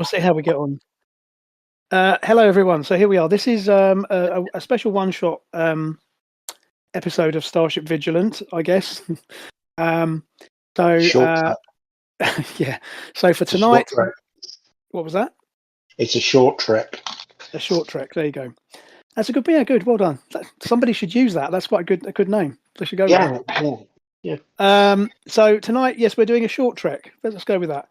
see how we get on. Hello, everyone. So here we are. This is a special one-shot episode of Starship Vigilant, I guess. um, so Short yeah. So for It's a short tonight, trek. what was that? It's a short trek. A short trek. There you go. That's a good. Yeah, good. Well done. Somebody should use that. That's quite a good name. They should go with that. Yeah. So tonight, yes, we're doing a short trek. Let's go with that.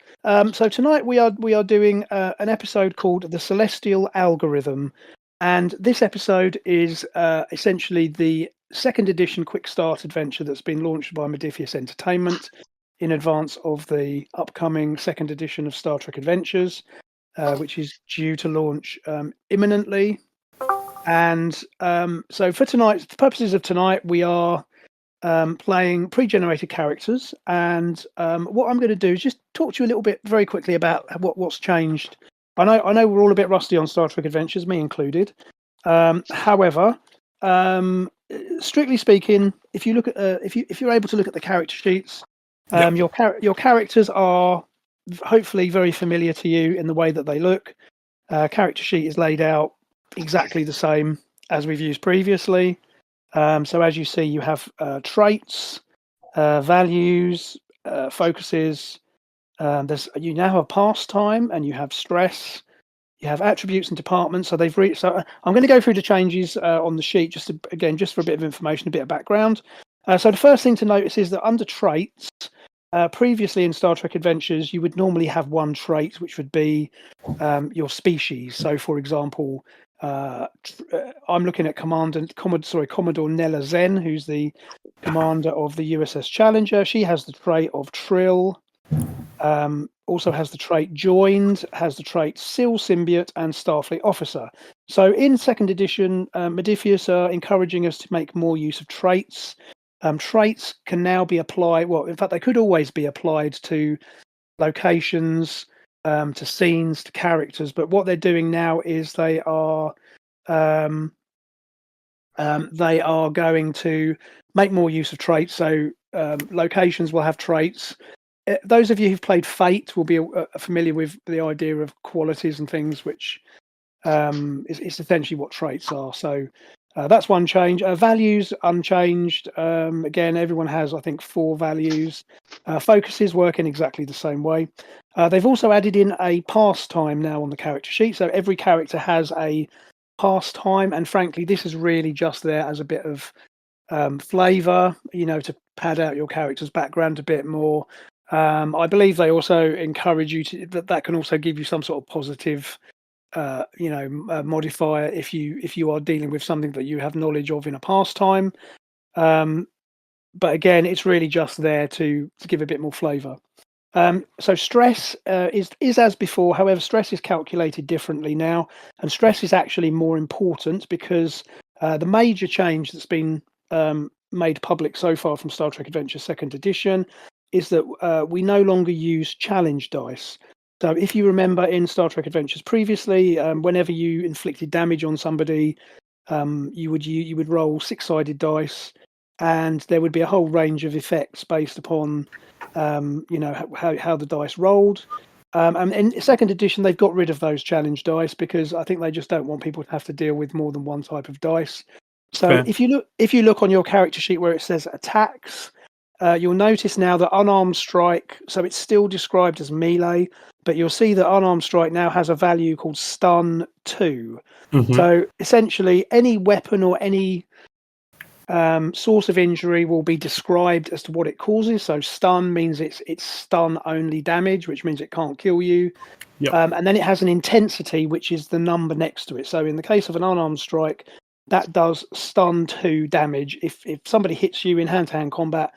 So tonight we are doing an episode called The Celestial Algorithm, and this episode is essentially the second edition Quickstart adventure that's been launched by Modiphius Entertainment in advance of the upcoming second edition of Star Trek Adventures, which is due to launch imminently. And so for tonight, for the purposes of tonight, we are playing pre-generated characters, and what I'm going to do is just talk to you a little bit very quickly about what's changed. I know we're all a bit rusty on Star Trek Adventures, me included. However, strictly speaking, if you look at if you're able to look at the character sheets, your characters are hopefully very familiar to you in the way that they look. Character sheet is laid out exactly the same as we've used previously. So as you see, you have traits, values, focuses. You now have pastime, and you have stress. You have attributes and departments. So So I'm going to go through the changes on the sheet just for a bit of information, a bit of background. So the first thing to notice is that under traits, previously in Star Trek Adventures, you would normally have one trait, which would be your species. So, for example, I'm looking at Commodore Nella Zen, who's the commander of the USS Challenger. She has the trait of Trill, also has the trait Joined, has the trait Seal Symbiote, and Starfleet Officer. So in second edition, Modiphius are encouraging us to make more use of traits. Traits can now be applied, well, in fact, they could always be applied to locations, to scenes, to characters, but what they're doing now is they are going to make more use of traits. So locations will have traits. Those of you who've played Fate will be familiar with the idea of qualities and things, which is essentially what traits are. So that's one change. Values unchanged. Again, everyone has, I think, 4 values. Focuses work in exactly the same way. They've also added in a pastime now on the character sheet. So every character has a pastime, and frankly, this is really just there as a bit of flavour, to pad out your character's background a bit more. I believe they also encourage you that can also give you some sort of positive modifier if you are dealing with something that you have knowledge of in a pastime. But again, it's really just there to give a bit more flavour. So stress is as before. However, stress is calculated differently now, and stress is actually more important because the major change that's been made public so far from Star Trek Adventure 2nd Edition is that we no longer use challenge dice. So if you remember in Star Trek Adventures previously, whenever you inflicted damage on somebody, you would roll 6-sided dice, and there would be a whole range of effects based upon how the dice rolled. And in second edition, they've got rid of those challenge dice because I think they just don't want people to have to deal with more than one type of dice. So Fair. if you look on your character sheet where it says attacks, you'll notice now that unarmed strike, so it's still described as melee, but you'll see that unarmed strike now has a value called stun 2. Mhm. So essentially any weapon or any source of injury will be described as to what it causes. So stun means it's stun only damage, which means it can't kill you. Yep. And then it has an intensity, which is the number next to it. So in the case of an unarmed strike, that does stun 2 damage. If somebody hits you in hand-to-hand combat,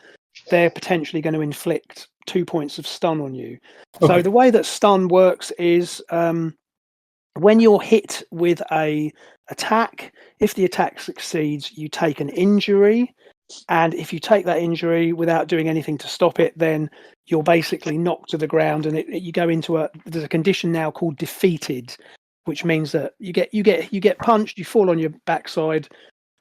they're potentially going to inflict 2 points of stun on you. Okay. So the way that stun works is when you're hit with a attack, if the attack succeeds, you take an injury, and if you take that injury without doing anything to stop it, then you're basically knocked to the ground, and you go into there's a condition now called defeated, which means that you get punched, you fall on your backside,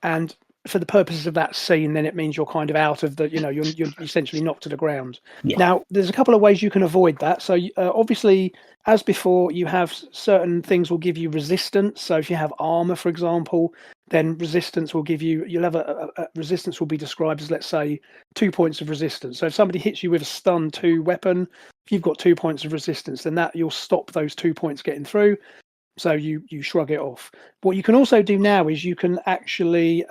and for the purposes of that scene, then it means you're kind of out of the, you're essentially knocked to the ground. Yeah. Now, there's a couple of ways you can avoid that. So obviously, as before, you have certain things will give you resistance. So if you have armor, for example, then resistance will give you, you'll have a resistance will be described as, let's say, 2 points of resistance. So if somebody hits you with a stun 2 weapon, if you've got 2 points of resistance, then that you'll stop those 2 points getting through. So you shrug it off. What you can also do now is you can actually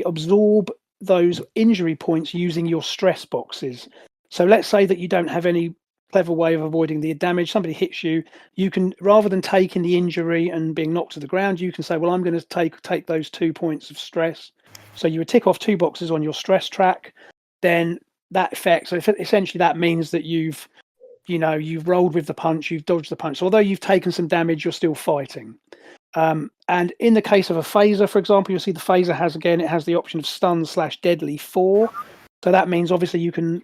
absorb those injury points using your stress boxes. So let's say that you don't have any clever way of avoiding the damage. Somebody hits you, you can, rather than taking the injury and being knocked to the ground, you can say, well, I'm going to take those 2 points of stress. So you would tick off 2 boxes on your stress track. Then that effect, so essentially that means that you've rolled with the punch, you've dodged the punch. So although you've taken some damage, you're still fighting. And in the case of a phaser, for example, you'll see the phaser has the option of stun/deadly 4. So that means obviously you can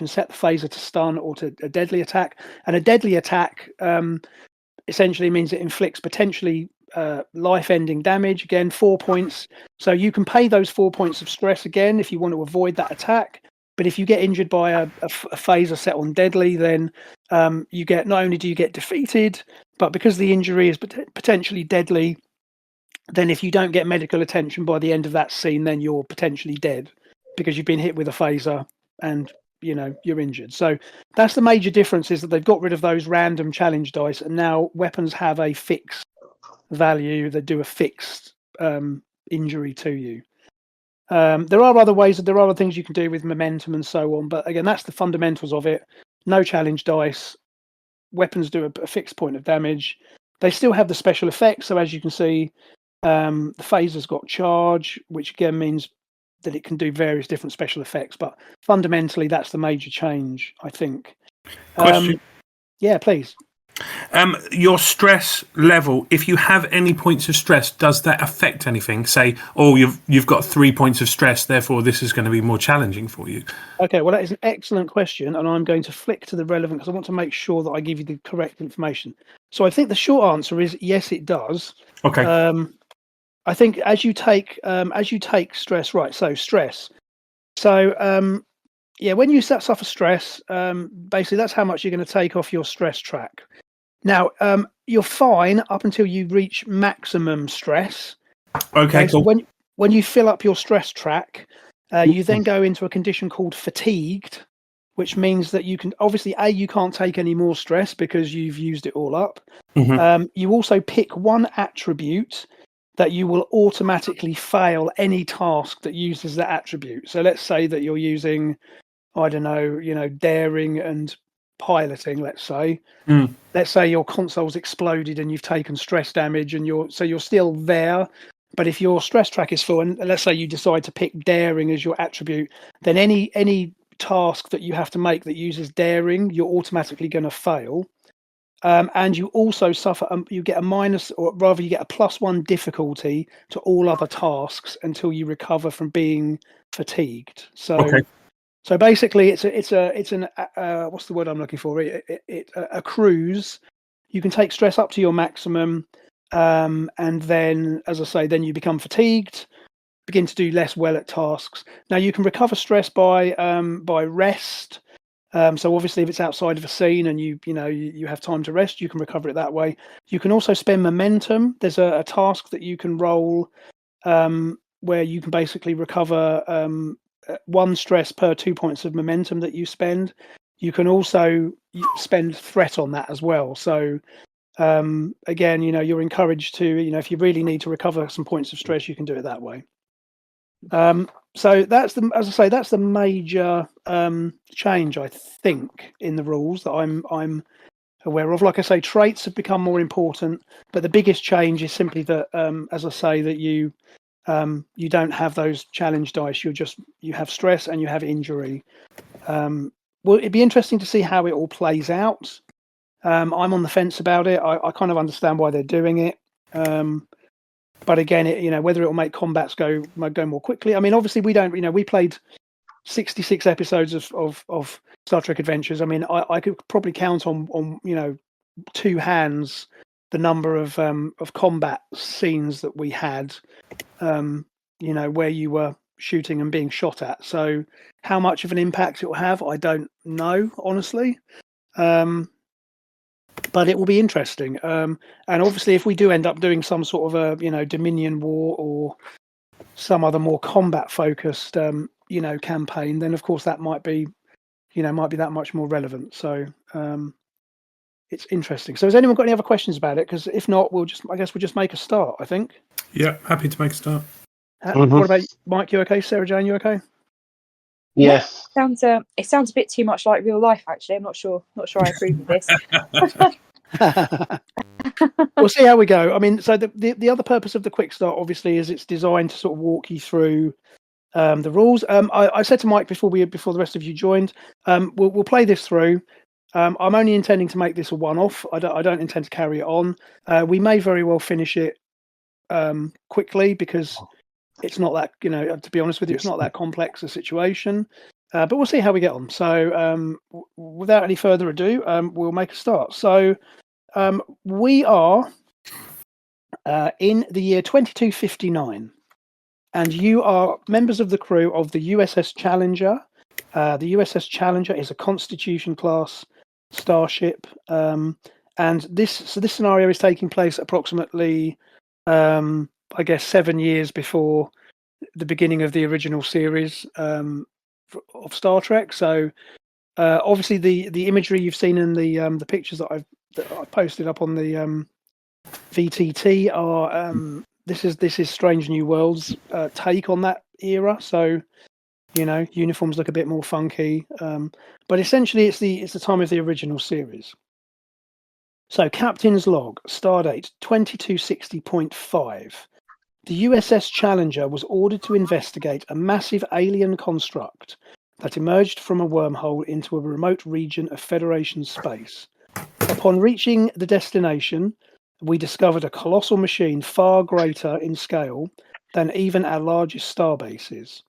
set the phaser to stun or to a deadly attack. And a deadly attack essentially means it inflicts potentially life-ending damage. Again, 4 points. So you can pay those 4 points of stress again if you want to avoid that attack. But if you get injured by a phaser set on deadly, then you get, not only do you get defeated, but because the injury is potentially deadly, then if you don't get medical attention by the end of that scene, then you're potentially dead because you've been hit with a phaser and you're injured. So that's the major difference, is that they've got rid of those random challenge dice, and now weapons have a fixed value that do a fixed injury to you. There are other ways, there are other things you can do with momentum and so on, but again, that's the fundamentals of it. No challenge dice. Weapons do a fixed point of damage. They still have the special effects. So as you can see, the phaser's got charge, which again means that it can do various different special effects. But fundamentally, that's the major change, I think. Question. Yeah, please. Your stress level, if you have any points of stress, does that affect anything? Say, oh, you've got 3 points of stress, therefore this is going to be more challenging for you. Okay, well, that is an excellent question, and I'm going to flick to the relevant, because I want to make sure that I give you the correct information. So I think the short answer is yes, it does. Okay. I think as you take stress, right? So stress. So yeah, when you suffer stress, basically that's how much you're going to take off your stress track. Now, you're fine up until you reach maximum stress. Okay, so cool. when you fill up your stress track, you then go into a condition called fatigued, which means that you can, obviously, you can't take any more stress because you've used it all up. Mm-hmm. You also pick one attribute that you will automatically fail any task that uses that attribute. So let's say that you're using, I don't know, daring and piloting, let's say. Let's say your console's exploded and you've taken stress damage, and you're still there. But if your stress track is full, and let's say you decide to pick daring as your attribute, then any task that you have to make that uses daring, you're automatically going to fail. And you also suffer, you get a minus, or rather you get a +1 difficulty to all other tasks until you recover from being fatigued. So, Okay. So basically, it's an what's the word I'm looking for? It accrues. You can take stress up to your maximum, and then, as I say, then you become fatigued, begin to do less well at tasks. Now you can recover stress by rest. So obviously, if it's outside of a scene and you have time to rest, you can recover it that way. You can also spend momentum. There's a task that you can roll where you can basically recover 1 stress per 2 points of momentum that you spend. You can also spend threat on that as well. So again, you're encouraged to, if you really need to recover some points of stress, you can do it that way. So that's the major change, I think, in the rules that I'm aware of. Like I say, traits have become more important, but the biggest change is simply that, as I say, that you don't have those challenge dice. You have stress and you have injury. Well, it'd be interesting to see how it all plays out. I'm on the fence about it. I kind of understand why they're doing it. But again, whether it will make combats go more quickly. I mean, obviously we don't. We played 66 episodes of Star Trek Adventures. I mean, I could probably count on 2 hands the number of combat scenes that we had. where you were shooting and being shot at. So how much of an impact it will have, I don't know, honestly. But it will be interesting. And obviously, if we do end up doing some sort of a Dominion War or some other more combat focused campaign, then of course that might be that much more relevant. So it's interesting. So has anyone got any other questions about it? Because if not, we'll just make a start, I think. Yeah, happy to make a start. What about Mike? You okay? Sarah Jane, you okay? Yeah. It sounds a bit too much like real life. Actually, I'm not sure I approve of this. We'll see how we go. I mean, so the other purpose of the quick start, obviously, is it's designed to sort of walk you through the rules. I said to Mike before the rest of you joined, we'll play this through. I'm only intending to make this a one-off. I don't intend to carry it on. We may very well finish it quickly because it's not that, to be honest with you, it's not that complex a situation. But we'll see how we get on. So without any further ado, we'll make a start. So we are in the year 2259, and you are members of the crew of the USS Challenger. The USS Challenger is a Constitution class starship, and this scenario is taking place approximately, I guess, 7 years before the beginning of the original series of Star Trek. So obviously the imagery you've seen in the pictures that I posted up on the VTT are this is Strange New Worlds take on that era. So uniforms look a bit more funky, but essentially it's the time of the original series. So Captain's log, stardate 2260.5. The USS Challenger was ordered to investigate a massive alien construct that emerged from a wormhole into a remote region of Federation space. Upon reaching the destination, we discovered a colossal machine far greater in scale than even our largest star bases.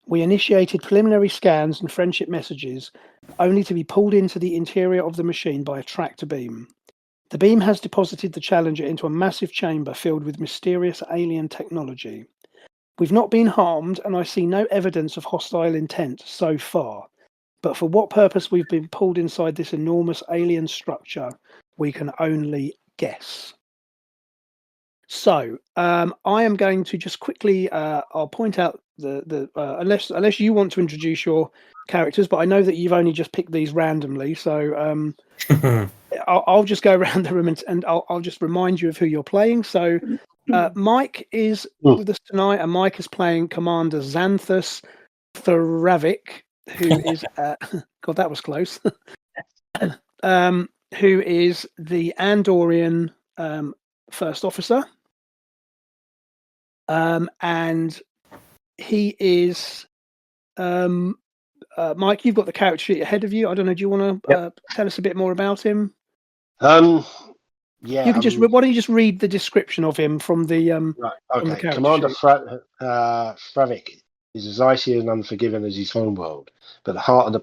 We initiated preliminary scans and friendship messages, only to be pulled into the interior of the machine by a tractor beam. The beam has deposited the Challenger into a massive chamber filled with mysterious alien technology. We've not been harmed, and I see no evidence of hostile intent so far. But for what purpose we've been pulled inside this enormous alien structure, we can only guess. So I am going to just quickly, I'll point out unless you want to introduce your characters, but I know that you've only just picked these randomly, so I'll just go around the room and I'll just remind you of who you're playing. So Mike is with us tonight, and Mike is playing Commander Xanthus Thoravik, who is God, that was close. Who is the Andorian first officer, and he is Mike. You've got the character sheet ahead of you. I don't know. Do you want to tell us a bit more about him? Yeah. You can why don't you just read the description of him from the right. Okay. from the character Commander sheet. Fravik is as icy and unforgiving as his homeworld, but the heart of a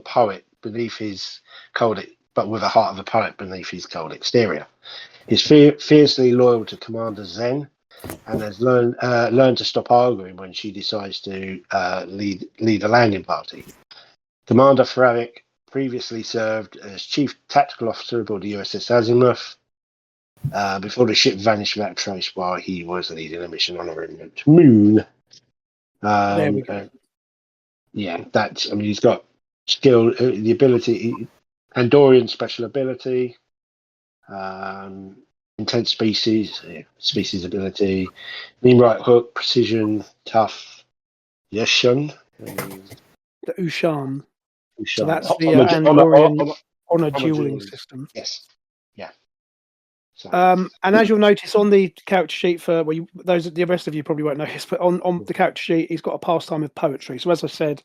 poet beneath his cold, but with a heart of a poet beneath his cold exterior. He's fiercely loyal to Commander Zen, and has learned to stop arguing when she decides to lead a landing party. Commander Fravik previously served as Chief Tactical Officer aboard the USS Azimuth before the ship vanished without trace while he was leading a mission on a remote moon. There we go. He's got skill, the ability, Andorian special ability, intense species ability, mean right hook, precision, tough, Yeshun. The Ushan. So that's On the a- Andorian on a dueling dueling system. Yes. Yeah. So, and as you'll notice on the character sheet for the rest of you probably won't notice, but on the character sheet he's got a pastime of poetry. So as I said,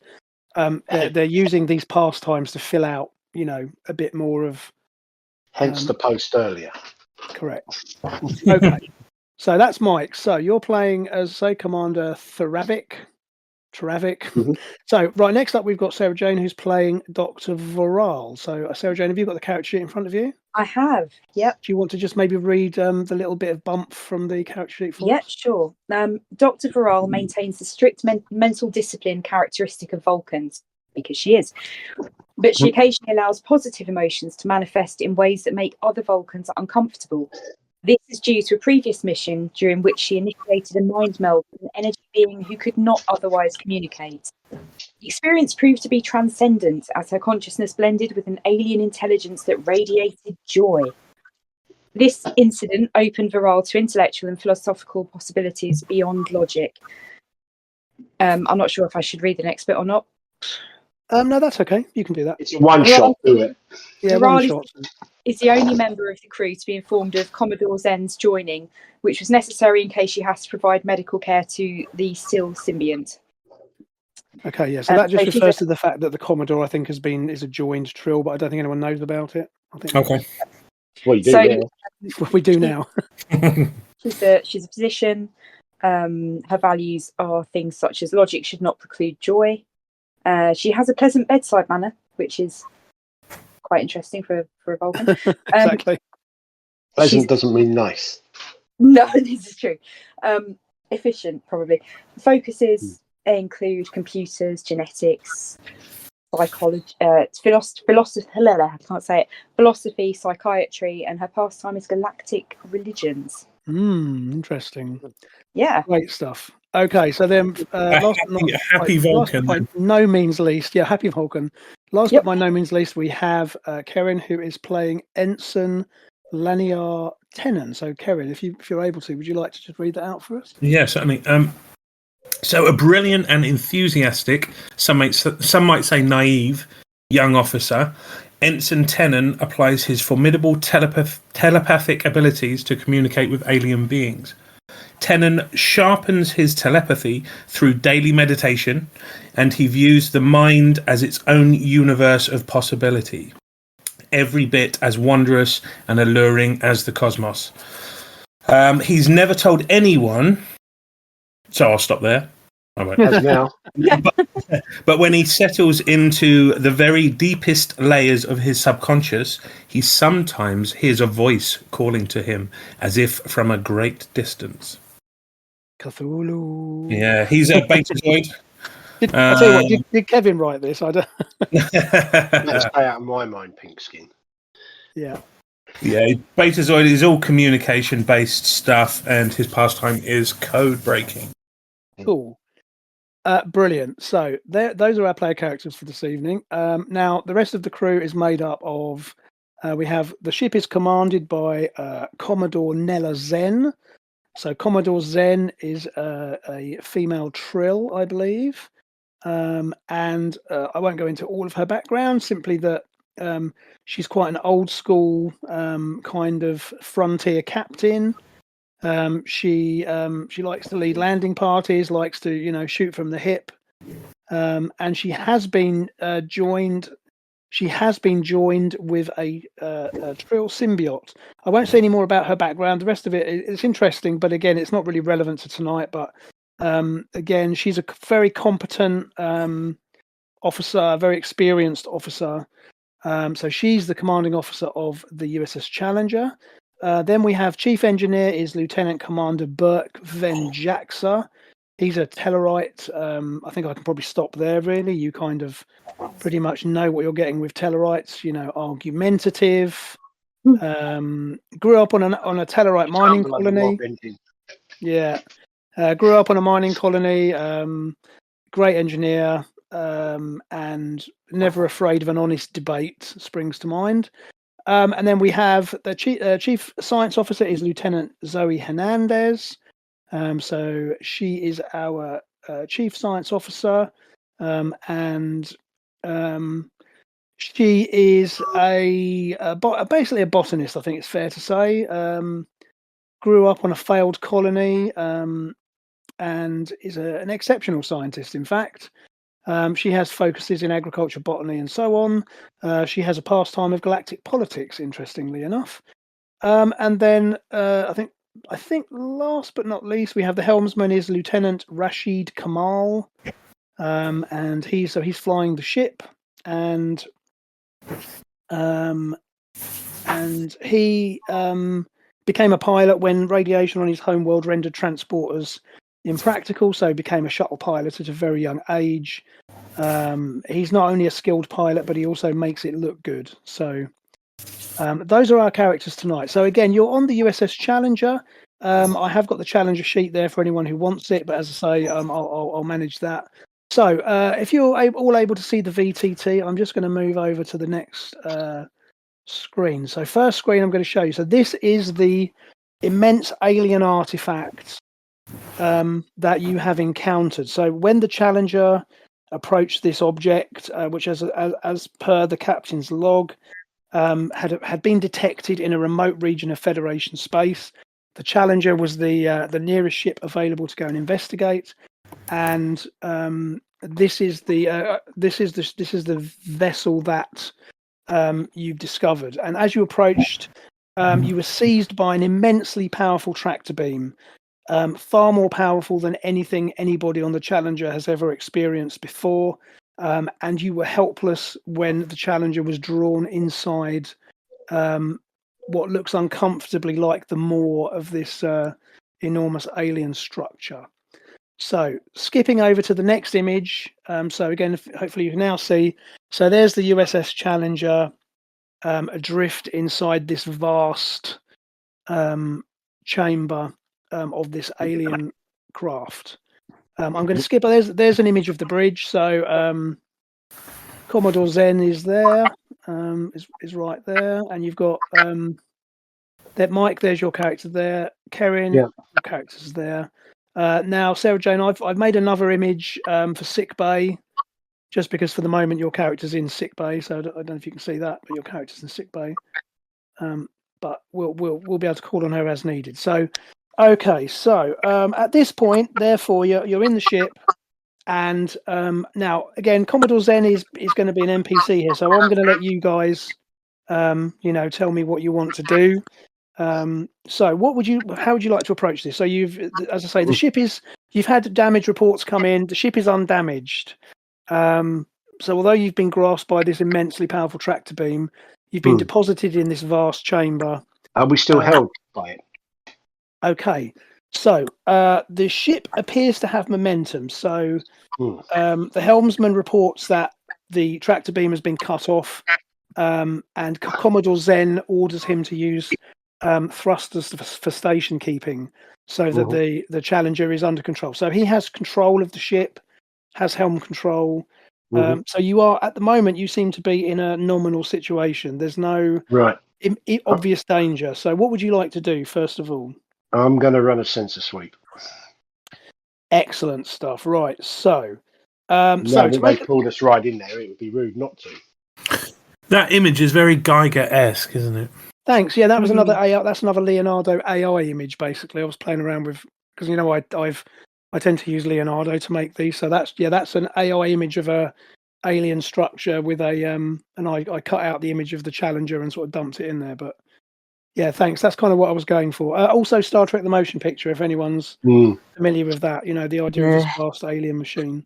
they're using these pastimes to fill out, a bit more of. hence the post earlier. Correct. Okay. So that's Mike. So you're playing as, say, Commander Thoravik. Travic. Mhm. So, right, next up, we've got Sarah Jane, who's playing Dr. Voral. So, Sarah Jane, have you got the character sheet in front of you? I have. Yep. Do you want to just maybe read the little bit of bump from the character sheet for Yeah, us? sure. Dr. Varal maintains the strict mental discipline characteristic of Vulcans, because she is. But she occasionally allows positive emotions to manifest in ways that make other Vulcans uncomfortable. This is due to a previous mission during which she initiated a mind meld with an energy being who could not otherwise communicate. The experience proved to be transcendent as her consciousness blended with an alien intelligence that radiated joy. This incident opened Varal to intellectual and philosophical possibilities beyond logic. I'm not sure if I should read the next bit or not. No, that's okay. You can do that. It's a one shot, do it. Yeah, one Varal shot. is the only member of the crew to be informed of Commodore Zen's joining, which was necessary in case she has to provide medical care to the Sil symbiont. Okay, yeah. So that just so she's refers to the fact that the Commodore, I think, is a joined trill, but I don't think anyone knows about it. I think Okay. Well, you do So- there. we do now. She's a physician. Her values are things such as logic should not preclude joy. She has a pleasant bedside manner, which is quite interesting for a Vulcan. Exactly. Pleasant doesn't mean nice. No, this is true. Efficient, probably. Focuses include computers, genetics, psychology, philosophy. I can't say it. Philosophy, psychiatry, and her pastime is galactic religions. Interesting. Yeah. Great stuff. Okay, so then last happy Vulcan. by no means least, yeah, happy Vulcan. Last Yep. but by no means least, we have Karen, who is playing Ensign Laniar Tennant. So, Karen, if you're able to, would you like to just read that out for us? Yeah, certainly. So a brilliant and enthusiastic, some might say naive, young officer, Ensign Tennant applies his formidable telepathic abilities to communicate with alien beings. Tennant sharpens his telepathy through daily meditation, and he views the mind as its own universe of possibility, every bit as wondrous and alluring as the cosmos. He's never told anyone, so I'll stop there. I won't. As now. But when he settles into the very deepest layers of his subconscious, he sometimes hears a voice calling to him as if from a great distance. Cthulhu. Yeah, he's a Betazoid. I tell you what, did Kevin write this? I don't. Let's stay out of my mind, pink skin. Yeah. Yeah, Betazoid is all communication-based stuff, and his pastime is code breaking. Cool. Brilliant. So those are our player characters for this evening. Now the rest of the crew is made up of. We have the ship is commanded by Commodore Nella Zen. So Commodore Zen is a female trill, I believe, and I won't go into all of her background. Simply that she's quite an old school kind of frontier captain. She likes to lead landing parties, likes to shoot from the hip, and she has been joined. She has been joined with a trill symbiote. I won't say any more about her background. The rest of it's interesting, but again, it's not really relevant to tonight. But again, she's a very competent officer, a very experienced officer. So she's the commanding officer of the USS Challenger. Then we have Chief Engineer is Lieutenant Commander Burke Venjaxa. He's a Tellarite. I think I can probably stop there, really. You kind of pretty much know what you're getting with Tellarites. Argumentative. Grew up on a Tellarite mining colony. Yeah. Grew up on a mining colony. Great engineer. And never afraid of an honest debate, springs to mind. And then we have the chief science officer is Lieutenant Zoe Hernandez. So she is our chief science officer, and she is basically a botanist. I think it's fair to say. Grew up on a failed colony, and is an exceptional scientist. In fact. She has focuses in agriculture, botany, and so on. She has a pastime of galactic politics, interestingly enough. And then I think last but not least, we have the helmsman is Lieutenant Rashid Kamal. and he's flying the ship, and he became a pilot when radiation on his home world rendered transporters impractical, so he became a shuttle pilot at a very young age. He's not only a skilled pilot, but he also makes it look good. So those are our characters tonight. So again, you're on the USS Challenger. I have got the Challenger sheet there for anyone who wants it, but as I say, I'll manage that. So if you're all able to see the VTT, I'm just going to move over to the next screen. So first screen I'm going to show you. So this is the immense alien artifact that you have encountered. So when the Challenger approached this object, which as per the captain's log, had been detected in a remote region of Federation space. The Challenger was the nearest ship available to go and investigate, and this is the vessel that you've discovered. And as you approached, you were seized by an immensely powerful tractor beam, far more powerful than anything anybody on the Challenger has ever experienced before. And you were helpless when the Challenger was drawn inside what looks uncomfortably like the maw of this enormous alien structure. So skipping over to the next image. So again, hopefully you can now see. So there's the USS Challenger adrift inside this vast chamber of this alien craft. I'm going to skip. There's an image of the bridge. So Commodore Zen is there, is right there, and you've got that Mike. There's your character there. Karen, your character's there. Now, Sarah Jane, I've made another image for sick bay, just because for the moment your character's in sick bay. So I don't know if you can see that, but your character's in sick bay. But we'll be able to call on her as needed. So. Okay, so at this point, therefore, you're in the ship, and now again, Commodore Zen is going to be an NPC here, so I'm going to let you guys, tell me what you want to do. So, how would you like to approach this? So as I say, the ship you've had damage reports come in. The ship is undamaged. So although you've been grasped by this immensely powerful tractor beam, you've been deposited in this vast chamber. Are we still held by it? Okay, so the ship appears to have momentum. So the helmsman reports that the tractor beam has been cut off, and Commodore Zen orders him to use thrusters for station keeping, so that the Challenger is under control. So he has control of the ship, has helm control. So you are, at the moment, you seem to be in a nominal situation. There's no obvious danger. So what would you like to do, first of all? I'm going to run a sensor sweep. Excellent stuff. Right. So, they pulled us right in there. It would be rude not to. That image is very Geiger-esque, isn't it? Thanks. Yeah, that was another AI. That's another Leonardo AI image. Basically, I was playing around with, because I tend to use Leonardo to make these. So that's an AI image of a alien structure with a and I cut out the image of the Challenger and sort of dumped it in there. But yeah, thanks. That's kind of what I was going for. Also, Star Trek: The Motion Picture, if anyone's familiar with that, the idea of this vast alien machine.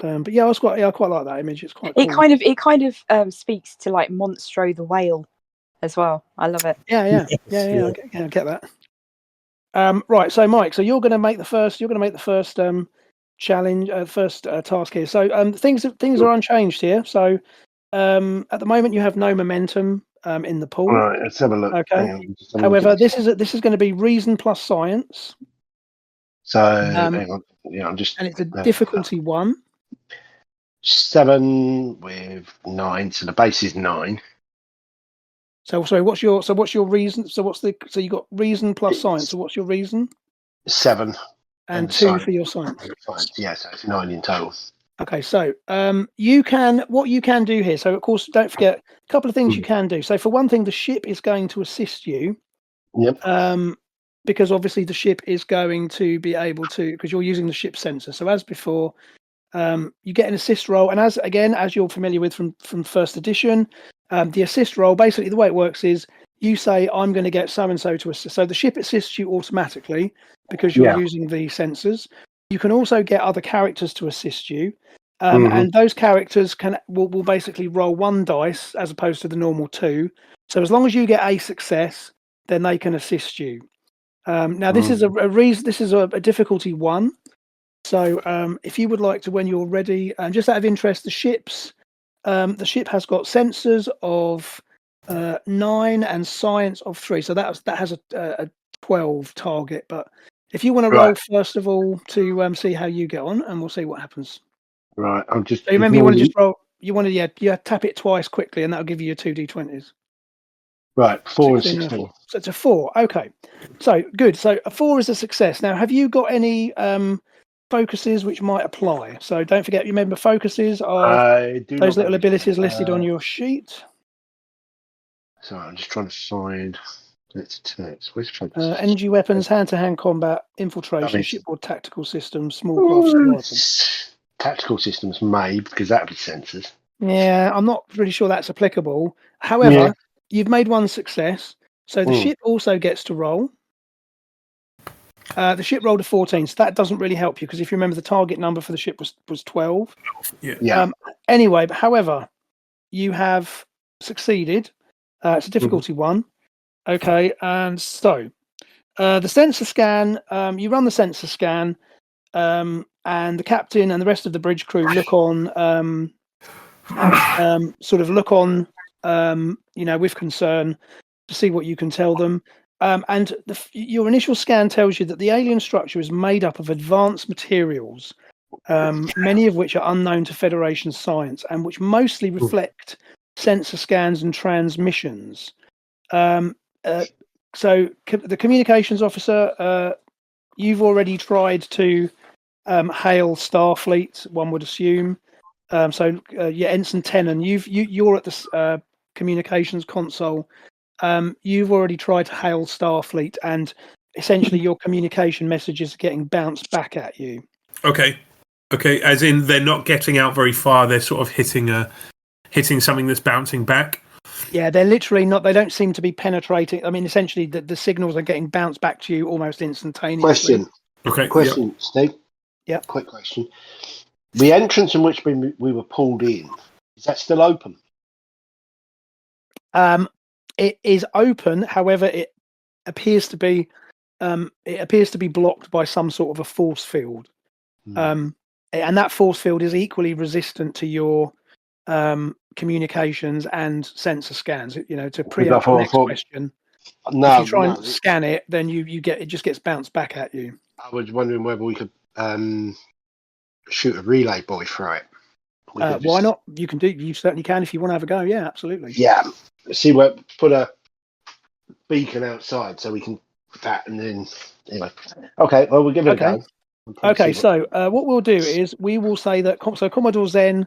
But yeah, I quite like that image. It's quite cool. It kind of speaks to like Monstro the whale as well. I love it. Yeah. I get that. Right. So, Mike, so you're going to make the first. Challenge, first task here. So things are unchanged here. So at the moment you have no momentum in the pool. All right, let's have a look. Okay. However, this is going to be reason plus science. So hang on. I'm just. And it's a difficulty 1. 7 with 9, so the base is 9. So sorry, what's your reason? So you got reason plus science. So what's your reason? 7. And 2 for your science. Yeah, so it's 9 in total. Okay, so what you can do here. So of course, don't forget a couple of things you can do. So for one thing, the ship is going to assist you. Yep. Because obviously the ship is going to be able to, because you're using the ship sensor. So as before, you get an assist roll, and as you're familiar with from first edition, the assist roll, basically the way it works is you say, I'm going to get so and so to assist. So the ship assists you automatically because you're using the sensors. You can also get other characters to assist you, Mhm. and those characters will basically roll 1 dice as opposed to the normal 2. So as long as you get a success, then they can assist you. Now this is a reason. This is a difficulty 1. So if you would like to, when you're ready, just out of interest, the ship has got sensors of 9 and science of 3. So that has a 12 target. But if you want to roll Right. first of all to see how you get on, and we'll see what happens. Right. I'm just. So remember, you want to just roll. You want to tap it twice quickly, and that'll give you your 2d20s. Right. 4 and 16 and a 16. 4. So it's a 4. Okay. So good. So a 4 is a success. Now, have you got any focuses which might apply? So don't forget, remember, focuses are I do those not little believe abilities so. listed on your sheet. Sorry, I'm just trying to find. Let's text. Where's focus? Energy weapons, hand-to-hand combat, infiltration, That is- shipboard tactical systems, small craft survival. Tactical systems, maybe, because that would be sensors. Yeah, I'm not really sure that's applicable. However, you've made 1 success, so the ship also gets to roll. The ship rolled a 14, so that doesn't really help you because if you remember, the target number for the ship was 12. Yeah. Anyway, but however, you have succeeded. It's a difficulty 1. Okay, and so the sensor scan. You run the sensor scan, and the captain and the rest of the bridge crew look on. Sort of look on, with concern to see what you can tell them. And your initial scan tells you that the alien structure is made up of advanced materials, many of which are unknown to Federation science and which mostly reflect sensor scans and transmissions. So the communications officer, you've already tried to hail Starfleet, one would assume. Ensign Tennant, you're at the communications console. You've already tried to hail Starfleet, and essentially your communication messages are getting bounced back at you. Okay. As in, they're not getting out very far. They're sort of hitting something that's bouncing back. Yeah, they're literally not. They don't seem to be penetrating. I mean, essentially, the signals are getting bounced back to you almost instantaneously. Question, Steve. Yeah. Quick question. The entrance in which we were pulled in, is that still open? It is open. However, it appears to be blocked by some sort of a force field. And that force field is equally resistant to your communications and sensor scans. To preempt the next question. If you try and scan it, then you get it just gets bounced back at you. I was wondering whether we could shoot a relay buoy through it. Why not? You certainly can if you want to have a go. Yeah, absolutely. Yeah. See where put a beacon outside so we can that and then anyway. Okay, well we'll give it a go. Okay, so what we'll do is we will say that Commodore Zen,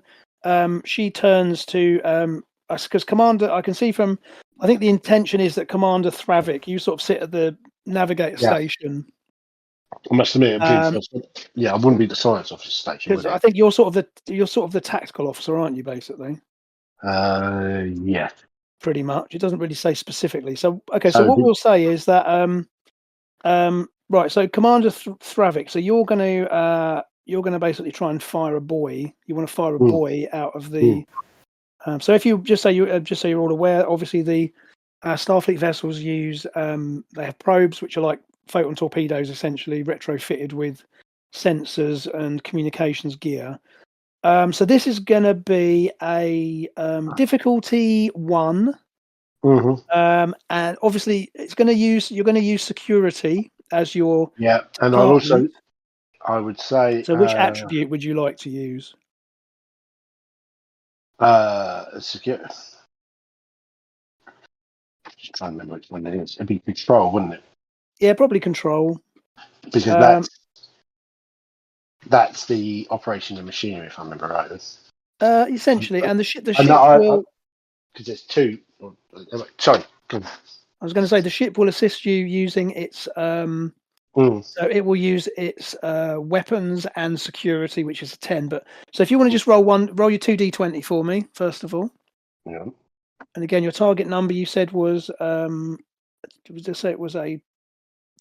she turns to because Commander, I can see from, I think the intention is that Commander Thravik, you sort of sit at the navigator station. I must admit, I wouldn't be the science officer station. Because I think you're sort of the tactical officer, aren't you? Basically. Yeah. Pretty much. It doesn't really say specifically. So okay, so what we'll say is that right. So Commander Thravik, so you're going to basically try and fire a buoy. You want to fire a buoy out of the. So if you just say you're all aware, obviously the Starfleet vessels use they have probes which are like photon torpedoes, essentially retrofitted with sensors and communications gear. So this is going to be a difficulty 1. And obviously you're going to use security as your and I would say. So which attribute would you like to use? Secure. Just trying to remember which one it is. It'd be control, wouldn't it? Yeah, probably control. Because that's the operation of machinery, if I remember right. Essentially, and the ship will. Because there's 2. Sorry. I was going to say the ship will assist you using its. So it will use its weapons and security, which is a 10. But so if you want to just roll your 2d20 for me first of all. Yeah. And again, your target number you said was just say it was a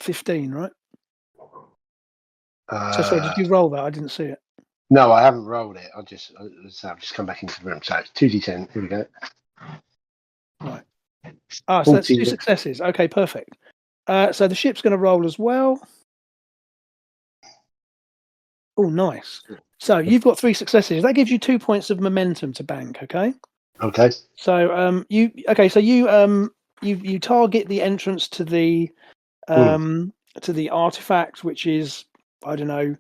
15, right? So sorry, did you roll that? I didn't see it. No, I haven't rolled it. I've just come back into the room. So it's 2d10. Here we go. Right. Ah, so that's 2 14. successes. Okay, perfect. So the ship's going to roll as well. Oh, nice. So you've got 3 successes. That gives you 2 points of momentum to bank. Okay. Okay. So you target the entrance to the artifact, which is, I don't know,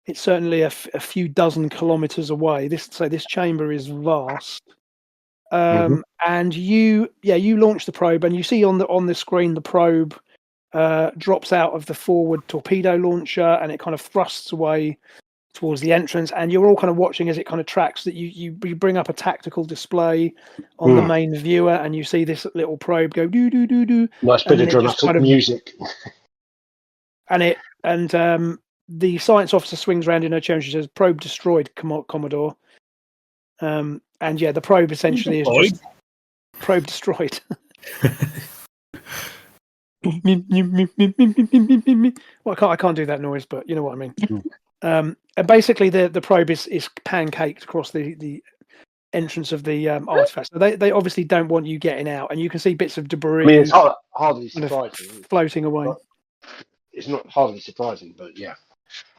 it's certainly a few dozen kilometers away. This chamber is vast. And you launch the probe, and you see on the screen the probe drops out of the forward torpedo launcher, and it kind of thrusts away towards the entrance, and you're all kind of watching as it kind of tracks. That you bring up a tactical display on the main viewer, and you see this little probe go do do do do. Nice bit of dramatic music. And the science officer swings around in her chair and she says, "Probe destroyed, Commodore." And yeah, the probe essentially is just probe destroyed. Well, I can't do that noise, but you know what I mean. And basically, the probe is pancaked across the entrance of the artifact. So they obviously don't want you getting out, and you can see bits of debris. I mean, it's hardly surprising. Floating away. It's not hardly surprising, but yeah.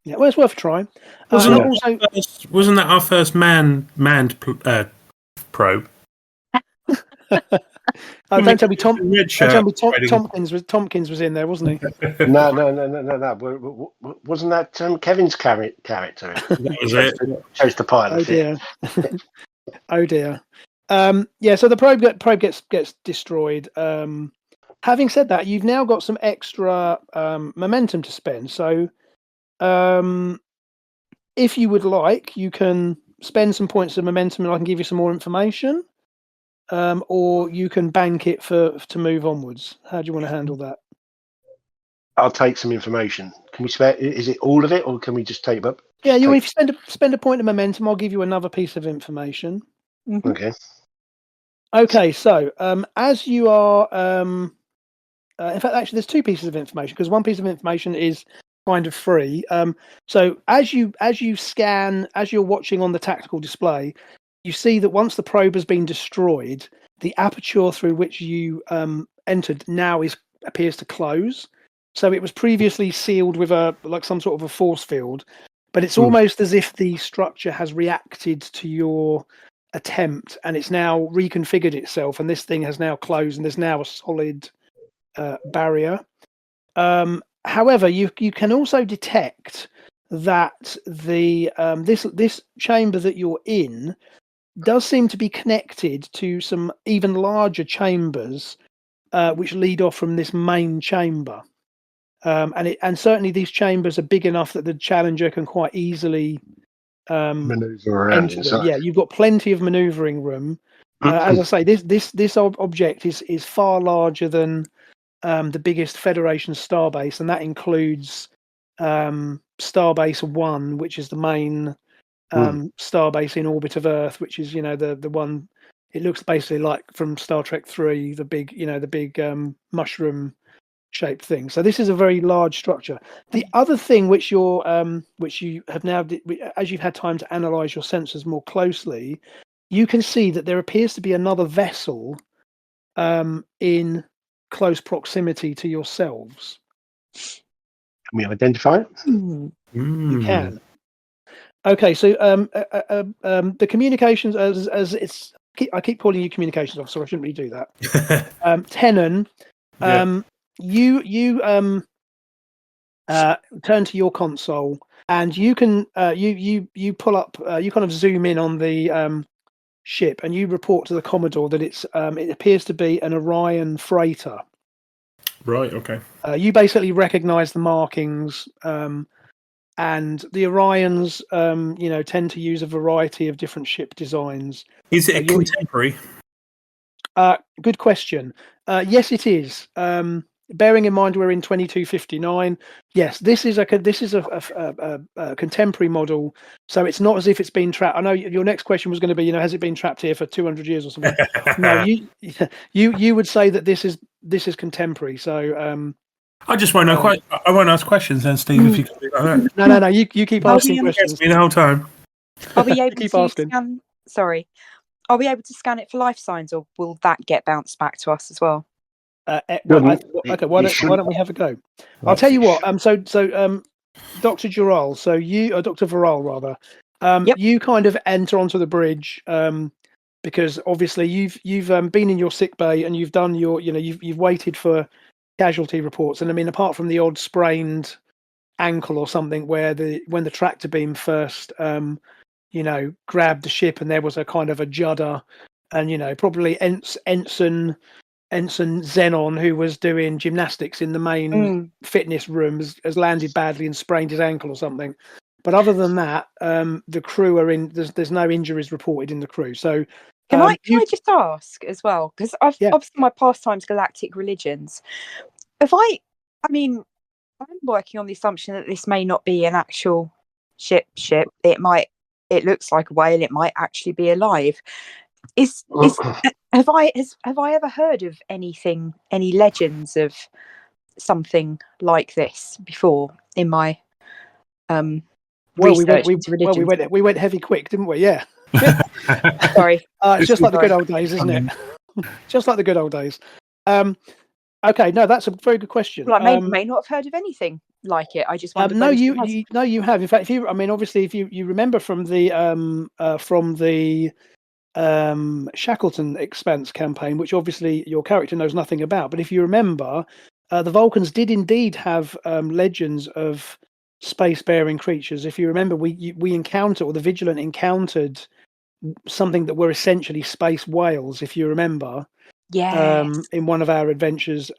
Yeah, well, it's worth a try. Wasn't that our first manned probe? Oh, don't tell me Tompkins was in there, wasn't he? No. Wasn't that Kevin's character? That was it. Chose to pilot. Oh dear. Oh dear. Yeah. So the probe gets destroyed. Having said that, you've now got some extra momentum to spend. So, if you would like, you can spend some points of momentum, and I can give you some more information. Or you can bank it to move onwards. How do you want to handle that? I'll take some information. Can we spare? Is it all of it, or can we just take up? Yeah, if you spend a point of momentum, I'll give you another piece of information. Okay. Okay. So, as you are, in fact, actually, there's 2 pieces of information, because one piece of information is kind of free. So, as you scan, as you're watching on the tactical display, you see that once the probe has been destroyed, the aperture through which you entered now appears to close. So it was previously sealed with some sort of a force field, but it's almost as if the structure has reacted to your attempt, and it's now reconfigured itself, and this thing has now closed, and there's now a solid barrier. However, you can also detect that the this chamber that you're in does seem to be connected to some even larger chambers, which lead off from this main chamber. And certainly these chambers are big enough that the Challenger can quite easily maneuver around inside. Yeah, you've got plenty of maneuvering room. As I say, this object is far larger than the biggest Federation starbase, and that includes Starbase 1, which is the main starbase in orbit of Earth, which is the one. It looks basically like from Star Trek 3, the big mushroom shaped thing. So this is a very large structure. The other thing which you have now, as you've had time to analyze your sensors more closely, you can see that there appears to be another vessel in close proximity to yourselves. Can we identify it? You can. Okay, so the communications, as it's, I keep calling you communications officer. I shouldn't really do that. Tenon, you turn to your console, and you can you pull up, you kind of zoom in on the ship, and you report to the Commodore that it appears to be an Orion freighter. Right. Okay. You basically recognise the markings. And the Orions, tend to use a variety of different ship designs. Is it a contemporary? Good question. Yes, it is. Bearing in mind we're in 2259, yes, this is a contemporary model. So it's not as if it's been trapped. I know your next question was going to be, has it been trapped here for 200 years or something? No, you would say that this is contemporary. So I just won't know. I won't ask questions then, Steve. If you can do that. No. You keep asking Yes, questions. me the whole time. Are we able Keep to asking. scan? Sorry, are we able to scan it for life signs, or will that get bounced back to us as well? Okay, It why should- don't we have a go? I'll tell you what. Dr. Giral, so you, Dr. Viral rather, Yep. you kind of enter onto the bridge because obviously you've been in your sick bay and you've done your, you've waited for casualty reports, and I mean, apart from the odd sprained ankle or something where when the tractor beam first grabbed the ship and there was a kind of a judder, and probably Ensign Xenon, who was doing gymnastics in the main fitness room, has landed badly and sprained his ankle or something. But other than that, the crew are in. There's no injuries reported in the crew. So Can I just ask as well? Because obviously my pastime's galactic religions. I mean, I'm working on the assumption that this may not be an actual ship. It looks like a whale. It might actually be alive. Have I ever heard of any legends of something like this before in my research into religions? We went heavy quick, didn't we? Yeah. Sorry. It's just like the good old days, isn't it? Just like the good old days. Okay, no, that's a very good question. Well, I may not have heard of anything like it. I just wondered. No, you have. In fact, obviously, if you remember from the Shackleton Expanse campaign, which obviously your character knows nothing about, but if you remember, the Vulcans did indeed have legends of space-bearing creatures. If you remember, we encountered, or the Vigilant encountered, something that were essentially space whales. If you remember. Yes. In one of our adventures.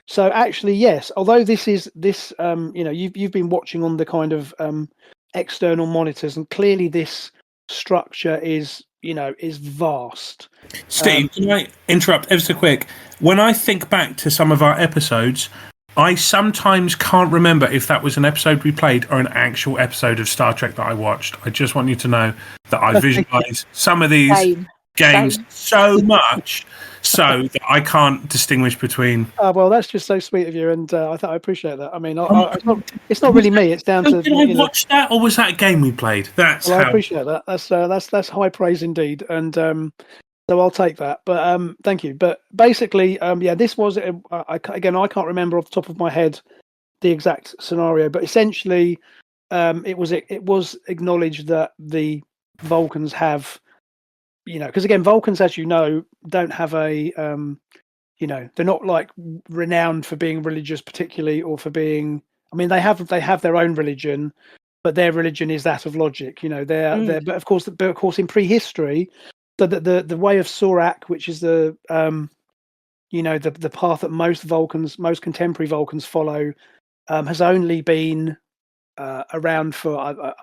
So actually, yes, although you've been watching on the kind of external monitors, and clearly this structure is vast. Steve, can I interrupt ever so quick? When I think back to some of our episodes, I sometimes can't remember if that was an episode we played or an actual episode of Star Trek that I watched. I just want you to know that I visualize some of these games so much so that I can't distinguish between. Well, that's just so sweet of you, and I appreciate that. I mean, it's not really me. It's down to. Did I watch that, or was that a game we played? I appreciate that. That's high praise indeed, and so I'll take that. But thank you. But basically, this was. I can't remember off the top of my head the exact scenario, but essentially, it was acknowledged that the Vulcans have. Because again, Vulcans, as you know, don't have a, they're not like renowned for being religious, particularly, or for being. I mean, they have their own religion, but their religion is that of logic. They're but of course, in prehistory, so that the way of Sorak, which is the the path that most contemporary Vulcans follow, has only been around for.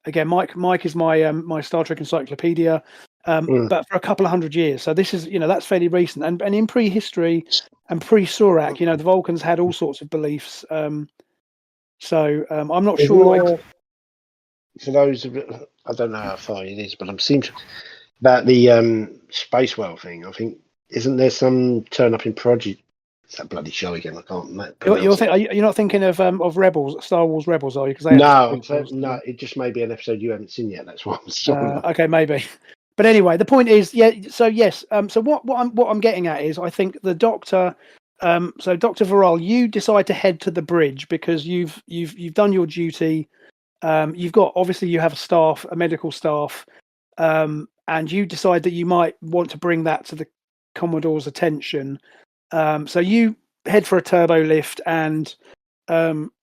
Again, Mike is my Star Trek encyclopedia. But for a couple of hundred years. So this is, that's fairly recent. And in prehistory and pre-Sorak, the Vulcans had all sorts of beliefs. So I'm not sure. For those, I don't know how far it is, but I'm seeing about the space whale thing. I think, isn't there some turn up in Project? It's that bloody show again. I can't. You're not thinking of Rebels, Star Wars Rebels, are you? Because no, it just may be an episode you haven't seen yet. That's what I'm saying. Okay, maybe. But anyway, the point is, So yes. So what I'm getting at is, I think the Doctor. So Dr. Viral, you decide to head to the bridge because you've done your duty. You've got, obviously you have a medical staff, and you decide that you might want to bring that to the Commodore's attention. So you head for a turbo lift, and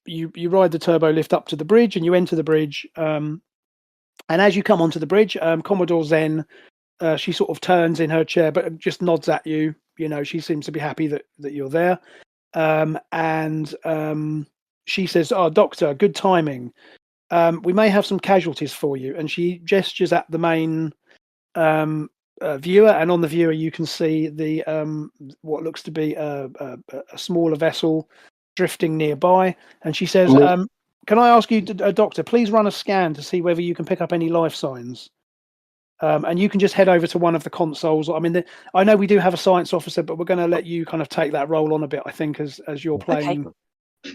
you ride the turbo lift up to the bridge, and you enter the bridge. And as you come onto the bridge, Commodore Zen, she sort of turns in her chair, but just nods at you. She seems to be happy that you're there. And she says, "Oh, Doctor, good timing. We may have some casualties for you." And she gestures at the main viewer, and on the viewer you can see the what looks to be a smaller vessel drifting nearby. And she says, "Can I ask you, Doctor, please run a scan to see whether you can pick up any life signs. And you can just head over to one of the consoles. I mean, I know we do have a science officer, but we're going to let you kind of take that role on a bit, I think, as you're playing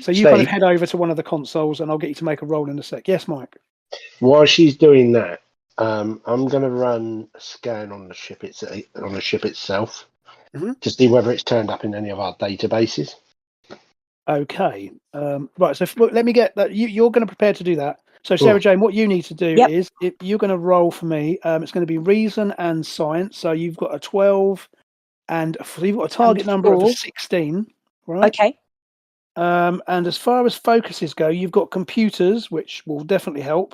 So you kind of Steve, head over to one of the consoles, and I'll get you to make a roll in a sec. Yes, Mike. while she's doing that, I'm going to run a scan on the ship itself Mhm. to see whether it's turned up in any of our databases. Okay. Right. So let me get that. You're going to prepare to do that. So Sarah Jane, what you need to do Yep. is you're going to roll for me. It's going to be reason and science. So you've got a 12, and so you've got a target number of a 4. 16, right? Okay. And as far as focuses go, you've got computers, which will definitely help.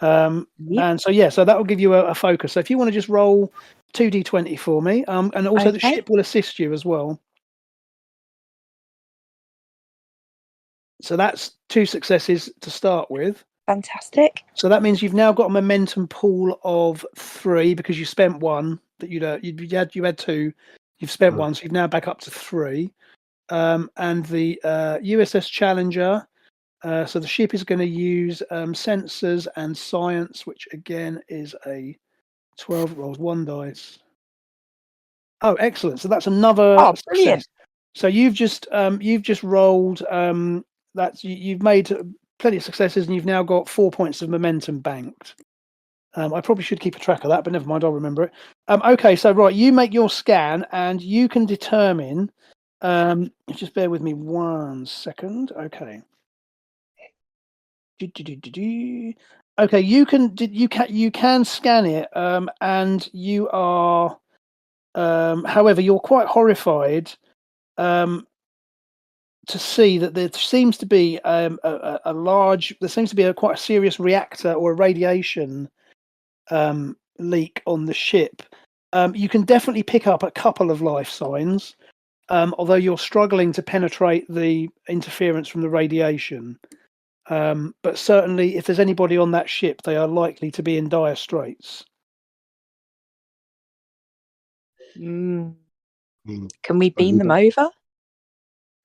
Yep. And so so that will give you a focus. So if you want to just roll 2d20 for me, and also the Okay. ship will assist you as well. So that's 2 successes to start with. Fantastic. So that means you've now got a momentum pool of 3 because you spent 1 that you had 2, you've spent 1, so you've now back up to 3. And the USS Challenger. So the ship is going to use sensors and science, which again is a 12. It rolls 1 dice. Oh, excellent! So that's another Oh, success. brilliant. So you've just rolled you've made plenty of successes, and you've now got 4 points of momentum banked. I probably should keep a track of that, but never mind, I'll remember it. Okay, so right, you make your scan, and you can determine. Just bear with me 1 second. Okay. Okay, you can scan it, and you are. However, you're quite horrified to see that there seems to be a large. There seems to be quite a serious reactor or a radiation leak on the ship. You can definitely pick up a couple of life signs, although you're struggling to penetrate the interference from the radiation. But certainly, if there's anybody on that ship, they are likely to be in dire straits. Can we beam them over?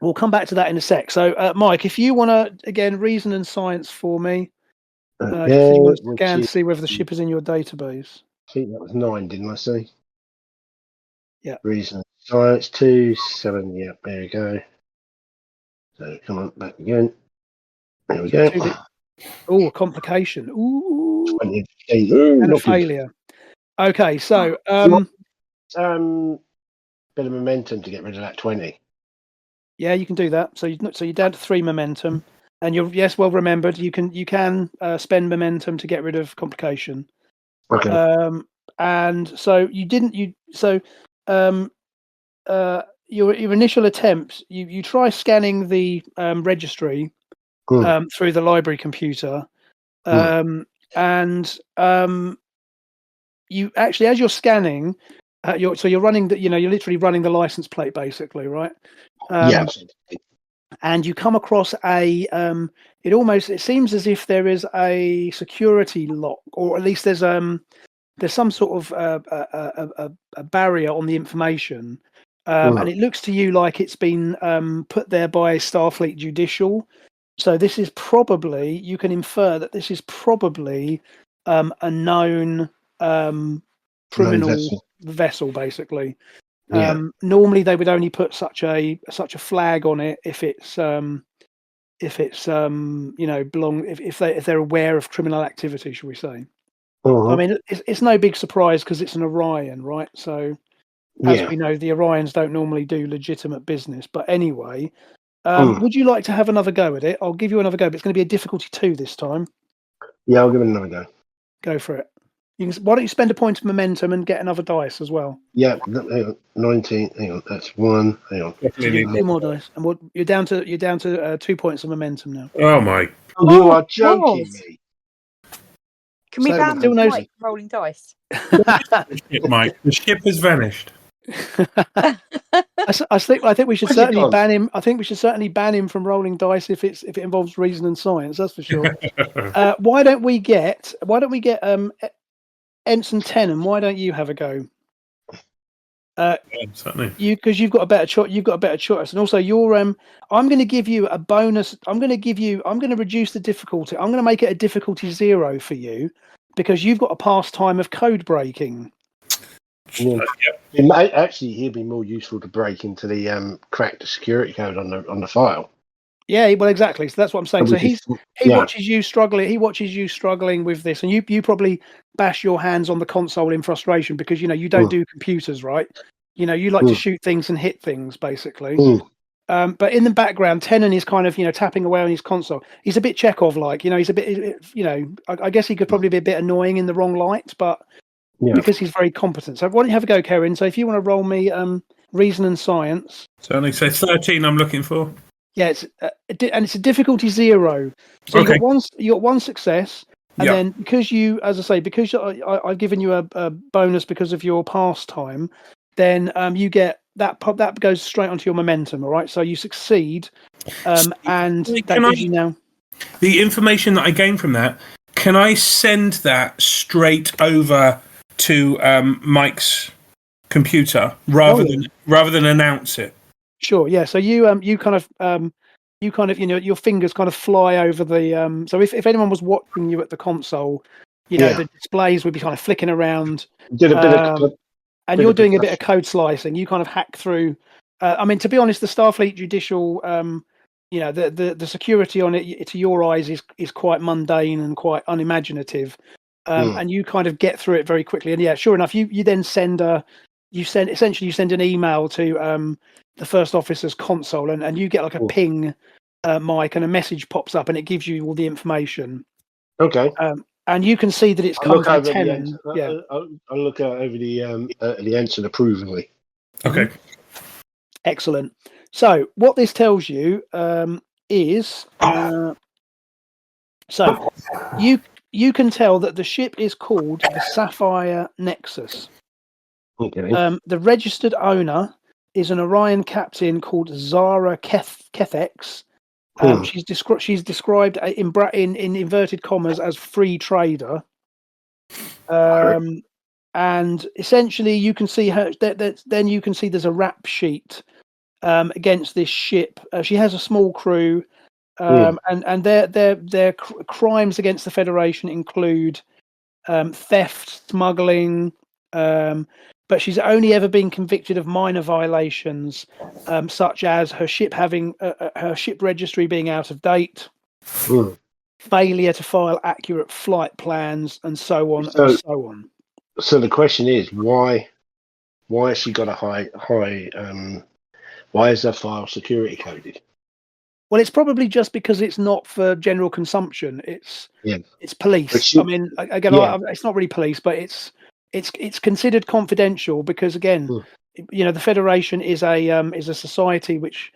We'll come back to that in a sec. So, Mike, if you want to, again, reason and science for me, if you want to scan to see whether the ship is in your database. I think that was 9, didn't I say? Yeah. Reason science 2, 7. Yeah, there we go. So come on, back again. There we go. Oh, a complication. Ooh. 20, 15. Ooh, And a not good. failure. Okay, so Bit of momentum to get rid of that 20. yeah, you can do that. So you're down to 3 momentum, and you're well remembered. You can spend momentum to get rid of complication. Okay. And so your initial attempt, you try scanning the registry through the library computer, and you actually, as you're scanning, you're running you're literally running the license plate basically, right? Yeah. And you come across it seems as if there is a security lock, or at least there's some sort of a barrier on the information, and it looks to you like it's been put there by Starfleet Judicial. So this is probably, you can infer that this is probably a known criminal vessel, basically. Normally they would only put such a flag on it if it's if they're aware of criminal activity, shall we say. I mean, it's no big surprise because it's an Orion, right? So as we know, the Orions don't normally do legitimate business. But anyway, would you like to have another go at it? I'll give you another go, but it's going to be a difficulty 2 this time. Yeah, I'll give it another go. Go for it. Why don't you spend a point of momentum and get another dice as well? Yeah, hang on, 19. Hang on, that's 1. Hang on. So you get 2 more dice, and you're down to 2 points of momentum now. Oh my! You are joking me. Can we ban Mike rolling dice? Mike, the ship has vanished. I think we should certainly ban him. I think we should certainly ban him from rolling dice if it involves reason and science. That's for sure. Why don't we get Ensign Tennant? Why don't you have a go? Certainly. Because you've got a better choice. You've got a better choice, and also you're. I'm going to give you a bonus. I'm going to reduce the difficulty. I'm going to make it a difficulty 0 for you, because you've got a pastime of code breaking. Yeah. Actually, he'd be more useful to break into the crack the security code on the file. Yeah, well, exactly. So that's what I'm saying. So he Yeah. watches you struggling. He watches you struggling with this, and you probably bash your hands on the console in frustration because you don't do computers, right? You like to shoot things and hit things, basically. But in the background, Tennant is kind of tapping away on his console. He's a bit Chekhov-like. He's a bit. I guess he could probably be a bit annoying in the wrong light, but because he's very competent. So why don't you have a go, Karen? So if you want to roll me reason and science. Certainly. So 13 I'm looking for. Yeah, it's a difficulty 0. So Okay. you got one success, and Yeah. then because because I've given you a bonus because of your pastime, then you get that goes straight onto your momentum. All right, so you succeed, and that gives you now the information that I gain from that. Can I send that straight over to Mike's computer rather than announce it? Sure. Yeah. So you kind of your fingers kind of fly over the so if anyone was watching you at the console, the displays would be kind of flicking around. Did a bit of and you're doing a bit of code slicing. You kind of hack through. I mean, to be honest, the Starfleet Judicial, the security on it to your eyes is quite mundane and quite unimaginative. And you kind of get through it very quickly. And yeah, sure enough, you then send an email to the first officer's console, and you get like a ping, Mike, and a message pops up, and it gives you all the information. Okay. And you can see that it's come from Tennant. Yeah. I'll look over the ensign approvingly. Okay. Excellent. So what this tells you is so you can tell that the ship is called the Sapphire Nexus. Okay. The registered owner is an Orion captain called Zara Kethex. She's described in inverted commas as free trader. And essentially you can see her. Then you can see there's a rap sheet against this ship. She has a small crew, and their crimes against the Federation include theft, smuggling. But she's only ever been convicted of minor violations, such as her ship having her ship registry being out of date, failure to file accurate flight plans, and so on and so on. So the question is, why has she got a high? Why is her file security coded? Well, it's probably just because it's not for general consumption. It's police. I mean, again, it's not really police, but it's considered confidential because, again, the Federation is a society which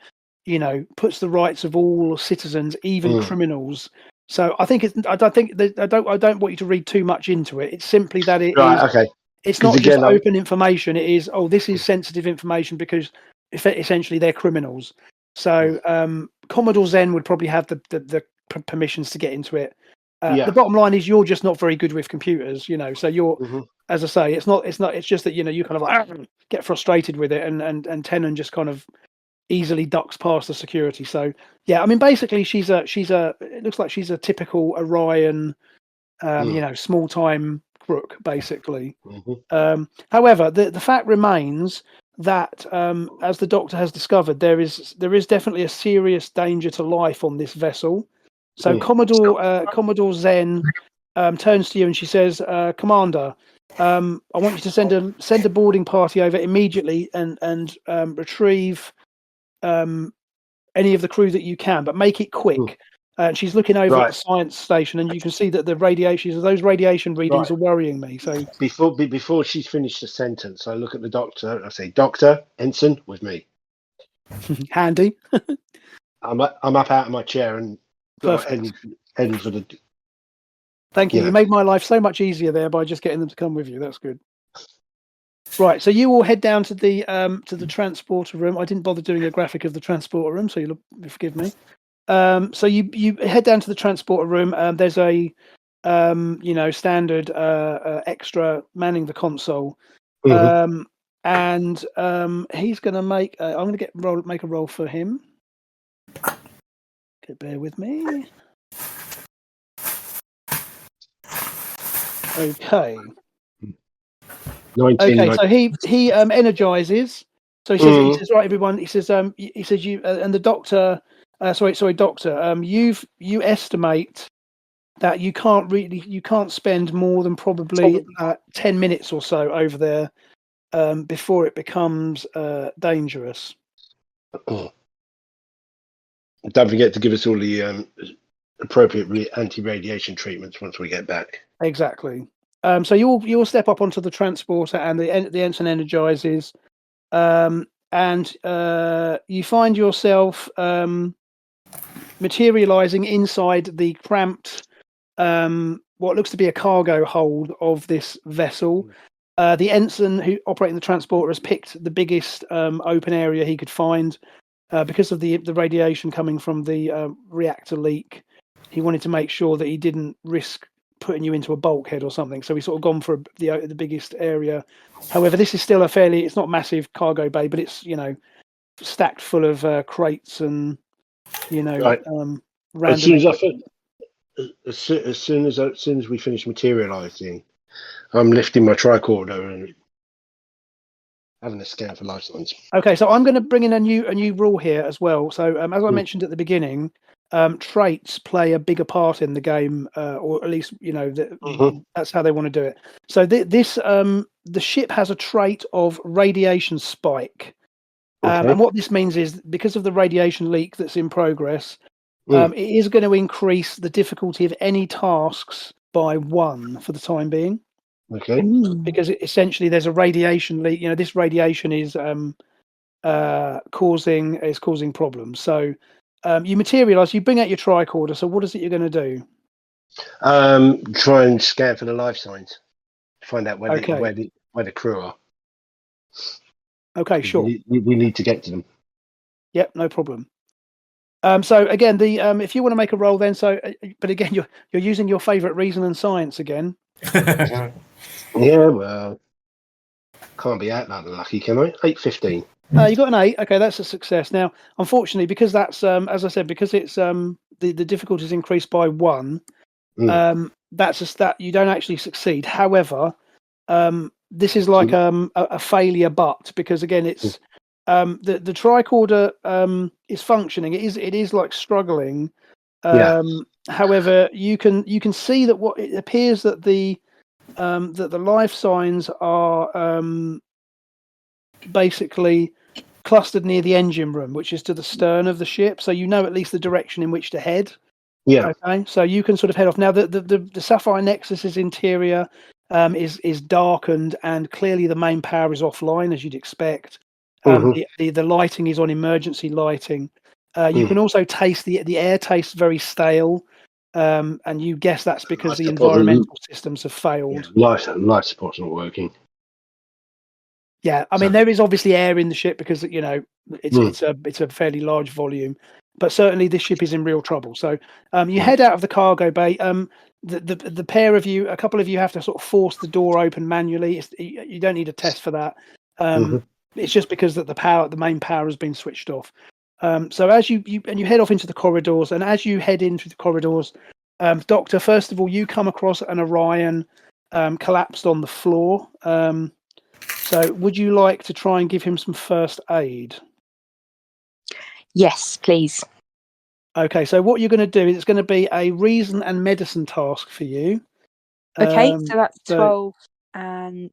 puts the rights of all citizens, even criminals. So I think I don't want you to read too much into it. It's simply that it is. Okay. It's not just open information. It is. Oh, this is sensitive information because essentially they're criminals. So Commodore Zen would probably have the permissions to get into it. The bottom line is you're just not very good with computers, so you're, as I say, it's just that, you kind of like get frustrated with it and Tennant just kind of easily ducks past the security. So yeah, I mean, basically it looks like she's a typical Orion, small time crook, basically. However, the fact remains that as the Doctor has discovered, there is definitely a serious danger to life on this vessel. So Commodore Zen turns to you and she says, "Commander, I want you to send a boarding party over immediately and retrieve any of the crew that you can, but make it quick." She's looking over at the science station, and you can see that those radiation readings are worrying me. So before she's finished the sentence, I look at the Doctor. I say, "Doctor, ensign, with me." Handy. I'm up out of my chair and heading for the. Thank you. You made my life so much easier there by just getting them to come with you. That's good. Right, so you all head down to the transporter room. I didn't bother doing a graphic of the transporter room, so you'll forgive me. So you head down to the transporter room. There's a standard extra manning the console, and he's going to make. I'm going to make a roll for him. Okay, bear with me. Okay. 19, okay, so he energizes. So he says, right, everyone. He says, you and the Doctor Sorry, Doctor. You estimate that you can't spend more than probably 10 minutes or so over there before it becomes dangerous. Don't forget to give us all the appropriate anti-radiation treatments once we get back. Exactly. So you'll step up onto the transporter, and the ensign energizes, and you find yourself materializing inside the cramped, what looks to be a cargo hold of this vessel. The ensign who operating the transporter has picked the biggest open area he could find because of the radiation coming from the reactor leak. He wanted to make sure that he didn't risk putting you into a bulkhead or something, so he's sort of gone for the biggest area. However, this is still it's not massive cargo bay, but it's stacked full of crates and Right. random. As soon as we finish materializing, I'm lifting my tricorder and having a scan for life signs. Okay, so I'm going to bring in a new rule here as well. So as I mentioned at the beginning, traits play a bigger part in the game, or at least that's how they want to do it. So the ship has a trait of radiation spike, and what this means is because of the radiation leak that's in progress, it is going to increase the difficulty of any tasks by 1 for the time being. Okay. Because essentially there's a radiation leak. This radiation is causing problems. So you materialize, you bring out your tricorder. So what is it you're going to do? Try and scan for the life signs to find out where the crew are. Okay, sure. We need to get to them. Yep, no problem. So again, if you want to make a roll, then but again, you're using your favourite reason and science again. Yeah, well, can't be that lucky, can I? 8-15. You got an 8. Okay, that's a success. Now, unfortunately, because that's as I said, because it's the difficulty is increased by 1. That's a stat you don't actually succeed. However, this is like a failure, but because again, it's the tricorder is functioning. It is like struggling. However, you can see that what it appears that the life signs are basically clustered near the engine room, which is to the stern of the ship. So at least the direction in which to head. Yeah. Okay. So you can sort of head off. Now the Sapphire Nexus's interior is darkened, and clearly the main power is offline, as you'd expect. The lighting is on emergency lighting. You can also taste the air tastes very stale. And you guess that's because the environmental systems have failed. Yeah, life support's not working. Yeah, I mean there is obviously air in the ship because it's a fairly large volume, but certainly this ship is in real trouble. So you head out of the cargo bay. The pair of you, a couple of you, have to sort of force the door open manually. You don't need a test for that. It's just because that the main power has been switched off. So as you head off into the corridors, and as you head in through the corridors, Doctor, first of all, you come across an Orion collapsed on the floor. So would you like to try and give him some first aid? Yes, please. Okay, so what you're going to do is it's going to be a reason and medicine task for you. Okay, so that's 12 and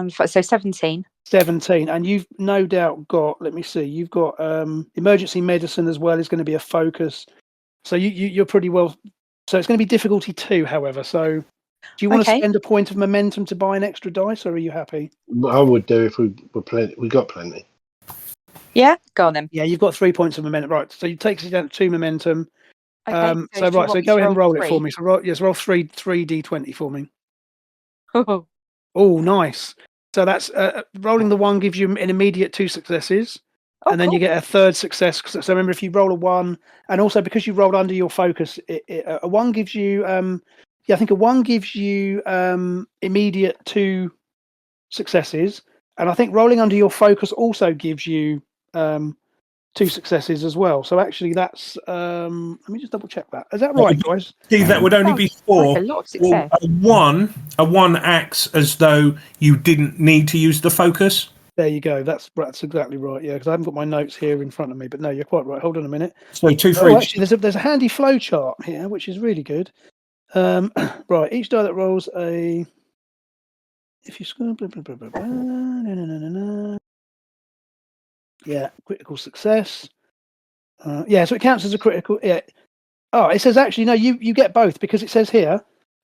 so 17. 17, and you've no doubt got. Let me see. You've got emergency medicine as well. Is going to be a focus. So you're pretty well. So it's going to be difficulty 2, however. So do you want to spend a point of momentum to buy an extra dice, or are you happy? I would do if we got plenty. Yeah, go on then. Yeah, you've got 3 points of momentum, right? So you take it down to 2 momentum. Okay, so go ahead and roll it for me. So roll 3 d20 for me. Oh, nice. So that's rolling the 1 gives you an immediate 2 successes. And then you get a third success. So remember, if you roll a 1, and also because you rolled under your focus, a 1 gives you, I think a 1 gives you immediate 2 successes, and I think rolling under your focus also gives you 2 successes as well. So actually, that's let me just double check that. Is that right, guys? See, that would only be 4. Like a lot of success. A one acts as though you didn't need to use the focus. There you go. That's exactly right. Yeah, because I haven't got my notes here in front of me. But no, you're quite right. Hold on a minute. So 2 for each. Actually, there's a handy flow chart here, which is really good. Right, each die that rolls a. If you scroll, blah, blah, blah, blah, blah, no. Yeah, critical success. Yeah, so it counts as a critical. Yeah. Oh, it says actually no. You get both because it says here.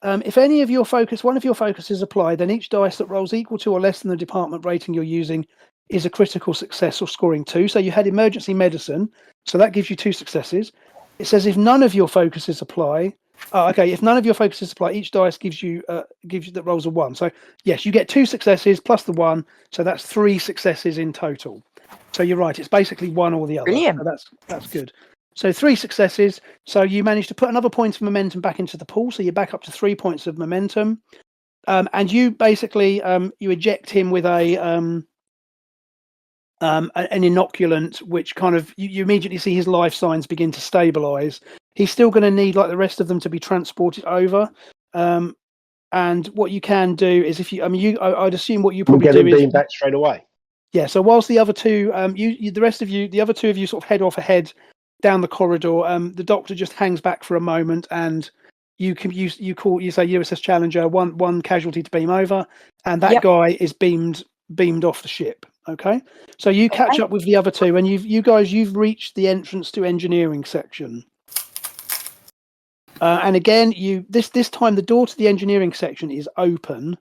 If one of your focus is applied, then each dice that rolls equal to or less than the department rating you're using is a critical success or scoring 2. So you had emergency medicine, so that gives you 2 successes. It says if none of your focuses apply, if none of your focuses apply, each dice gives you that rolls a 1. So yes, you get 2 successes plus the 1, so that's 3 successes in total. So you're right, it's basically one or the other. Brilliant. So that's good. So 3 successes. So you managed to put another point of momentum back into the pool. So you're back up to 3 points of momentum. And you basically you eject him with an inoculant, which kind of you immediately see his life signs begin to stabilize. He's still going to need, like the rest of them, to be transported over. And what you can do is, I'd assume what you probably get do him is being back straight away. Yeah. So whilst the other two, the other two of you sort of head off ahead down the corridor. The doctor just hangs back for a moment, and you say USS Challenger, one casualty to beam over, and that guy is beamed off the ship. Okay, so you catch up with the other two, and you've reached the entrance to engineering section. And again, this time the door to the engineering section is open.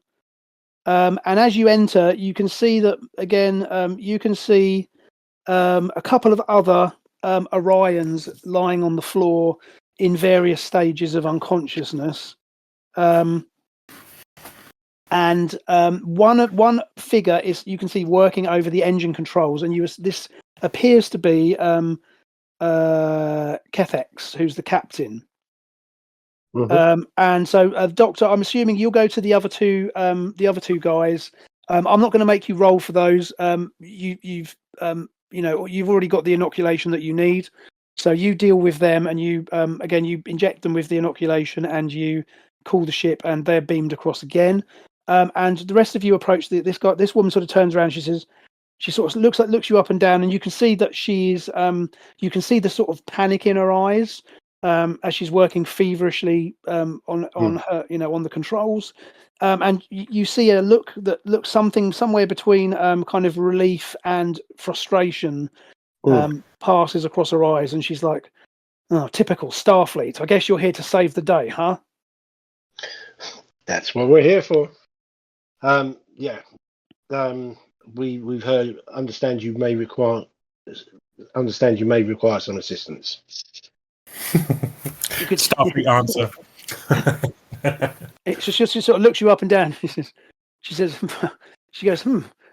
And as you enter, you can see that again. You can see a couple of other Orions lying on the floor in various stages of unconsciousness. And one figure is, you can see, working over the engine controls, and this appears to be Kethex, who's the captain. Mm-hmm. And so, Doctor, I'm assuming you'll go to the other two guys. I'm not going to make you roll for those. You've already got the inoculation that you need, so you deal with them, and you inject them with the inoculation, and you call the ship, and they're beamed across again. And the rest of you approach this guy. This woman sort of turns around. She sort of looks you up and down, and you can see that she's you can see the sort of panic in her eyes. As she's working feverishly on her, on the controls, and you see a look that looks somewhere between kind of relief and frustration passes across her eyes, and she's like, "Oh, typical Starfleet. I guess you're here to save the day, huh?" That's what we're here for. We've heard. Understand you may require some assistance. You could Starfleet answer. She sort of looks you up and down. She goes,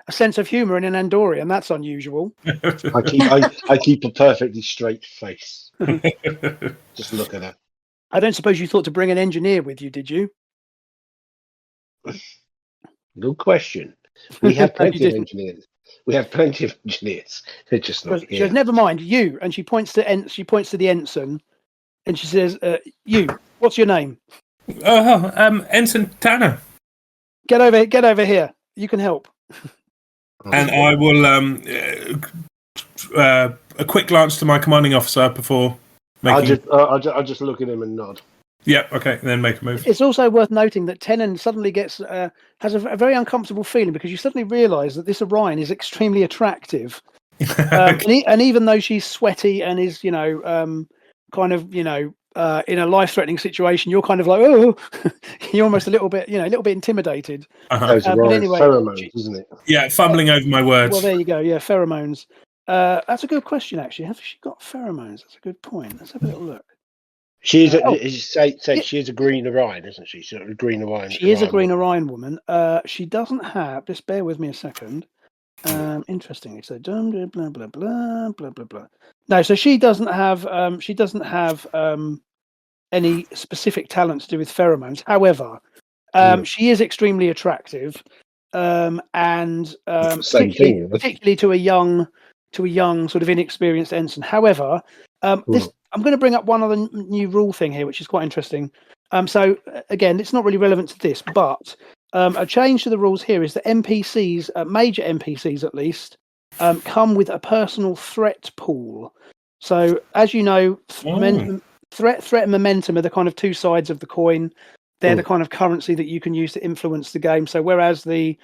a sense of humour in an Andorian. That's unusual. I keep a perfectly straight face. Just look at her. I don't suppose you thought to bring an engineer with you, did you? Good question. We have plenty of engineers. They're just not here. She goes, never mind you, and she points to the ensign, and she says, "You, what's your name?" Ensign Tanner. Get over here. You can help. And I will a quick glance to my commanding officer before making. I'll just look at him and nod. Yeah. Okay. And then make a move. It's also worth noting that Tennant suddenly has a very uncomfortable feeling, because you suddenly realise that this Orion is extremely attractive, and even though she's sweaty and is in a life-threatening situation, you're kind of like, oh, you're almost a little bit intimidated. Those are but anyway, pheromones, isn't it? Yeah, fumbling over my words. Well, there you go. Yeah, pheromones. That's a good question, actually. Has she got pheromones? That's a good point. Let's have a little look. She's she is a green Orion, isn't she? She's a green Orion. She is a green Orion woman. She doesn't have. Just bear with me a second. Interestingly, so blah blah blah blah blah blah blah. No, so she doesn't have. She doesn't have any specific talent to do with pheromones. However, she is extremely attractive, and particularly to a young sort of inexperienced ensign. However, I'm going to bring up one other new rule thing here, which is quite interesting. So again, it's not really relevant to this, but a change to the rules here is that NPCs, major NPCs at least, come with a personal threat pool. So, as you know, threat and momentum are the kind of two sides of the coin. They're the kind of currency that you can use to influence the game. So, whereas the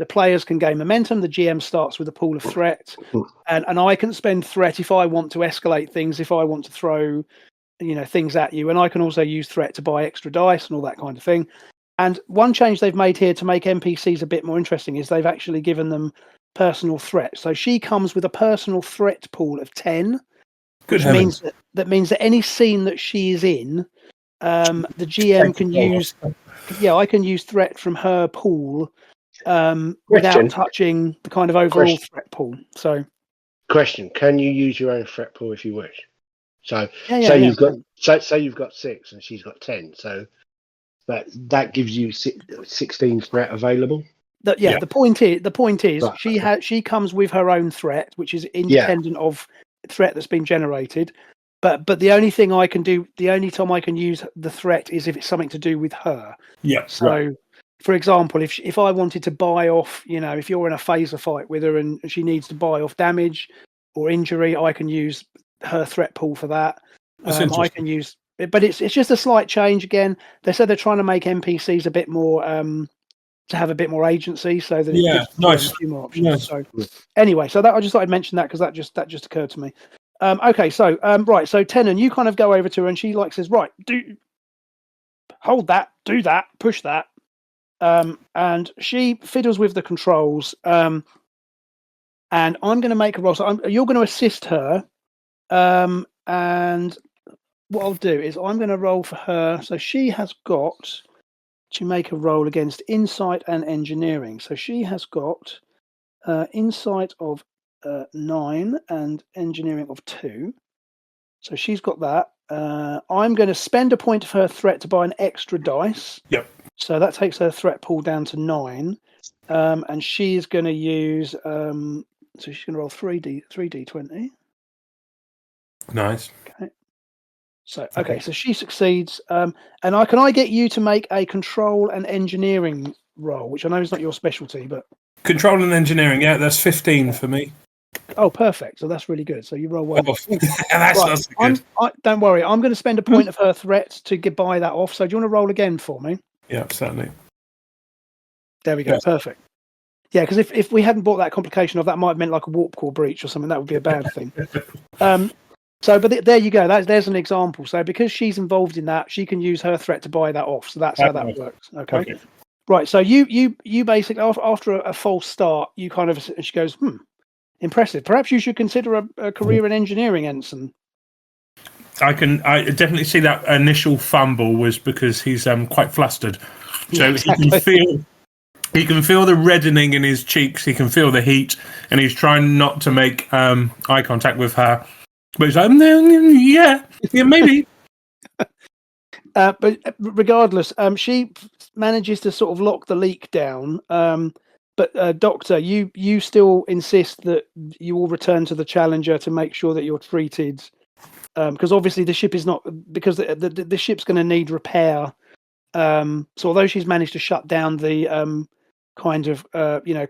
players can gain momentum, the GM starts with a pool of threat, and I can spend threat if I want to escalate things, if I want to throw, things at you, and I can also use threat to buy extra dice and all that kind of thing. And one change they've made here to make NPCs a bit more interesting is they've actually given them personal threat. So she comes with a personal threat pool of 10, which means that any scene that she is in, the GM can use. Yeah, I can use threat from her pool without touching the kind of overall threat pool. So, question: can you use your own threat pool if you wish? So, you've got 6 and she's got 10. So that gives you 16 threat available. The point is she comes with her own threat, which is independent of threat that's been generated. But the only thing I can do, the only time I can use the threat is if it's something to do with her. Yeah. So, for example, if I wanted to buy off, if you're in a phaser fight with her and she needs to buy off damage or injury, I can use her threat pool for that. I can use, but it's just a slight change again. They said they're trying to make NPCs a bit more to have a bit more agency, so that it gives a few more options. Nice. So anyway, so that I just thought I'd mention that because that just occurred to me. Okay, so right, so Tenon, you kind of go over to her and she says, right, hold that, do that, push that, and she fiddles with the controls. And I'm going to make a roll. So you're going to assist her, and what I'll do is I'm going to roll for her. So she has got to make a roll against insight and engineering. So she has got insight of 9 and engineering of 2. So she's got that. I'm going to spend a point of her threat to buy an extra dice. Yep. So that takes her threat pool down to 9. And she's going to use. So she's going to roll 3d20. Nice. Okay. So so she succeeds. And can I get you to make a control and engineering roll, which I know is not your specialty, but control and engineering. Yeah, that's 15 for me. Oh, perfect. So that's really good. So you roll well. That's good. Don't worry. I'm going to spend a point of her threat to buy that off. So do you want to roll again for me? Yeah, certainly. There we go. Yes. Perfect. Yeah, because if we hadn't bought that complication of that, might have meant like a warp core breach or something. That would be a bad thing. But there you go. There's an example. So because she's involved in that, she can use her threat to buy that off. So that's how that works. Okay. Right. So you basically after a false start, you kind of, she goes, impressive. Perhaps you should consider a career in engineering, Ensign. I definitely see that initial fumble was because he's quite flustered. So exactly. He can feel the reddening in his cheeks. He can feel the heat, and he's trying not to make eye contact with her. But he's like, yeah, maybe. But regardless, she manages to sort of lock the leak down. But Doctor, you still insist that you will return to the Challenger to make sure that you're treated, because obviously the ship is not, because the ship's going to need repair. So although she's managed to shut down the kind of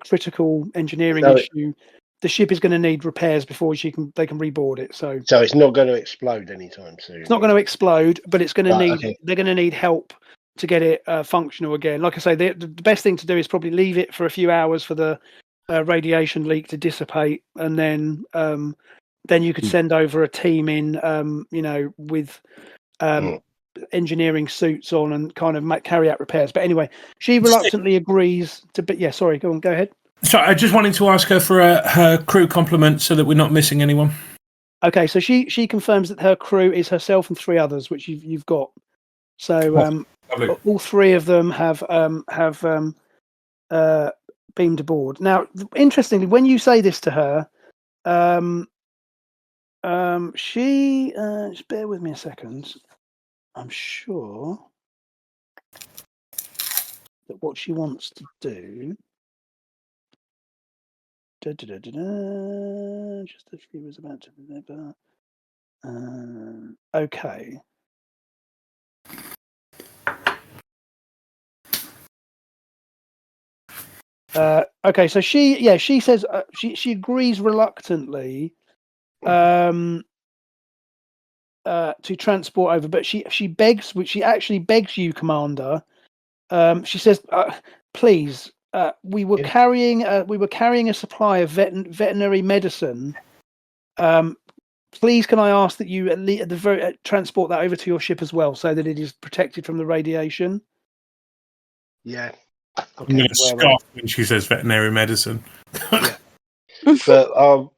critical engineering issue, the ship is going to need repairs before they can reboard it. So it's not going to explode anytime soon. It's not going to explode, but it's going to need. They're going to need help to get it functional again. Like I say, the best thing to do is probably leave it for a few hours for the radiation leak to dissipate, and then you could send over a team in, with engineering suits on and kind of carry out repairs. But anyway, she reluctantly agrees to. But yeah, sorry, go ahead. So I just wanted to ask her for her crew complement so that we're not missing anyone. Okay, so she confirms that her crew is herself and 3 others, which you've got. So all 3 of them have beamed aboard. Now, interestingly, when you say this to her, she just bear with me a second. I'm sure that what she wants to do. Just as she was about to deliver. Okay. Okay, so she says she agrees reluctantly to transport over, but she actually begs you, Commander. She says, please, we were carrying a supply of veterinary medicine. Please, can I ask that you transport that over to your ship as well, so that it is protected from the radiation? Yeah. I'm going to scoff when she says veterinary medicine. Yeah. But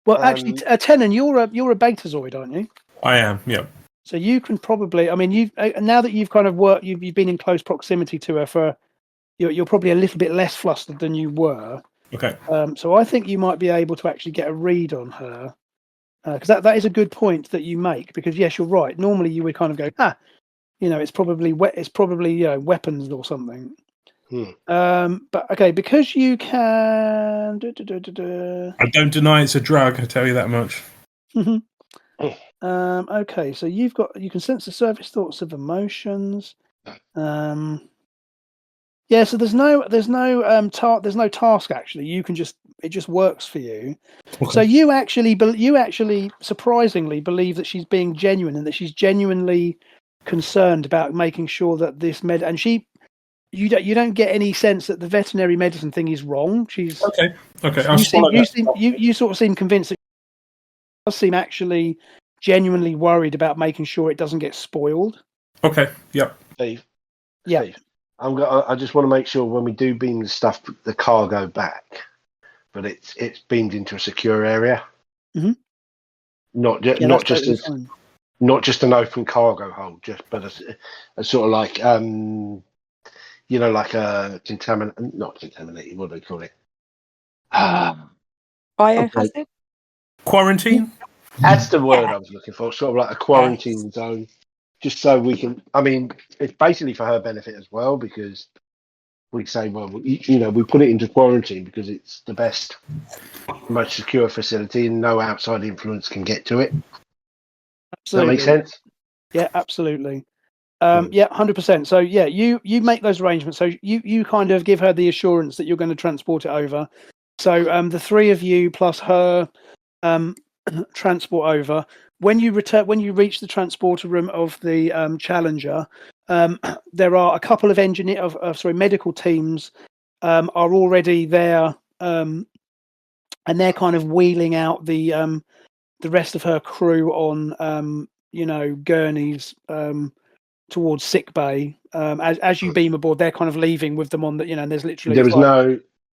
well, actually, Tenon, you're a Betazoid, aren't you? I am. Yeah. So you can probably. I mean, you now that you've kind of worked, you've been in close proximity to her for. You're probably a little bit less flustered than you were. Okay. So I think you might be able to actually get a read on her, because that is a good point that you make. Because yes, you're right. Normally you would kind of go, it's probably weapons or something. But okay, because you can. I don't deny it's a drug. I tell you that much. Okay, so you can sense the surface thoughts of emotions. Yeah, so there's no task actually. You can it just works for you. Okay. So you actually surprisingly believe that she's being genuine and that she's genuinely concerned about making sure that this and you don't get any sense that the veterinary medicine thing is wrong. She's okay. You sort of seem convinced that she does seem actually genuinely worried about making sure it doesn't get spoiled. Okay. Yep. Steve. Yeah. Steve, I just want to make sure when we do beam the cargo back, but it's beamed into a secure area. Mm-hmm. Not just an open cargo hold, but a sort of like like a not contaminated. What do they call it? Biohazard. Quarantine. That's the word I was looking for. Sort of like a quarantine zone, just so we can. I mean, it's basically for her benefit as well, because we say, well, we put it into quarantine because it's the best, most secure facility, and no outside influence can get to it. Absolutely. Does that make sense? Yeah, absolutely. Yeah, 100%. So yeah, you make those arrangements. So you kind of give her the assurance that you're going to transport it over. So the three of you plus her transport over. When you reach the transporter room of the Challenger, there are a couple of medical teams are already there, and they're kind of wheeling out the rest of her crew on gurneys towards sick bay. As you beam aboard, they're kind of leaving with them on the and there's literally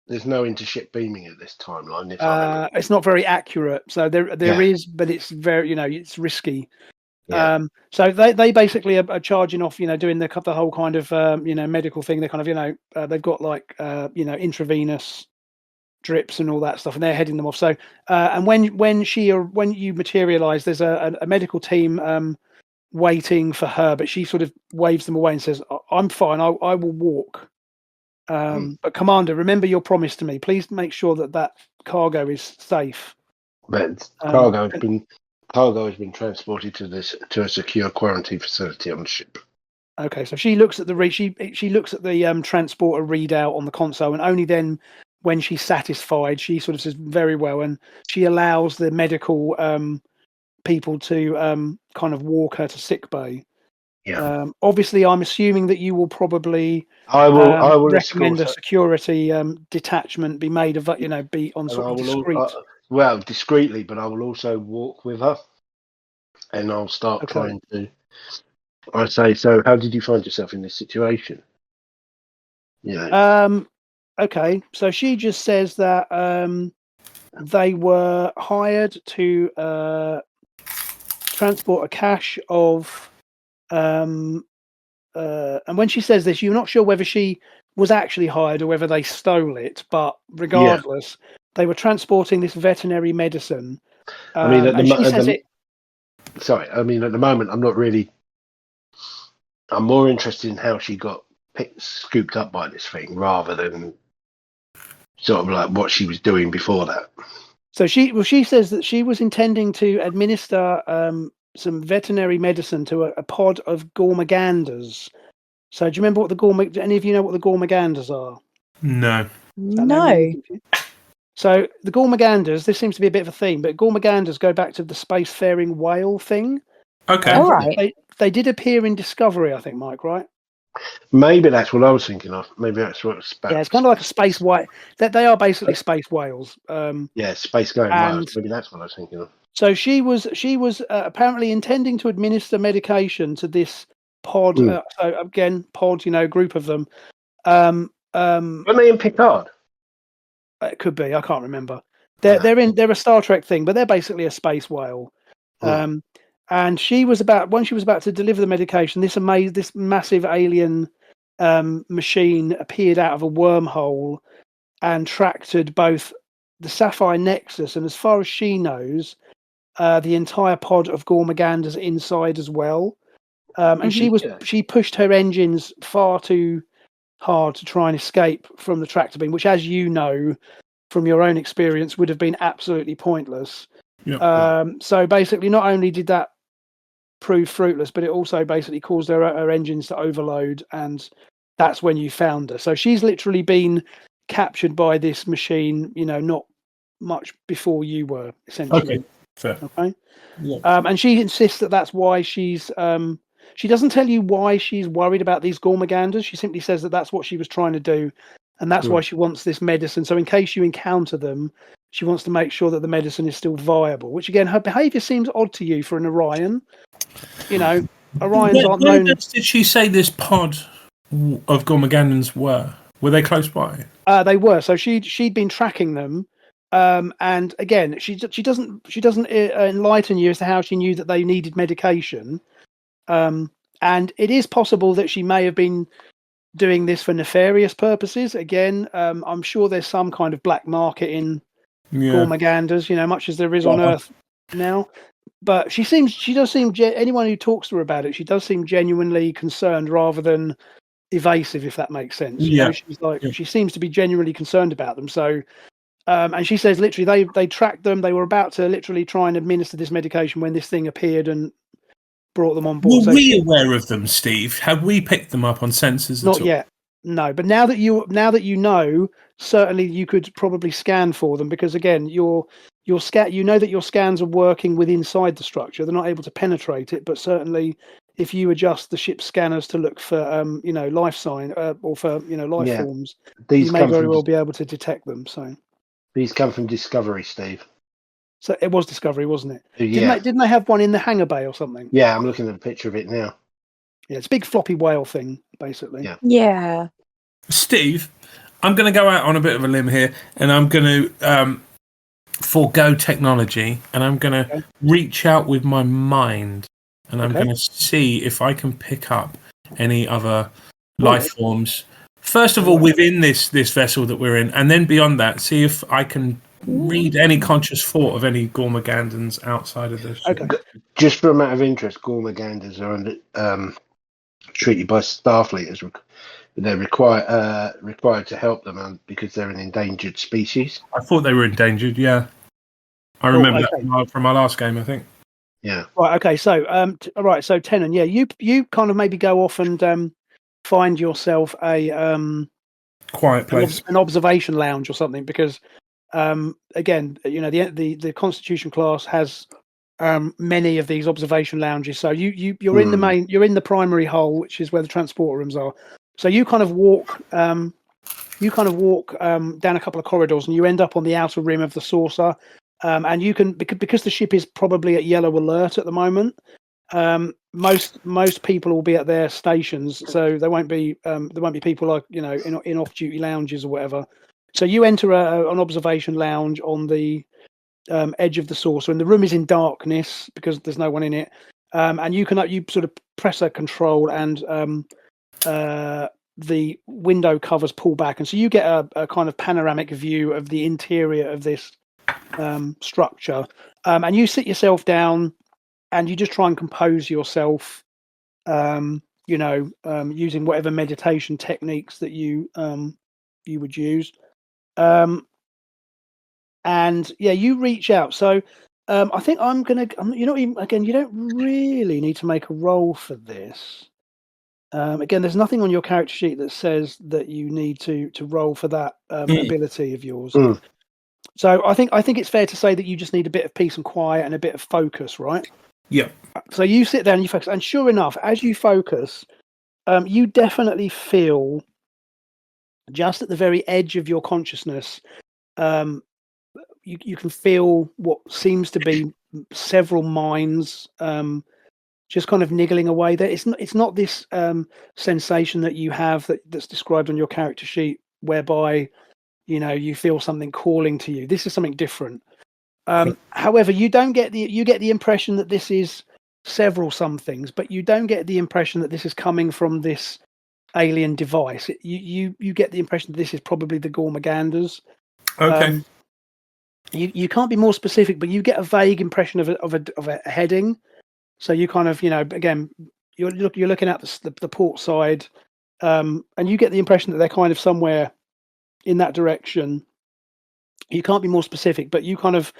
there's no intership beaming at this timeline. It's not very accurate, so there is, but it's very it's risky. Yeah. So they basically are charging off, doing the whole kind of medical thing. They're kind of they've got like intravenous drips and all that stuff, and they're heading them off. So and when you materialize, there's a medical team waiting for her, but she sort of waves them away and says, "I'm fine. I will walk." But Commander, remember your promise to me. Please make sure that cargo is safe. But cargo has been transported to a secure quarantine facility on the ship. Okay, so she looks at she looks at the transporter readout on the console, and only then, when she's satisfied, she sort of says, "Very well," and she allows the medical people to kind of walk her to sick bay. Yeah. Obviously, I'm assuming that you will probably I will recommend a security detachment be made of be on sort of discreet. Discreetly, but I will also walk with her, and I'll start trying to. I say, so how did you find yourself in this situation? Okay, so she just says that they were hired to transport a cache of and when she says this, you're not sure whether she was actually hired or whether they stole it, but regardless, they were transporting this veterinary medicine. I mean, at the moment, I'm more interested in how she got scooped up by this thing rather than sort of like what she was doing before that. So she says that she was intending to administer some veterinary medicine to a pod of Gormaganders. So do you remember what any of you know what the Gormaganders are? No. That name ring No. anything to you? So the Gormaganders, this seems to be a bit of a theme, but Gormaganders go back to the spacefaring whale thing. Okay. All right. They did appear in Discovery, I think, Mike, right? Maybe that's what I was thinking of. Maybe that's what it's about. Yeah, it's kind of like a space whale. They are basically space whales. Yeah, space going and whales. Maybe that's what I was thinking of. So she was apparently intending to administer medication to this pod. Mm. So again, pod, group of them. Weren't they in Picard? It could be. I can't remember. They're a Star Trek thing, but they're basically a space whale. Mm. And when she was about to deliver the medication, this massive alien machine appeared out of a wormhole and tracked both the Sapphire Nexus and, as far as she knows, the entire pod of Gormaganders inside as well. And she pushed her engines far too hard to try and escape from the tractor beam, which, as you know from your own experience, would have been absolutely pointless. Yep. So basically, not only did that prove fruitless, but it also basically caused her engines to overload, and that's when you found her. So she's literally been captured by this machine, not much before you were, essentially. Okay. Fair. Okay. Yeah. And she insists that that's why she's. She doesn't tell you why she's worried about these Gormaganders. She simply says that that's what she was trying to do, and that's why she wants this medicine. So in case you encounter them, she wants to make sure that the medicine is still viable. Which, again, her behaviour seems odd to you for an Orion. Orions aren't known. Where did she say this pod of Gormagandans were? Were they close by? They were. So she'd been tracking them. And again, she doesn't enlighten you as to how she knew that they needed medication. And it is possible that she may have been doing this for nefarious purposes. Again, I'm sure there's some kind of black market in Gormaganders, much as there is on Earth now. But she does seem anyone who talks to her about it, she does seem genuinely concerned rather than evasive, if that makes sense. She seems to be genuinely concerned about them. So. And she says literally they tracked them. They were about to literally try and administer this medication when this thing appeared and brought them on board. Were we aware of them, Steve? Have we picked them up on sensors? Not yet. No, but now that you know, certainly you could probably scan for them, because again, your scan, that your scans are working with inside the structure. They're not able to penetrate it, but certainly if you adjust the ship's scanners to look for life sign or for life forms, you may very well be able to detect them. So. These come from Discovery, Steve. So it was Discovery, wasn't it? Yeah. Didn't they have one in the hangar bay or something? Yeah, I'm looking at a picture of it now. Yeah, it's a big floppy whale thing, basically. Yeah. Steve, I'm going to go out on a bit of a limb here, and I'm going to forego technology, and I'm going to reach out with my mind, and I'm going to see if I can pick up any other life forms. First of all, within this vessel that we're in, and then beyond that, see if I can read any conscious thought of any Gormagandans outside of this. Okay. Just for a matter of interest, Gormagandans are treated by Starfleet as they're required to help them because they're an endangered species. I thought they were endangered. Yeah, I remember that from our last game, I think. Yeah. Right. Okay. So, So Tenon, you kind of maybe go off and find yourself a quiet place, an observation lounge or something, because again, the Constitution class has many of these observation lounges. So you're in the primary hull, which is where the transporter rooms are. So you kind of walk down a couple of corridors, and you end up on the outer rim of the saucer. And you can, because the ship is probably at yellow alert at the moment. Most people will be at their stations, so there won't be people like in off-duty lounges or whatever. So you enter an observation lounge on the edge of the saucer, and the room is in darkness because there's no one in it. And you sort of press a control, and the window covers pull back, and so you get a kind of panoramic view of the interior of this structure. And you sit yourself down, and you just try and compose yourself, using whatever meditation techniques that you would use. And you reach out. So I think you don't really need to make a roll for this. Again, there's nothing on your character sheet that says that you need to roll for that ability of yours. Mm. So I think it's fair to say that you just need a bit of peace and quiet and a bit of focus, right? Yeah. So you sit there and you focus, and sure enough, as you focus, you definitely feel just at the very edge of your consciousness. You can feel what seems to be several minds just kind of niggling away there. It's not this sensation that you have that's described on your character sheet, whereby you feel something calling to you. This is something different. However, you get the impression that this is several somethings, but you don't get the impression that this is coming from this alien device. You get the impression that this is probably the Gormaganders. Okay. You can't be more specific, but you get a vague impression of a heading. So you kind of, again, you're looking at the port side, and you get the impression that they're kind of somewhere in that direction. You can't be more specific, but you kind of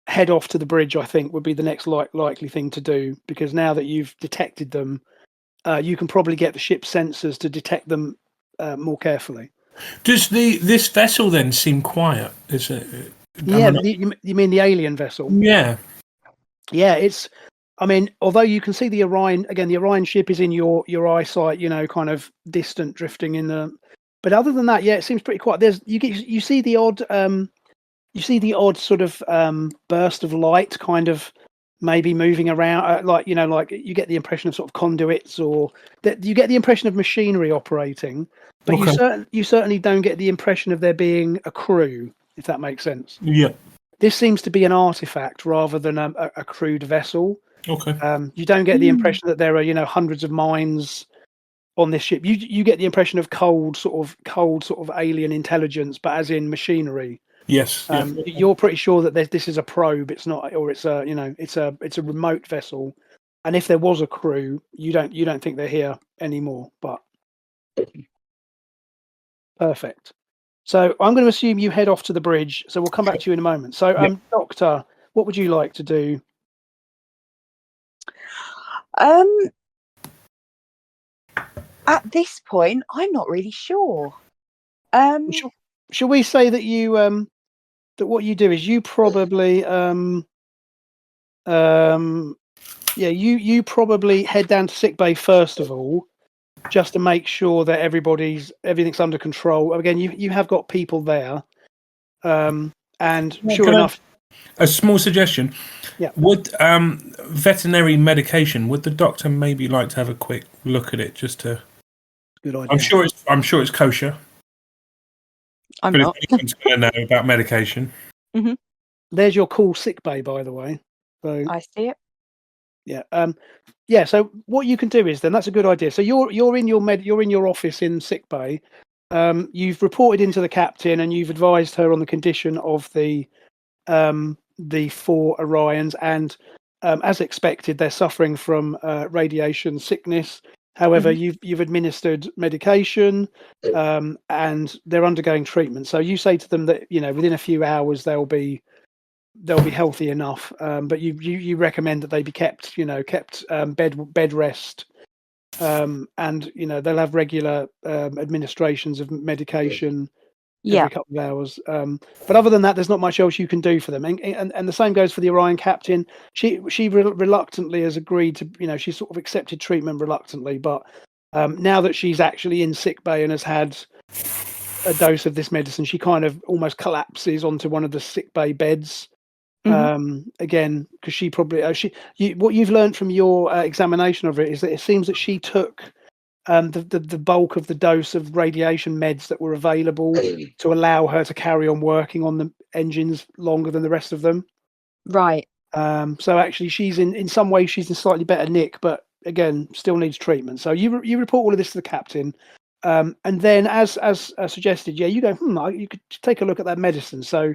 head off to the bridge, I think, would be the next likely thing to do, because now that you've detected them, you can probably get the ship's sensors to detect them more carefully. Does this vessel then seem quiet? Is it? Yeah, you mean the alien vessel? Yeah. Yeah, I mean, although you can see the Orion ship is in your eyesight, kind of distant, drifting in the. But other than that, yeah, it seems pretty quiet. You see the odd sort of burst of light, kind of maybe moving around, like you get the impression of sort of conduits, or that you get the impression of machinery operating, but you certainly don't get the impression of there being a crew, if that makes sense. Yeah. This seems to be an artifact rather than a crewed vessel. Okay. You don't get the impression that there are hundreds of minds on this ship. You get the impression of cold sort of alien intelligence, but as in machinery. Yes. Yeah. You're pretty sure that this is a probe. It's not, or it's a remote vessel. And if there was a crew, you don't think they're here anymore. But perfect. So I'm going to assume you head off to the bridge. So we'll come back to you in a moment. So, Doctor, what would you like to do? At this point, I'm not really sure. Shall we say that you that what you do is you probably you probably head down to sickbay first of all, just to make sure that everything's under control. Again, you have got people there, and sure enough. A small suggestion. Yeah. Would veterinary medication? Would the doctor maybe like to have a quick look at it, just to? Good idea. I'm sure it's kosher. I'm but not. If anyone's going to know about medication. Mm-hmm. There's your cool sickbay, by the way. So I see it. Yeah. So what you can do is then that's a good idea. So you're in your office in sickbay. You've reported into the captain and you've advised her on the condition of the 4 Orions, and as expected, they're suffering from radiation sickness. However, you've administered medication, and they're undergoing treatment. So you say to them that within a few hours they'll be healthy enough. But you recommend that they be kept bed rest, and they'll have regular administrations of medication every couple of hours. But other than that, there's not much else you can do for them. And the same goes for the Orion captain. She reluctantly has agreed to, she sort of accepted treatment reluctantly. But now that she's actually in sickbay and has had a dose of this medicine, she kind of almost collapses onto one of the sickbay beds. Again, because she probably what you've learned from your examination of it is that it seems that she took the bulk of the dose of radiation meds that were available to allow her to carry on working on the engines longer than the rest of them. Right. So actually, she's in some ways she's in slightly better nick, but again, still needs treatment. So you report all of this to the captain, and then as suggested, you go, you could take a look at that medicine. So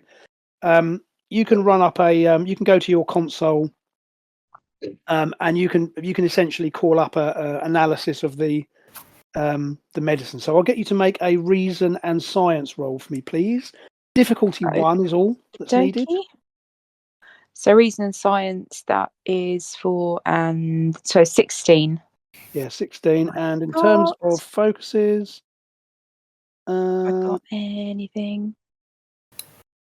you can run up you can go to your console, and you can essentially call up a analysis of the medicine. So I'll get you to make a reason and science roll for me, please. Difficulty 1 is all that's needed. So reason and science, that is 4 and so 16. Yeah, 16. And in God. terms of focuses, I got anything?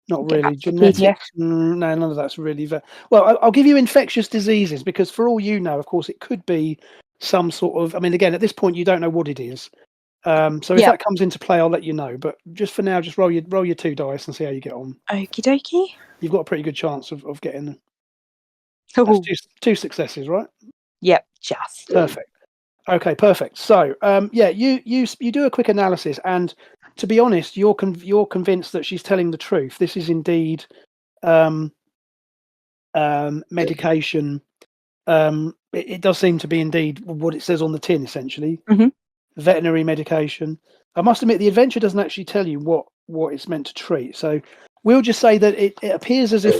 not Get really. back to the PDF. Genetics, no, none of that's really. Well, I'll give you infectious diseases because, for all you know, of course, it could be some sort of. I mean, again, at this point, you don't know what it is. So if Yeah. that comes into play, I'll let you know. But just for now, just roll your 2 dice and see how you get on. Okie dokie. You've got a pretty good chance of getting them. Oh, That's two successes, right? yep, just. Perfect. Okay, perfect. So, yeah, you do a quick analysis, and to be honest, you're convinced that she's telling the truth. This is indeed medication. It does seem to be indeed what it says on the tin, essentially. Mhm. Veterinary medication. I must admit, the adventure doesn't actually tell you what it's meant to treat. So we'll just say that it appears as if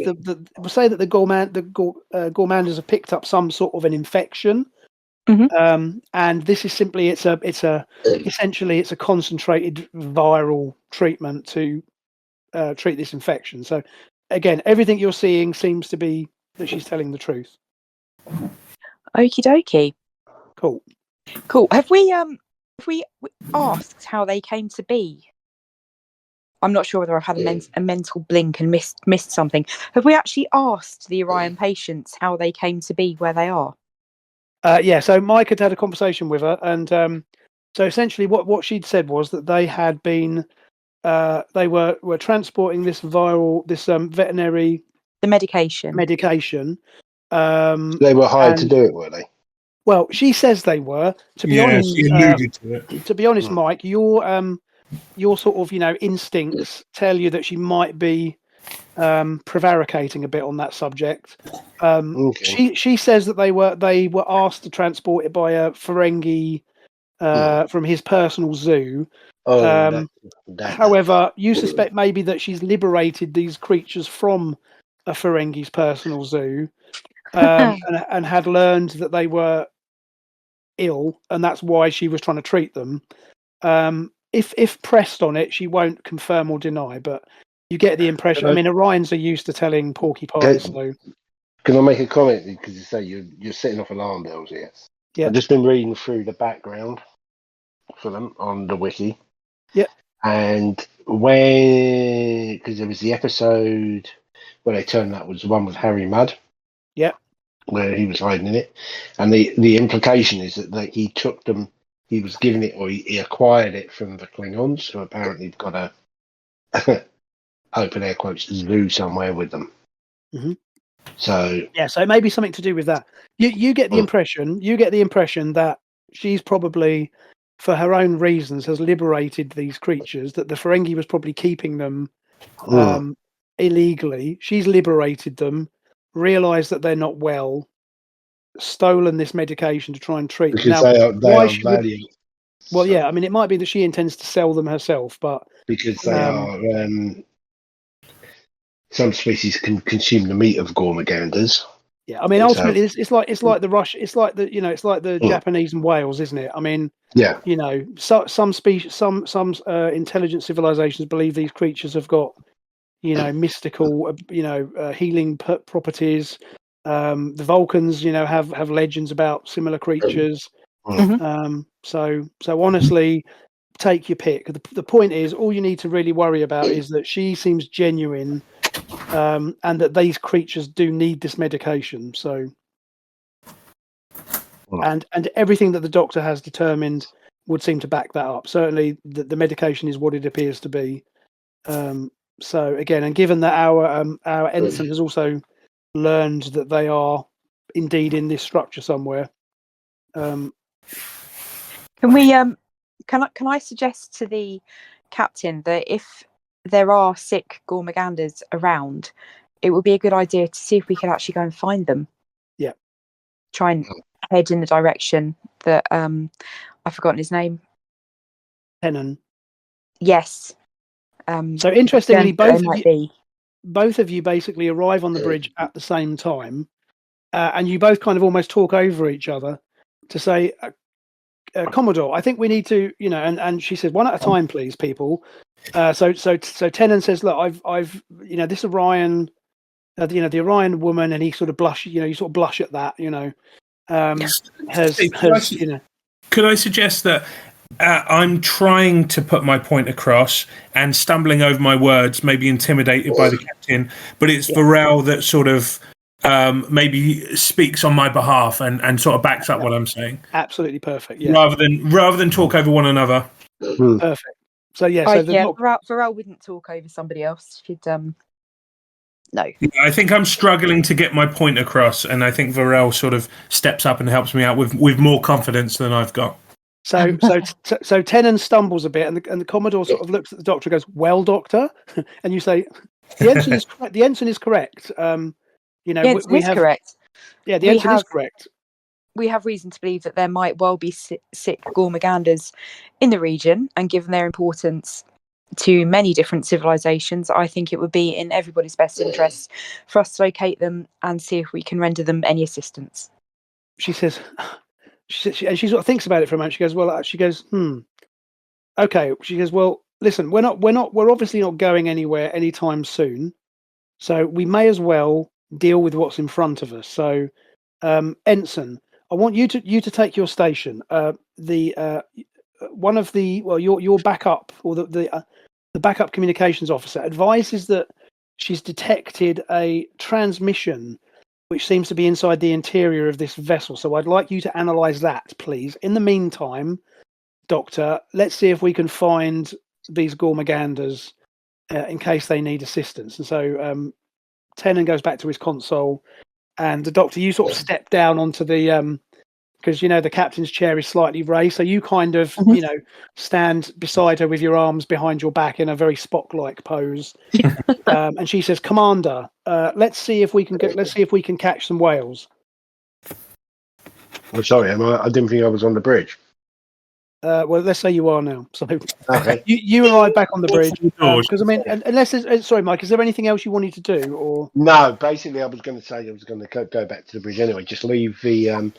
we'll say that the gourmanders have picked up some sort of an infection. And this is simply essentially it's a concentrated viral treatment to treat this infection. So again, everything you're seeing seems to be that she's telling the truth. Okie dokie. Cool. Have we asked how they came to be? I'm not sure whether I've had a mental blink and missed something. Have we actually asked the Orion patients how they came to be where they are? Yeah, so Mike had a conversation with her, and so essentially what she'd said was that they had been they were transporting this veterinary medication. They were hired to do it, were they? Well, she says they were. To be honest, she alluded to it. To be honest, Mike, your sort of instincts tell you that she might be prevaricating a bit on that subject. Okay. She says that they were asked to transport it by a Ferengi from his personal zoo. However, you suspect maybe that she's liberated these creatures from a Ferengi's personal zoo, and had learned that they were ill, and that's why she was trying to treat them. If pressed on it, she won't confirm or deny, but you get the impression. I mean, Orions are used to telling porcupines. So, can I make a comment? Because you say you're setting off alarm bells here. yeah. I've just been reading through the background for them on the wiki. Yeah. And because there was the episode where they turned up was the one with Harry Mudd. Yeah. Where he was hiding in it, and the implication is that he took them. He was given it, or he acquired it from the Klingons, who apparently have got a open air quotes zoo somewhere with them. Mm-hmm. So yeah, so it may be something to do with that. You get the impression. You get the impression that she's probably, for her own reasons, has liberated these creatures. That the Ferengi was probably keeping them illegally. She's liberated them, realised that they're not well, stolen this medication to try and treat them. because Now, they are why she would? valuable. Well, yeah, I mean, it might be that she intends to sell them herself, but because they are. Some species can consume the meat of gormaganders. Yeah, I mean, ultimately, it's like the Rush. It's like the Japanese and whales, isn't it? I mean, yeah, some species, some intelligent civilizations believe these creatures have got, mystical, healing properties. The Vulcans, have legends about similar creatures. So honestly, take your pick. The point is, all you need to really worry about is that she seems genuine. And that these creatures do need this medication. So, and everything that the doctor has determined would seem to back that up. Certainly, the medication is what it appears to be. So again, and given that our ensign has also learned that they are indeed in this structure somewhere. Can we? Can I suggest to the captain that if there are sick gormaganders around, it would be a good idea to see if we could actually go and find them. Yeah. Try and head in the direction that I've forgotten his name. Tenon. Yes. So interestingly, both of you basically arrive on the bridge at the same time, and you both kind of almost talk over each other to say, Commodore, I think we need to, and she says, one at a time, please, people. So Tenon says, look, I've this Orion, the Orion woman, and he sort of blush, you sort of blush at that, Yes. has Steve, could I suggest that I'm trying to put my point across and stumbling over my words, maybe intimidated by the captain, but it's Varel that sort of maybe speaks on my behalf and sort of backs up what I'm saying. Absolutely perfect. Yeah. Rather than talk over one another. Perfect. So Varel wouldn't talk over somebody else. She'd no. I think I'm struggling to get my point across, and I think Varel sort of steps up and helps me out with more confidence than I've got. So Tennant stumbles a bit, and the Commodore sort of looks at the Doctor and goes, "Well, Doctor," and you say, "The ensign is correct. The ensign is correct." We have correct. Yeah, the ensign is correct. We have reason to believe that there might well be sick Gormaganders in the region, and given their importance to many different civilizations, I think it would be in everybody's best interest for us to locate them and see if we can render them any assistance. She says, and she sort of thinks about it for a moment. She goes, okay. She goes, well, listen, we're obviously not going anywhere anytime soon, so we may as well deal with what's in front of us. So, Ensign, I want you to take your station. Your backup, or the backup communications officer advises that she's detected a transmission which seems to be inside the interior of this vessel. So I'd like you to analyze that, please. In the meantime, Doctor, let's see if we can find these Gormaganders in case they need assistance. And so Tennant goes back to his console, and the Doctor, you sort of step down onto the because the captain's chair is slightly raised, so you kind of stand beside her with your arms behind your back in a very Spock-like pose. And she says, "Commander, let's see if we can catch some whales." I'm sorry, I didn't think I was on the bridge. Well, let's say you are now. So okay. you arrive back on the bridge because unless sorry, Mike, is there anything else you wanted to do, or no? Basically, I was going to say I was going to go back to the bridge anyway. Just leave the.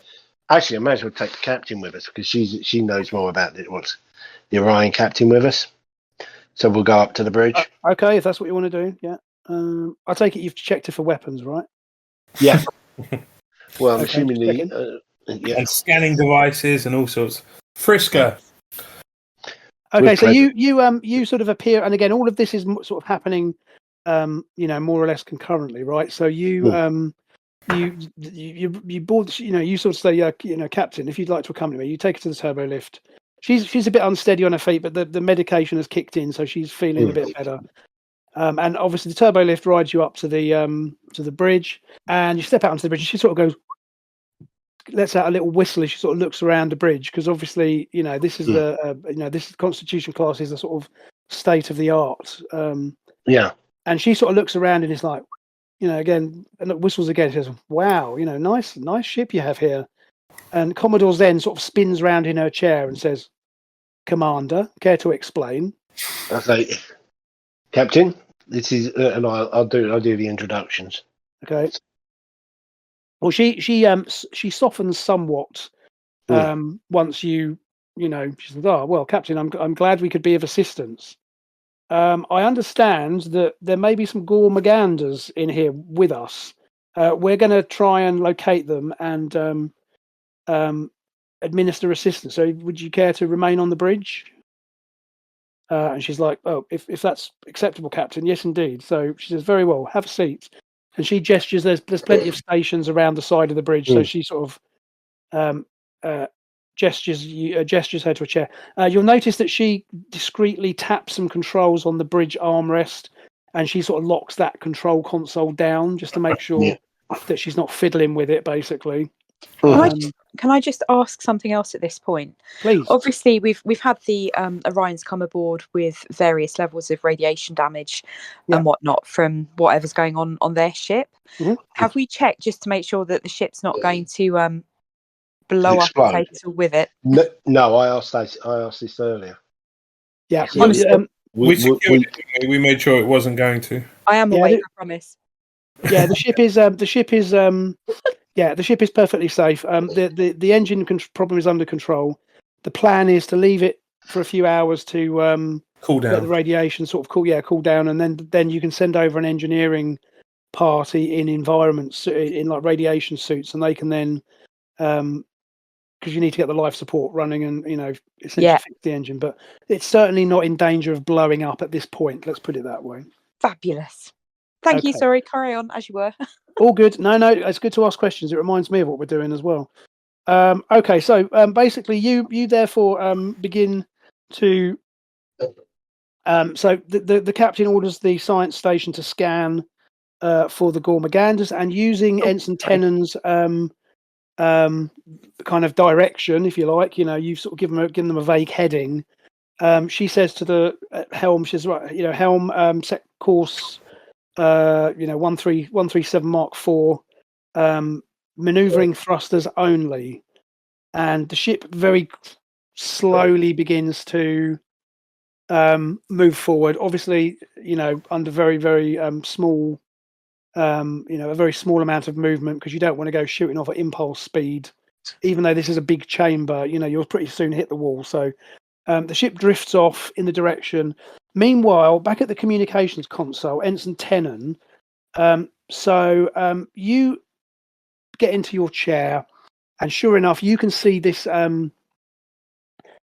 Actually, I may as well take the captain with us because she knows more about it. What's the Orion captain with us? So we'll go up to the bridge. Okay, if that's what you want to do, yeah. I take it you've checked it for weapons, right? Yeah. Well, I'm Okay, assuming and scanning devices and all sorts. Frisker. Okay, so you sort of appear, and again, all of this is sort of happening, more or less concurrently, right? So you board, you sort of say, Captain, if you'd like to accompany me, you take her to the turbo lift. She's a bit unsteady on her feet, but the medication has kicked in, so she's feeling a bit better. And obviously, the turbo lift rides you up to the bridge, and you step out onto the bridge. And she sort of goes, lets out a little whistle as she sort of looks around the bridge, because obviously, this is this Constitution class is the sort of state of the art. And she sort of looks around and is like, again, and whistles again. She says, "Wow, nice ship you have here." And Commodore Zen sort of spins round in her chair and says, "Commander, care to explain?" Okay, Captain, this is, and I'll do the introductions. Okay. Well, she softens somewhat once she says, "Oh, well, Captain, I'm glad we could be of assistance. I understand that there may be some Gormaganders in here with us. We're going to try and locate them and administer assistance. So, would you care to remain on the bridge?" And she's like, "Oh, if that's acceptable, Captain, yes, indeed." So she says, "Very well, have a seat." And she gestures. There's plenty of stations around the side of the bridge, so she sort of gestures her to a chair. You'll notice that she discreetly taps some controls on the bridge armrest, and she sort of locks that control console down just to make sure that she's not fiddling with it, basically. Can I just ask something else at this point? Please. Obviously, we've had the Orions come aboard with various levels of radiation damage and whatnot from whatever's going on their ship. Mm-hmm. Have we checked just to make sure that the ship's not going to blow up and take us all with it? No, I asked this earlier. Yeah, we secured it. We made sure it wasn't going to. I am awake, I promise. Yeah, the ship is perfectly safe. The engine problem is under control. The plan is to leave it for a few hours to cool down. Let the radiation sort of cool down, and then you can send over an engineering party in environments in like radiation suits, and they can then because you need to get the life support running and essentially Yeah. fix the engine. But it's certainly not in danger of blowing up at this point. Let's put it that way. Fabulous. Thank you. Okay. Sorry, carry on as you were. All good. No, it's good to ask questions. It reminds me of what we're doing as well. Okay, so basically, you therefore begin to. So the captain orders the science station to scan for the Gormaganders, and using Ensign Tennant's kind of direction, if you like, you've sort of given them a vague heading. She says to the helm, she's right, helm, set course, 137 Mark 4, maneuvering thrusters only, and the ship very slowly begins to move forward. Obviously, under very, very small, a very small amount of movement, because you don't want to go shooting off at impulse speed. Even though this is a big chamber, you'll pretty soon hit the wall. So the ship drifts off in the direction. Meanwhile, back at the communications console, Ensign Tennant. You get into your chair, and sure enough, you can see this.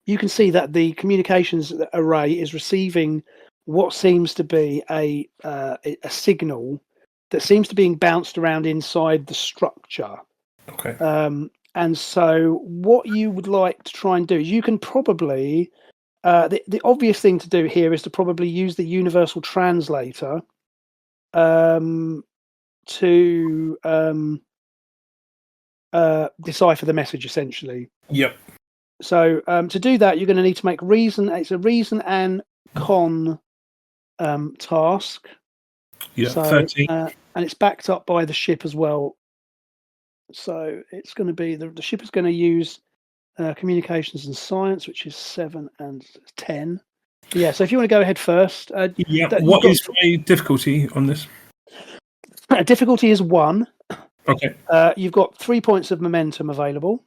You can see that the communications array is receiving what seems to be a signal that seems to be being bounced around inside the structure. Okay. And so what you would like to try and do is you can probably the obvious thing to do here is to probably use the universal translator to decipher the message, essentially. Yep. So to do that, you're going to need to make reason. It's a reason and con task. Yeah. So, 13. and it's backed up by the ship as well. So it's going to be the ship is going to use communications and science, which is 7 and 10. Yeah. So if you want to go ahead first, Yeah. What is my difficulty on this? Difficulty is 1. Okay. You've got 3 points of momentum available.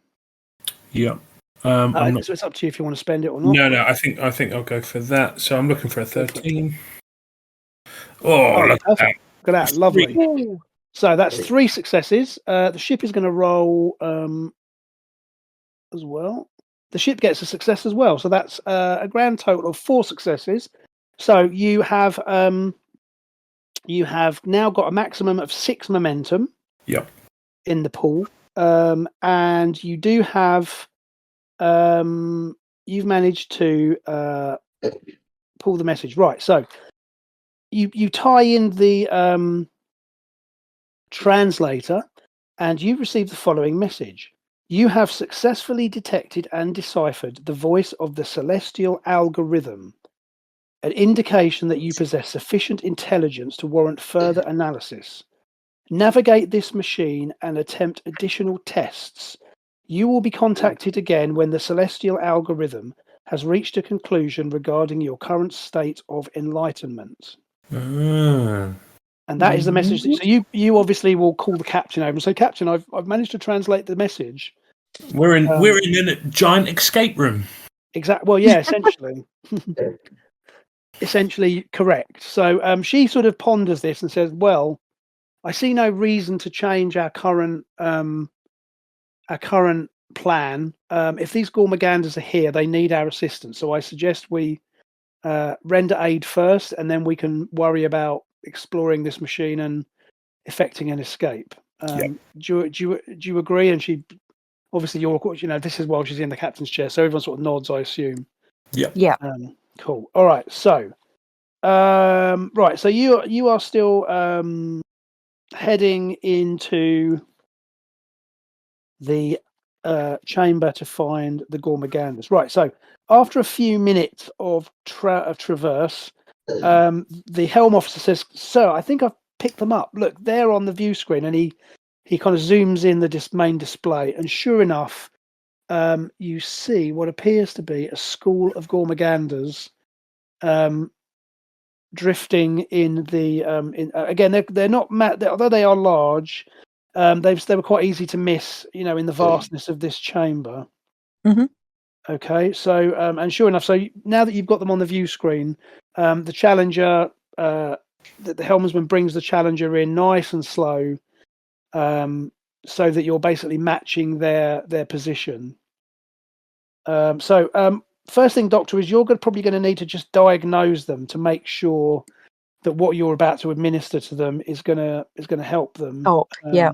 Yeah. So it's up to you if you want to spend it or not. No. I think I'll go for that. So I'm looking for a 13. Oh, look at that. Look at that. Lovely. Ooh. So that's 3 successes. The ship is going to roll as well. The ship gets a success as well. So that's a grand total of 4 successes. So you have now got a maximum of 6 momentum. Yep. In the pool, and you do have you've managed to pull the message right. So you tie in the translator, and you receive the following message: you have successfully detected and deciphered the voice of the celestial algorithm, an indication that you possess sufficient intelligence to warrant further analysis. Navigate this machine and attempt additional tests. You will be contacted again when the celestial algorithm has reached a conclusion regarding your current state of enlightenment. Ah. And that is the message. So you obviously will call the captain over and say, "Captain, I've managed to translate the message." We're in a giant escape room. Exactly. Well, yeah, essentially. Essentially correct. So she sort of ponders this and says, "Well, I see no reason to change our current plan. If these Gormaganders are here, they need our assistance. So I suggest we render aid first, and then we can worry about exploring this machine and effecting an escape." Do you agree? And she, obviously, this is while she's in the captain's chair, so everyone sort of nods, I assume. Yeah. Cool. All right. So, so you are still heading into the chamber to find the Gormaganders. Right. So after a few minutes of traverse, the helm officer says, "Sir, I think I've picked them up. Look, they're on the view screen." And he kind of zooms in the main display, and sure enough, you see what appears to be a school of Gormaganders drifting in the again, they're not although they are large, they were quite easy to miss, in the vastness of this chamber. Mhm. Okay, so and sure enough, so now that you've got them on the view screen, the Challenger, the helmsman brings the Challenger in nice and slow, so that you're basically matching their position. First thing, Doctor, is you're probably going to need to just diagnose them to make sure that what you're about to administer to them is going to help them. Oh, yeah.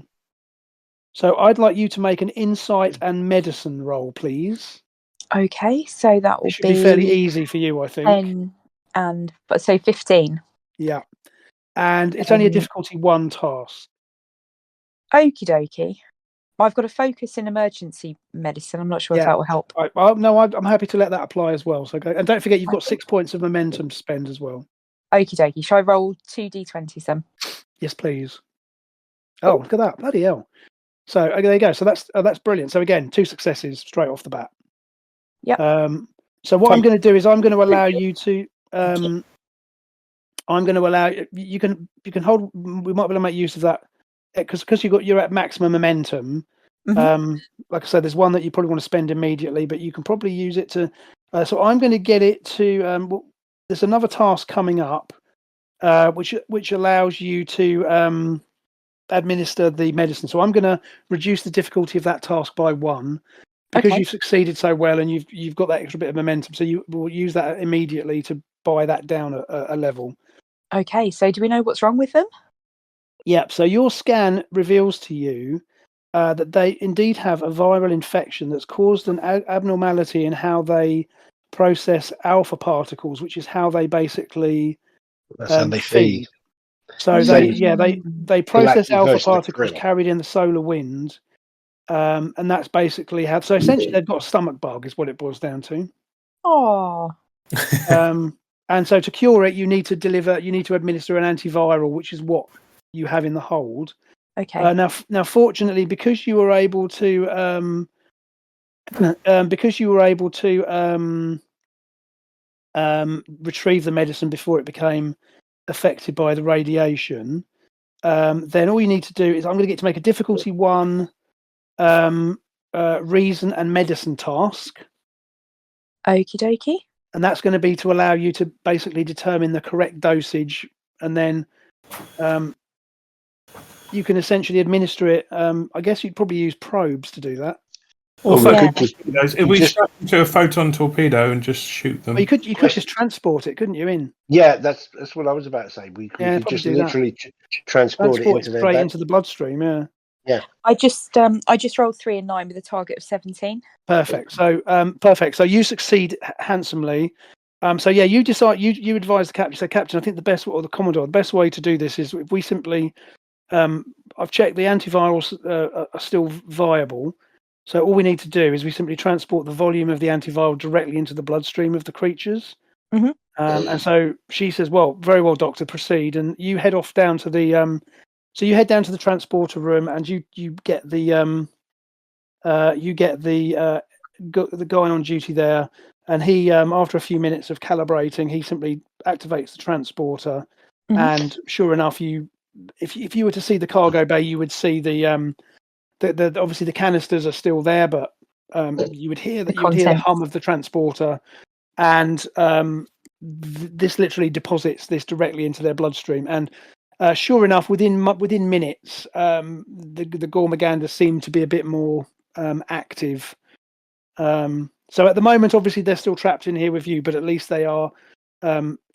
So I'd like you to make an insight and medicine roll, please. Okay, so that will It should be fairly easy for you, I think. 10 and so 15. Yeah, and it's only a difficulty 1 task. Okie dokie. I've got a focus in emergency medicine. I'm not sure if that will help. I'm happy to let that apply as well. So go, and don't forget, you've got 6 points of momentum to spend as well. Okie dokie. Shall I roll 2 d20s then? Yes, please. Oh, look at that! Bloody hell! So there you go. So that's brilliant. So again, 2 successes straight off the bat. Yep. So what I'm going to do is I'm going to allow you to. I'm going to allow you can hold. We might be able to make use of that because you're at maximum momentum. Like I said, there's one that you probably want to spend immediately, but you can probably use it to. So I'm going to get it to. There's another task coming up, which allows you to administer the medicine. So I'm going to reduce the difficulty of that task by 1 because you've succeeded so well and you've got that extra bit of momentum. So you will use that immediately to buy that down a level. Okay. So do we know what's wrong with them? Yeah. So your scan reveals to you that they indeed have a viral infection that's caused an abnormality in how they process alpha particles, which is how they basically feed. So they process alpha particles carried in the solar wind, and that's basically how. So essentially, they've got a stomach bug, is what it boils down to. Oh. And so to cure it, you need to administer an antiviral, which is what you have in the hold. Okay. Now, fortunately, because you were able to, retrieve the medicine before it became affected by the radiation, then all you need to do is I'm going to get to make a difficulty 1 reason and medicine task. Okie dokie. And that's going to be to allow you to basically determine the correct dosage, and then you can essentially administer it. I guess you'd probably use probes to do that. Or if we strap them to a photon torpedo and just shoot them. Well, you could just transport it, couldn't you? Yeah, that's what I was about to say. We could just literally transport it straight into the bloodstream. Yeah. I just rolled 3 and 9 with a target of 17. Perfect. So perfect. So you succeed handsomely. So yeah, you decide. You advise the captain. So captain, I think the best way to do this is if we simply. I've checked the antivirals are still viable. So all we need to do is we simply transport the volume of the antiviral directly into the bloodstream of the creatures. And so she says, "Well, very well, Doctor. Proceed." And you head off down to the. So you head down to the transporter room, and you get the the guy on duty there, and he after a few minutes of calibrating, he simply activates the transporter, and sure enough, if you were to see the cargo bay, you would see the obviously the canisters are still there, but you would hear the hum of the transporter, and this literally deposits this directly into their bloodstream. And sure enough, within minutes, the Gormaganda seem to be a bit more active. So at the moment, obviously, they're still trapped in here with you, but at least they are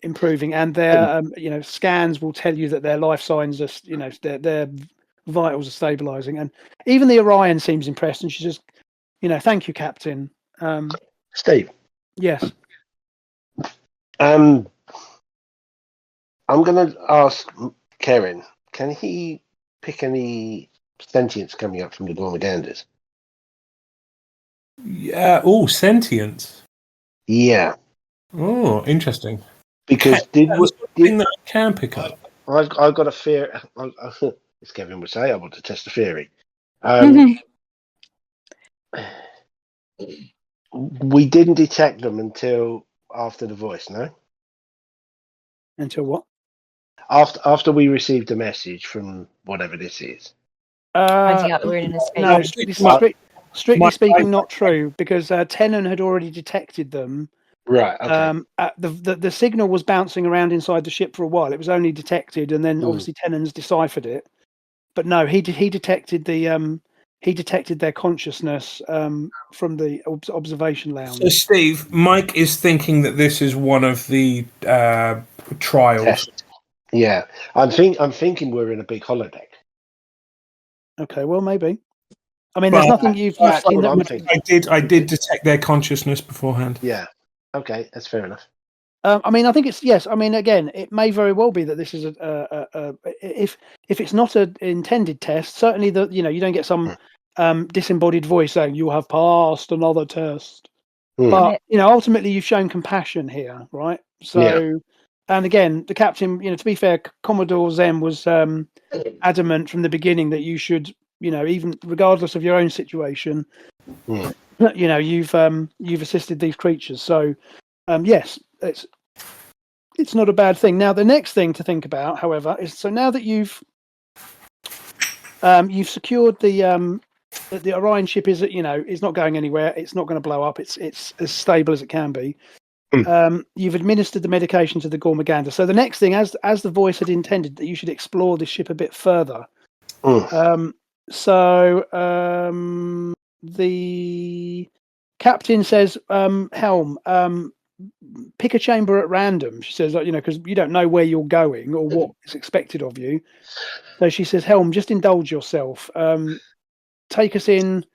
improving, and their scans will tell you that their life signs are, their vitals are stabilizing, and even the Orion seems impressed, and she says, "Thank you, Captain." Steve. Yes. I'm going to ask Karen, can he pick any sentience coming up from the Gormagandas? Yeah. Oh, sentience. Yeah. Oh, interesting. Because something that I can pick up. I've got a fear. As Kevin would say, I want to test the theory. We didn't detect them until after the voice, no? Until what? After we received a message from whatever this is. Finding out that we're in an escape. No, strictly speaking, not true, because Tennant had already detected them. Right. Okay. The signal was bouncing around inside the ship for a while. It was only detected, and then obviously Tennant's deciphered it. But no, he detected the he detected their consciousness from the observation lounge. So, Steve, Mike is thinking that this is one of the trials. Test. Yeah, I'm thinking we're in a big holodeck. Okay, well, maybe. I mean, But there's nothing you've that's seen what that I'm would. thinking. I did detect their consciousness beforehand. Yeah. Okay, that's fair enough. I mean, I think it's yes. I mean, again, it may very well be that this is if it's not an intended test. Certainly, you don't get some disembodied voice saying you have passed another test. But ultimately, you've shown compassion here, right? So, and again, the captain, to be fair, Commodore Zem was adamant from the beginning that you should, even regardless of your own situation, you've assisted these creatures. So, yes, it's not a bad thing. Now, the next thing to think about, however, is so now that you've secured the Orion ship is not going anywhere. It's not going to blow up. It's as stable as it can be. You've administered the medication to the Gormagander. So the next thing, as the voice had intended, that you should explore this ship a bit further. The captain says, Helm, pick a chamber at random. She says, because you don't know where you're going or what is expected of you. So she says, Helm, just indulge yourself. Take us in.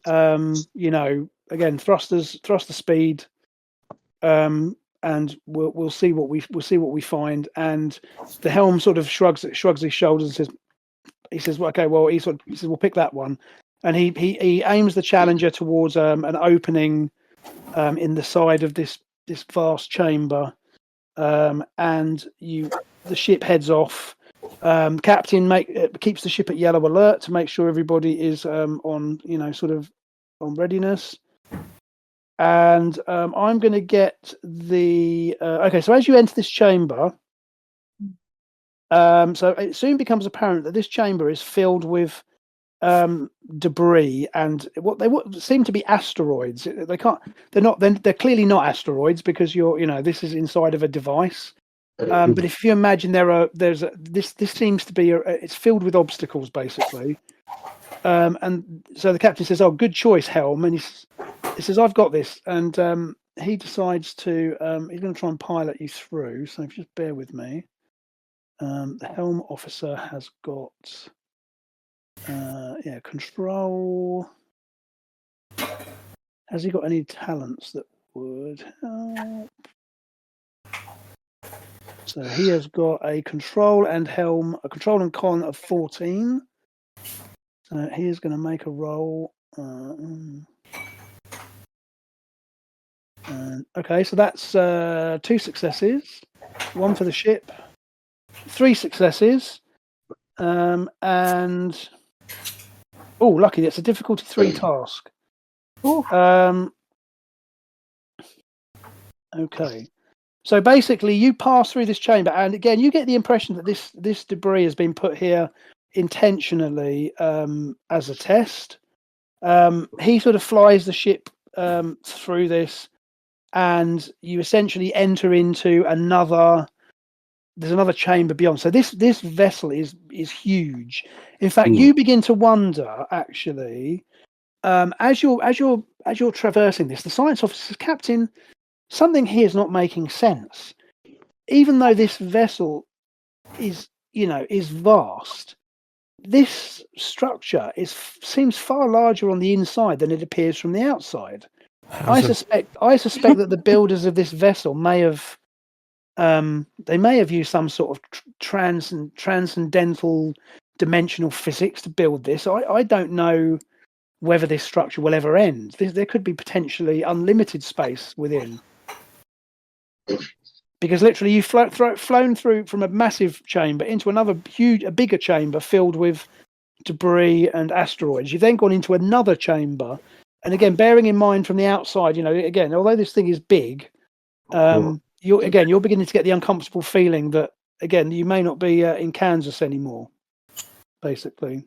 Again, thruster speed. And we'll see what we find. And the Helm sort of shrugs his shoulders and says, well, okay, well, he says, we'll pick that one. And he aims the Challenger towards an opening in the side of this vast chamber, and the ship heads off. Captain keeps the ship at yellow alert to make sure everybody is on readiness. And I'm going to get the okay. So as you enter this chamber, so it soon becomes apparent that this chamber is filled with debris and what seem to be asteroids. They're clearly not asteroids because this is inside of a device. But if you imagine this seems to be it's filled with obstacles basically. And so the captain says, "Oh, good choice, Helm." And he says, "I've got this." And he decides to he's going to try and pilot you through. So if you just bear with me. The Helm officer has got control. Has he got any talents that would help? So he has got a control and con of 14. So he is going to make a roll. Okay, so that's 2 successes, 1 for the ship, 3 successes, and lucky, it's a difficulty 3 task. Okay. So basically, you pass through this chamber, and again, you get the impression that this debris has been put here intentionally as a test. He sort of flies the ship through this, and you essentially enter into another. There's another chamber beyond. So this vessel is huge. In fact, you begin to wonder actually, as you're traversing this, the science officer says, Captain, something here is not making sense. Even though this vessel is vast, this structure seems far larger on the inside than it appears from the outside. I suspect that the builders of this vessel may have used some sort of transcendental dimensional physics to build this. I don't know whether this structure will ever end. There could be potentially unlimited space within. Because literally you've flown through from a massive chamber into a bigger chamber filled with debris and asteroids. You've then gone into another chamber. And again, bearing in mind from the outside, again, although this thing is big, you're beginning to get the uncomfortable feeling that, again, you may not be in Kansas anymore, basically.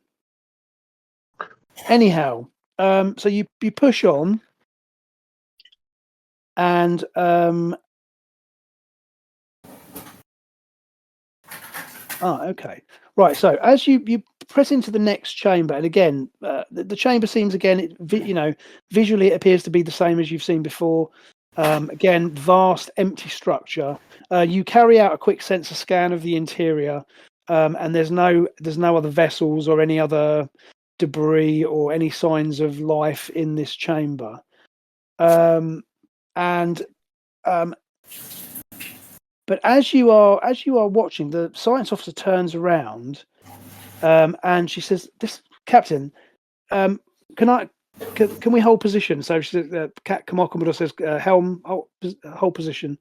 Anyhow, so you push on, and Okay. Right. So as you press into the next chamber, and again, the chamber seems again, visually it appears to be the same as you've seen before. Again, vast, empty structure. You carry out a quick sensor scan of the interior, and there's no other vessels or any other debris or any signs of life in this chamber. But as you are watching, the science officer turns around, and she says, "This captain, can we hold position?" So she says, Commodore says, "Helm, hold position."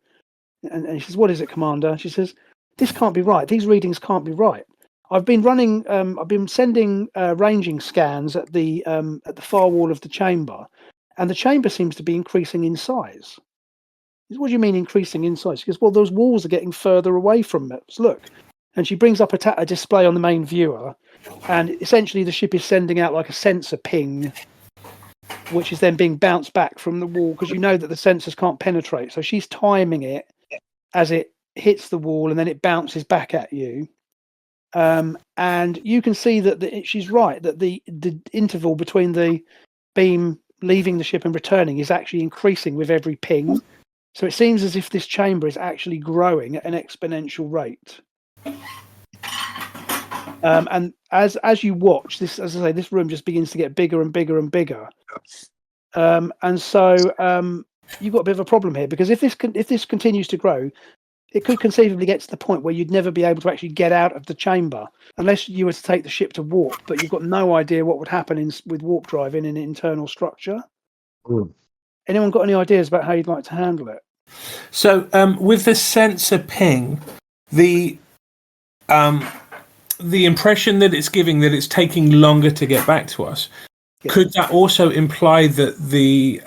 And she says, "What is it, Commander?" She says, "This can't be right. These readings can't be right. I've been sending ranging scans at the far wall of the chamber, and the chamber seems to be increasing in size." "What do you mean increasing in size?" She goes, "Well, those walls are getting further away from us. Look." And she brings up a display on the main viewer, and essentially the ship is sending out like a sensor ping, which is then being bounced back from the wall, because you know that the sensors can't penetrate. So she's timing it as it hits the wall, and then it bounces back at you. And you can see that she's right, that the interval between the beam leaving the ship and returning is actually increasing with every ping. So it seems as if this chamber is actually growing at an exponential rate. And as you watch this, as I say, this room just begins to get bigger and bigger and bigger. And so you've got a bit of a problem here, because if this continues to grow, it could conceivably get to the point where you'd never be able to actually get out of the chamber unless you were to take the ship to warp. But you've got no idea what would happen with warp drive in an internal structure. Anyone got any ideas about how you'd like to handle it? So with the sensor ping, the impression that it's giving that it's taking longer to get back to us, could that also imply that the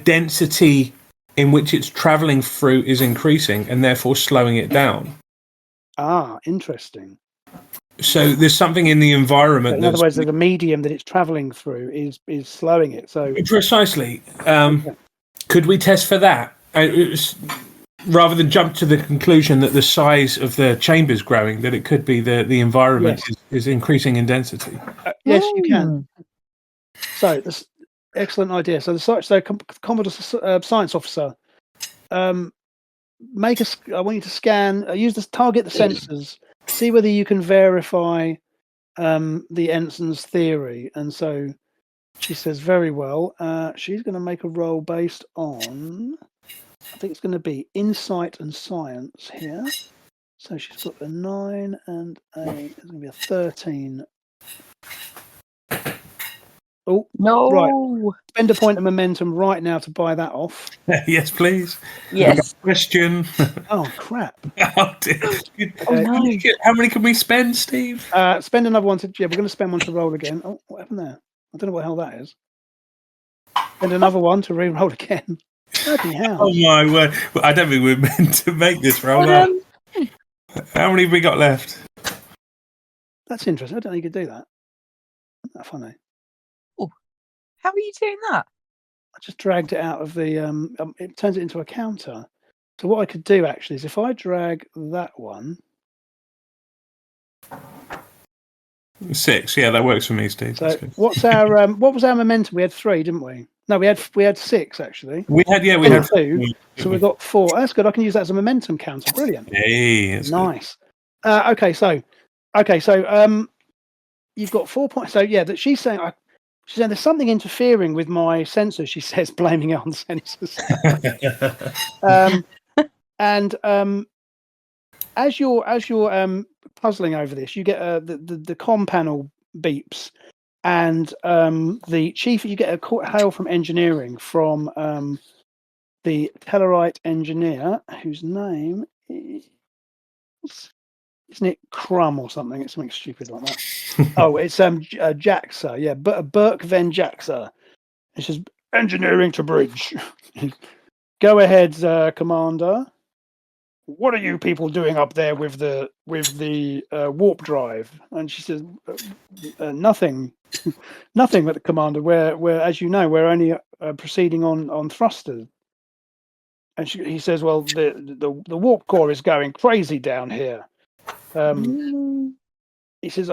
density in which it's traveling through is increasing and therefore slowing it down? Interesting. So there's something in the environment. In other words, the medium that it's traveling through is slowing it. So precisely. Could we test for that? Rather than jump to the conclusion that the size of the chamber is growing, that it could be the environment is increasing in density. Yes, you can. So this excellent idea. So Commodore Science Officer, I want you to scan. Target the sensors. See whether you can verify the ensign's theory. And so she says, "Very well." She's going to make a roll based on, I think it's going to be insight and science here. So she's got a 9 and it's going to be a 13. Oh no! Right. Spend a point of momentum right now to buy that off. Yes, please. Yes. Question. Oh crap! Oh, dear. No. How many can we spend, Steve? Spend another one we're going to spend one to roll again. Oh, what happened there? I don't know what the hell that is. Spend another one to re-roll again. Bloody hell! Oh my word! I don't think we're meant to make this roll up. How many have we got left? That's interesting. I don't think you could do that. Isn't that funny? How are you doing that? I just dragged it out of the. It turns it into a counter. So what I could do actually is if I drag that one. 6. Yeah, that works for me, Steve. So what's our what was our momentum? We had 3, didn't we? No, we had 6 actually. We had 2. So we've got 4. That's good. I can use that as a momentum counter. Brilliant. Hey, nice. Okay, so you've got 4 points. So yeah, that she's saying there's something interfering with my sensors. She says, blaming it on sensors. And as you're puzzling over this, you get the comm panel beeps, and the chief. You get a hail from engineering from the Tellarite engineer, whose name is. Isn't it Crumb or something? It's something stupid like that. Oh, it's Jaxa. Yeah, Burke Van Jaxa. It says engineering to bridge. Go ahead, Commander. What are you people doing up there with the warp drive? And she says, nothing, nothing. But the Commander, we're as you know, we're only proceeding on thrusters. and he says, "Well, the warp core is going crazy down here." He says,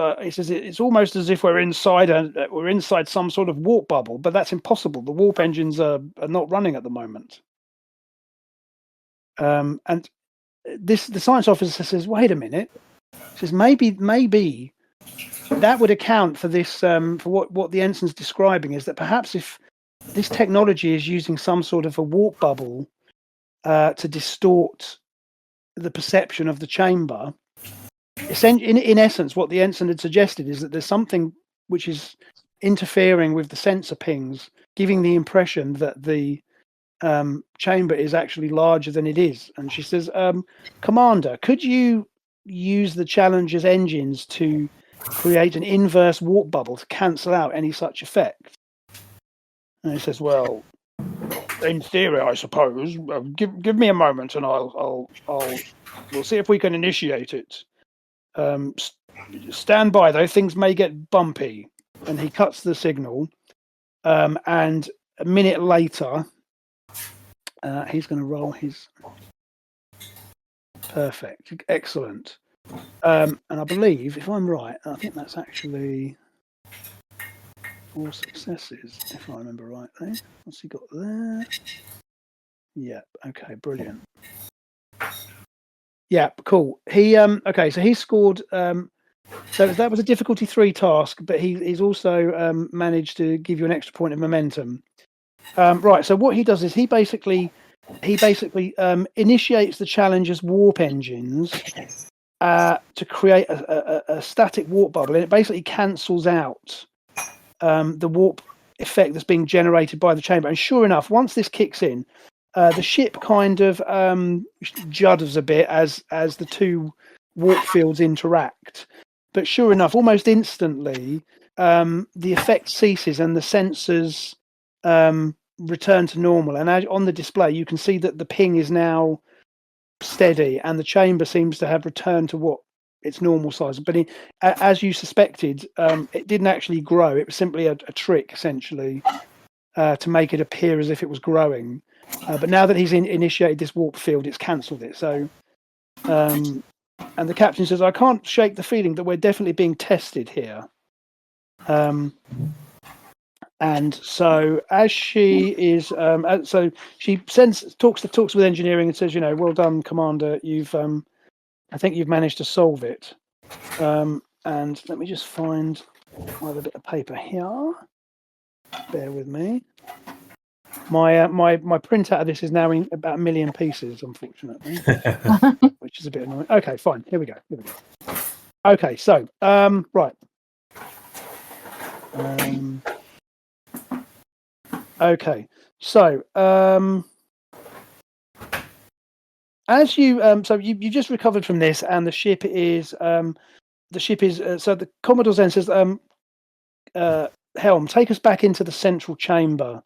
it's almost as if we're inside some sort of warp bubble, but that's impossible. The warp engines are not running at the moment. And the science officer says, "Wait a minute." He says, "Maybe that would account for this. For what the ensign's describing is that perhaps if this technology is using some sort of a warp bubble to distort the perception of the chamber." In essence, what the ensign had suggested is that there's something which is interfering with the sensor pings, giving the impression that the chamber is actually larger than it is. And she says, "Commander, could you use the Challenger's engines to create an inverse warp bubble to cancel out any such effect?" And he says, "Well, in theory, I suppose. Give me a moment, and we'll see if we can initiate it. Stand by though, things may get bumpy." And he cuts the signal, and a minute later he's going to roll his perfect, excellent, and I believe, if I'm right, I think that's actually 4 successes, if I remember rightly. What's he got there? Yeah, okay, brilliant. Yeah, cool. He okay, so he scored. So that was a difficulty 3 task, but he's also managed to give you an extra point of momentum. Right. So what he does is he basically initiates the Challenger's warp engines to create a static warp bubble, and it basically cancels out the warp effect that's being generated by the chamber. And sure enough, once this kicks in, the ship kind of judders a bit as the two warp fields interact. But sure enough, almost instantly, the effect ceases and the sensors return to normal. And on the display, you can see that the ping is now steady and the chamber seems to have returned to what its normal size. But as you suspected, it didn't actually grow. It was simply a trick, essentially, to make it appear as if it was growing. But now that he's initiated this warp field, it's cancelled it. So, and the captain says, "I can't shake the feeling that we're definitely being tested here." And so, as she is, so she talks with engineering and says, "Well done, Commander. I think you've managed to solve it." And let me just find another bit of paper here. Bear with me. My printout of this is now in about 1 million pieces, unfortunately, which is a bit annoying. Okay, fine. Here we go. Okay, so right. Okay, so as you so you just recovered from this, and the ship is so the Commodore then says, "Helm, take us back into the central chamber.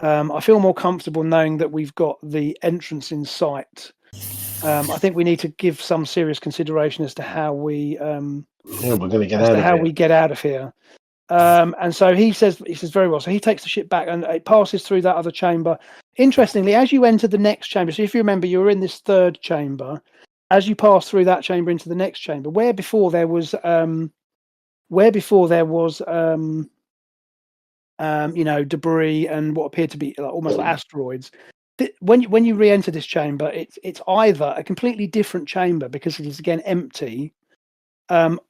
I feel more comfortable knowing that we've got the entrance in sight. I think we need to give some serious consideration as to how we we're going to get out of here. we get out of here." And so he says very well. So he takes the ship back and it passes through that other chamber. Interestingly, as you enter the next chamber, so if you remember, you were in this third chamber. As you pass through that chamber into the next chamber, where before there was debris and what appeared to be almost like asteroids. When you re-enter this chamber, it's either a completely different chamber because it is again empty,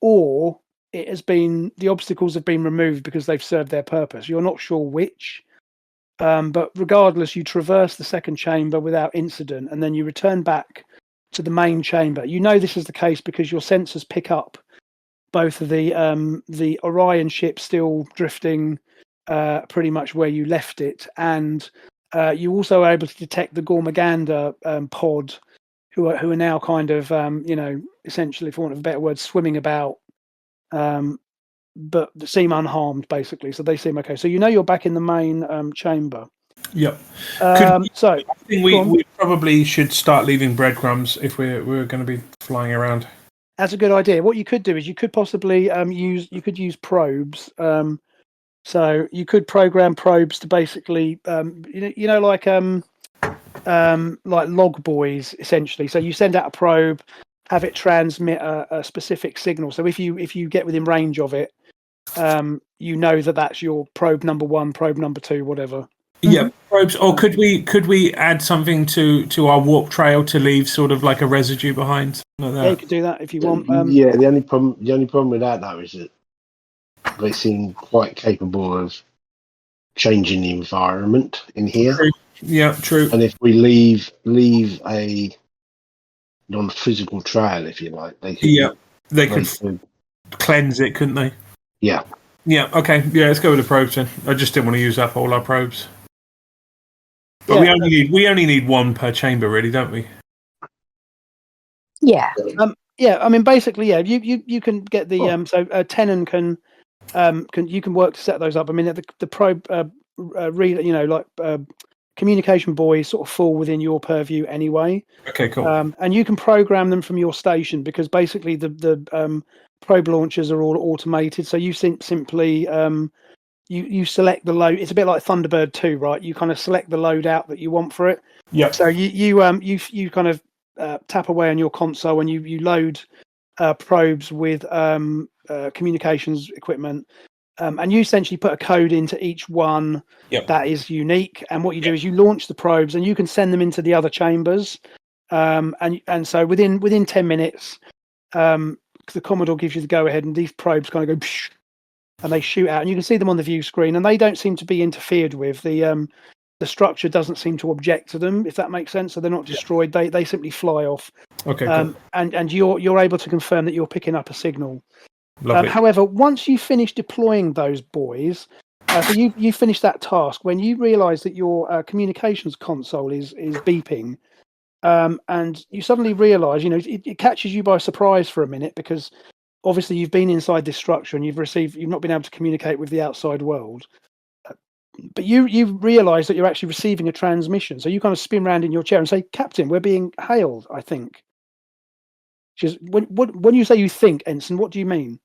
or the obstacles have been removed because they've served their purpose. You're not sure which, but regardless, you traverse the second chamber without incident, and then you return back to the main chamber. You know this is the case because your sensors pick up both of the Orion ship still drifting pretty much where you left it, and you also are able to detect the Gormaganda pod, who are now kind of essentially, for want of a better word, swimming about, but seem unharmed basically. So they seem okay. So you're back in the main chamber. Yep. I think we probably should start leaving breadcrumbs if we're going to be flying around. That's a good idea. What you could do is you could possibly use probes. So you could program probes to basically, like like log buoys essentially. So you send out a probe, have it transmit a specific signal. So if you get within range of it, you know that's your probe number 1, probe number 2, whatever. Yeah, probes. Or could we add something to our warp trail to leave sort of like a residue behind? Like that? Yeah, you could do that if you want. Yeah, the only problem with that though is that they seem quite capable of changing the environment in here. True. Yeah, true. And if we leave a non-physical trail, if you like, they could cleanse it, couldn't they? Yeah. Yeah. Okay. Yeah. Let's go with the probes then. I just didn't want to use up all our probes. But we only need 1 per chamber, really, don't we? Yeah. Yeah. I mean, basically, yeah. You can get the so Tenon can work to set those up. I mean, the probe communication buoys sort of fall within your purview anyway. Okay, cool. And you can program them from your station because basically the probe launchers are all automated. So you simply you select the load. It's a bit like Thunderbird 2, right? You kind of select the loadout that you want for it. Yeah. So you kind of tap away on your console and you load probes with communications equipment. And you essentially put a code into each one that is unique. And what you do is you launch the probes and you can send them into the other chambers. And so within 10 minutes, the Commodore gives you the go ahead and these probes kind of go and they shoot out and you can see them on the view screen and they don't seem to be interfered with. The structure doesn't seem to object to them, if that makes sense. So they're not destroyed. They simply fly off. Okay. Cool. And you're able to confirm that you're picking up a signal. Lovely. However, once you finish deploying those buoys, so you finish that task, when you realise that your communications console is beeping, and you suddenly realise, it catches you by surprise for a minute because obviously you've been inside this structure and you've not been able to communicate with the outside world. But you realise that you're actually receiving a transmission, so you kind of spin around in your chair and say, "Captain, we're being hailed." I think. When you say you think, Ensign, what do you mean?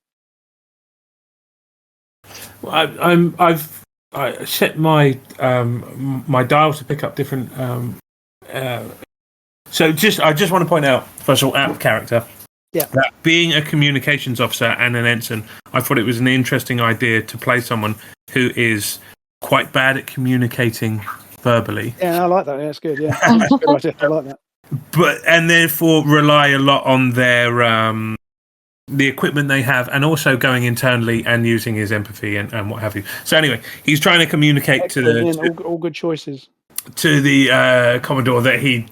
I've set my my dial to pick up different. So I just want to point out, first of all, out of character. Yeah. That being a communications officer and an ensign, I thought it was an interesting idea to play someone who is quite bad at communicating verbally. Yeah, I like that. Yeah, that's good. Yeah, that's a good idea. I like that. And therefore rely a lot on their the equipment they have, and also going internally and using his empathy and what have you. So anyway, he's trying to communicate all good choices to the Commodore that he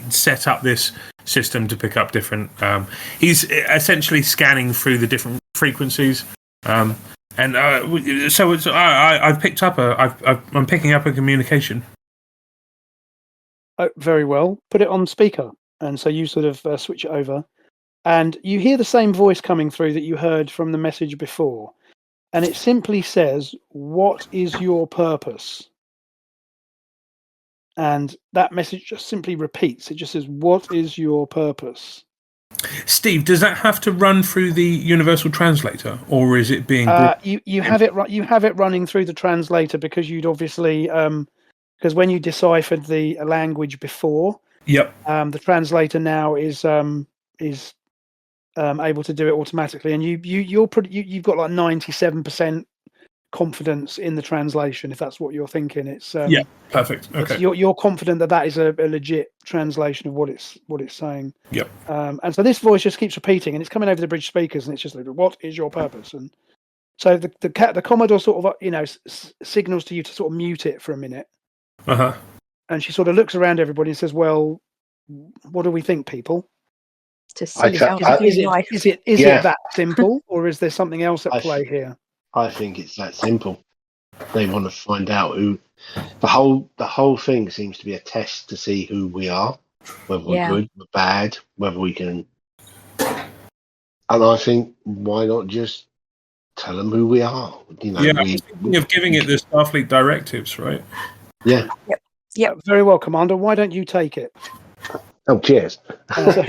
set up this system to pick up different. He's essentially scanning through the different frequencies, so I've picked up I'm picking up a communication. Oh, very well. Put it on speaker, and so you sort of switch it over, and you hear the same voice coming through that you heard from the message before, and it simply says, "What is your purpose?" And that message just simply repeats. It just says, "What is your purpose?" Steve, does that have to run through the universal translator, or is it being? You have it running through the translator because you'd obviously because when you deciphered the language before, the translator now is able to do it automatically, and you've got like 97% confidence in the translation, if that's what you're thinking. It's perfect. Okay, you're confident that is a legit translation of what it's saying. Yep. And so this voice just keeps repeating, and it's coming over the bridge speakers, and it's just like, "What is your purpose?" And so the Commodore sort of signals to you to sort of mute it for a minute. And she sort of looks around everybody and says, "Well, what do we think, people? Is it that simple, or is there something else at play here?" I think it's that simple. They want to find out who. The whole thing seems to be a test to see who we are, whether we're good, we're bad, whether we can. And I think, why not just tell them who we are? I'm thinking of giving it the Starfleet directives, right? Yeah. Yep. Very well, Commander. Why don't you take it? Oh, cheers. So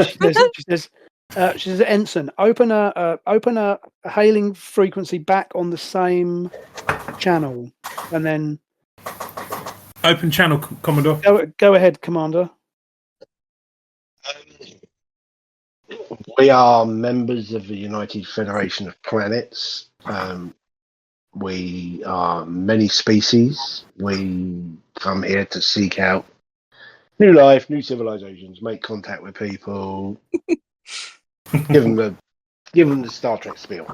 she says, "Ensign, open a hailing frequency back on the same channel," and then Open channel, Commodore. Go ahead, Commander. We are members of the United Federation of Planets. We are many species. We come here to seek out new life, new civilizations, make contact with people, give them the Star Trek spiel.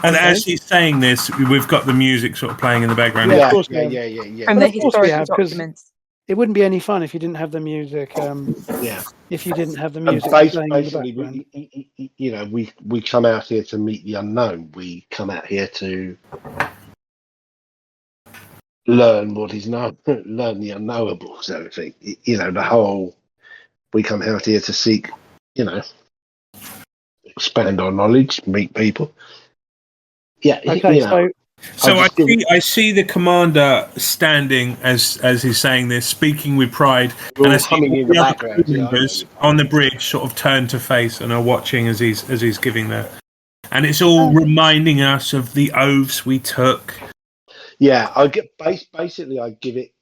And Okay. as he's saying this, we've got the music sort of playing in the background. Yeah, of Yeah, course yeah, we have. yeah. From Well, the of course we historical have, 'cause- documents. It wouldn't be any fun if you didn't have the music. Yeah. If you didn't have the And music playing in the basically, background. we come out here to meet the unknown. We come out here to learn what is known, learn the unknowable. So I think we come out here to seek, expand our knowledge, meet people. Yeah. Okay, so So I'll just I see the commander standing as he's saying this, speaking with pride, we're and I all see humming all in the other background. crew Yeah, I know members you. on the bridge sort of turn to face and are watching as he's giving that, and it's all reminding us of the oaths we took. Yeah, I get basically. I give it.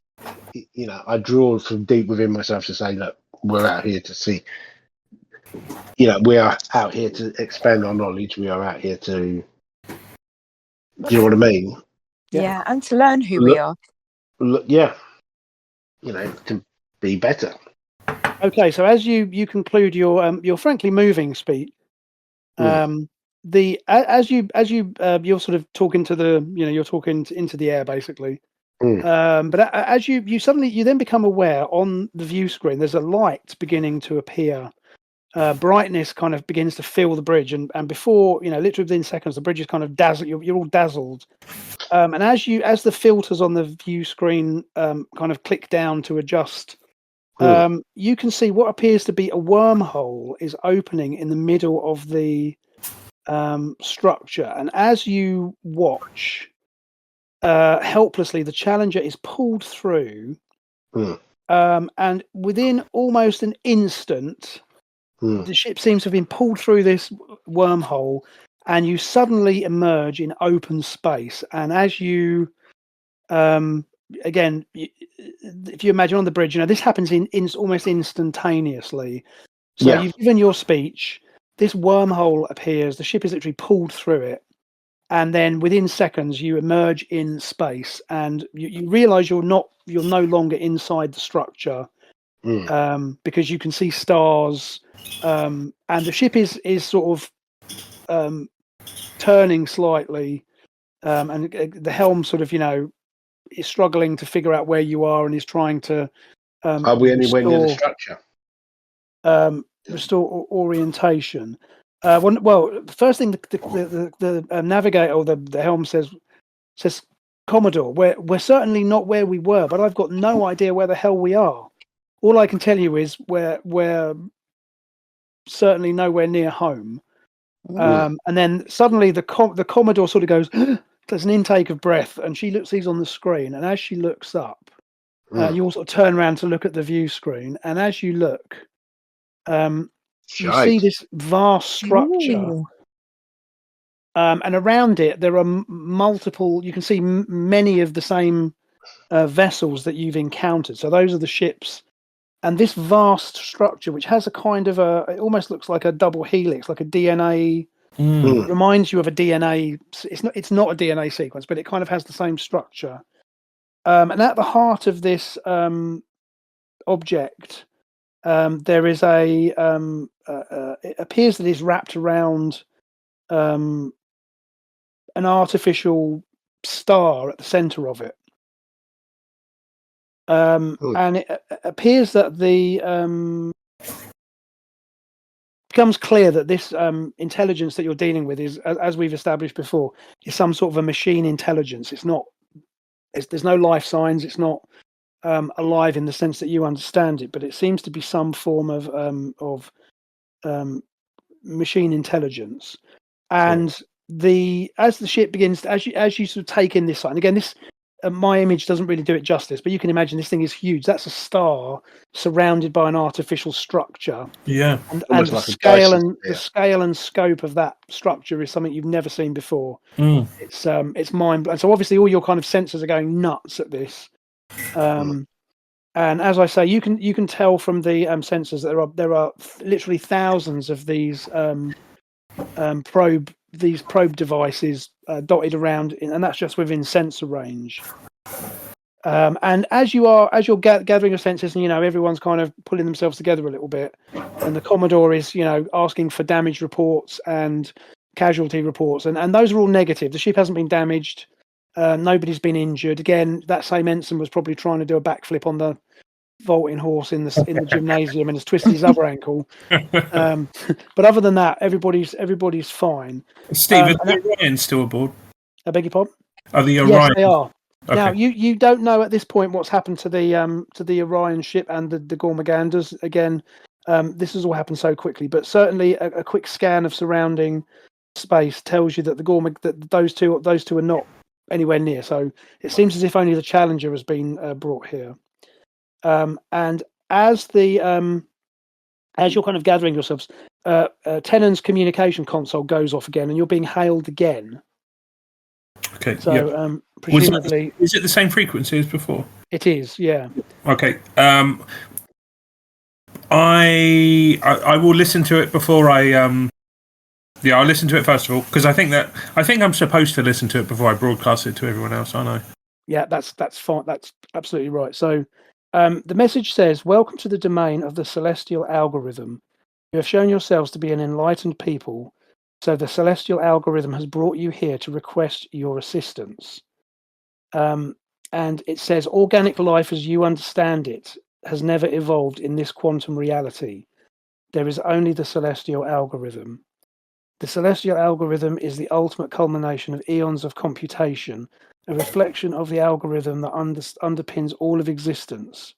I draw from deep within myself to say, look, we're out here to see. We are out here to expand our knowledge. We are out here to. Do you know what I mean? Yeah. Yeah, and to learn who Look- we are. Look, yeah. To be better. Okay, so as you conclude your frankly moving speech, as you're sort of talking to you're talking into the air basically. But as you suddenly you then become aware on the view screen there's a light beginning to appear. Brightness kind of begins to fill the bridge, and before literally within seconds the bridge is kind of dazzled. You're all dazzled. And as the filters on the view screen kind of click down to adjust, you can see what appears to be a wormhole is opening in the middle of the structure. And as you watch, helplessly, the Challenger is pulled through, and within almost an instant, the ship seems to have been pulled through this wormhole, and you suddenly emerge in open space. And as you again, if you imagine on the bridge, this happens in almost instantaneously. So you've given your speech, this wormhole appears, the ship is literally pulled through it, and then within seconds you emerge in space, and you realize you're no longer inside the structure, because you can see stars, and the ship is sort of turning slightly, and the helm sort of is struggling to figure out where you are and is trying to Are we anywhere near the structure? Restore orientation. Well, the first thing the navigator or the helm says, Commodore, we're certainly not where we were, but I've got no idea where the hell we are. All I can tell you is we're certainly nowhere near home. And then suddenly the Commodore sort of goes, there's an intake of breath, and she sees on the screen, and as she looks up, you all sort of turn around to look at the view screen, and as you look, you see this vast structure. Ooh. And around it there are multiple, you can see many of the same vessels that you've encountered. So those are the ships, and this vast structure, which has a kind of it almost looks like a double helix, like a DNA. It reminds you of a DNA. It's not a DNA sequence, but it kind of has the same structure. And at the heart of this object, there is it appears that it's wrapped around an artificial star at the center of it. And it appears that becomes clear that this intelligence that you're dealing with is, as we've established before, is some sort of a machine intelligence. There's no life signs. It's not alive in the sense that you understand it, but it seems to be some form of machine intelligence. And as the ship begins, as you sort of take in this sight, and again, this my image doesn't really do it justice, but you can imagine this thing is huge. That's a star surrounded by an artificial structure. Yeah, and the like scale and scope of that structure is something you've never seen before. It's mind blowing. So obviously all your kind of senses are going nuts at this. And as I say, you can tell from the sensors that there are literally thousands of these probe devices dotted around, and that's just within sensor range. And as you're gathering your sensors, and everyone's kind of pulling themselves together a little bit, and the Commodore is asking for damage reports and casualty reports, and those are all negative. The ship hasn't been damaged. Nobody's been injured. Again, that same ensign was probably trying to do a backflip on the vaulting horse in the gymnasium and has twisted his other ankle. But other than that, everybody's fine. Steve, is the Orion still aboard? I beg your pardon? Are the Yes, Orion? they are. Okay. Now you don't know at this point what's happened to the Orion ship and the Gormaganders. Again, this has all happened so quickly, but certainly a quick scan of surrounding space tells you that those two are not anywhere near. So it seems as if only the Challenger has been brought here. And as you're kind of gathering yourselves, Tennant's communication console goes off again, and you're being hailed again. Okay. So presumably, is it the same frequency as before? It is. Yeah. Okay. I will listen to it before I. Yeah, I'll listen to it first of all because I think I'm supposed to listen to it before I broadcast it to everyone else. I know. Yeah, that's fine. That's absolutely right. So, the message says, "Welcome to the domain of the celestial algorithm. You have shown yourselves to be an enlightened people, so the celestial algorithm has brought you here to request your assistance." And it says, "Organic life as you understand it has never evolved in this quantum reality. There is only the celestial algorithm. The celestial algorithm is the ultimate culmination of eons of computation, a reflection of the algorithm that underpins all of existence.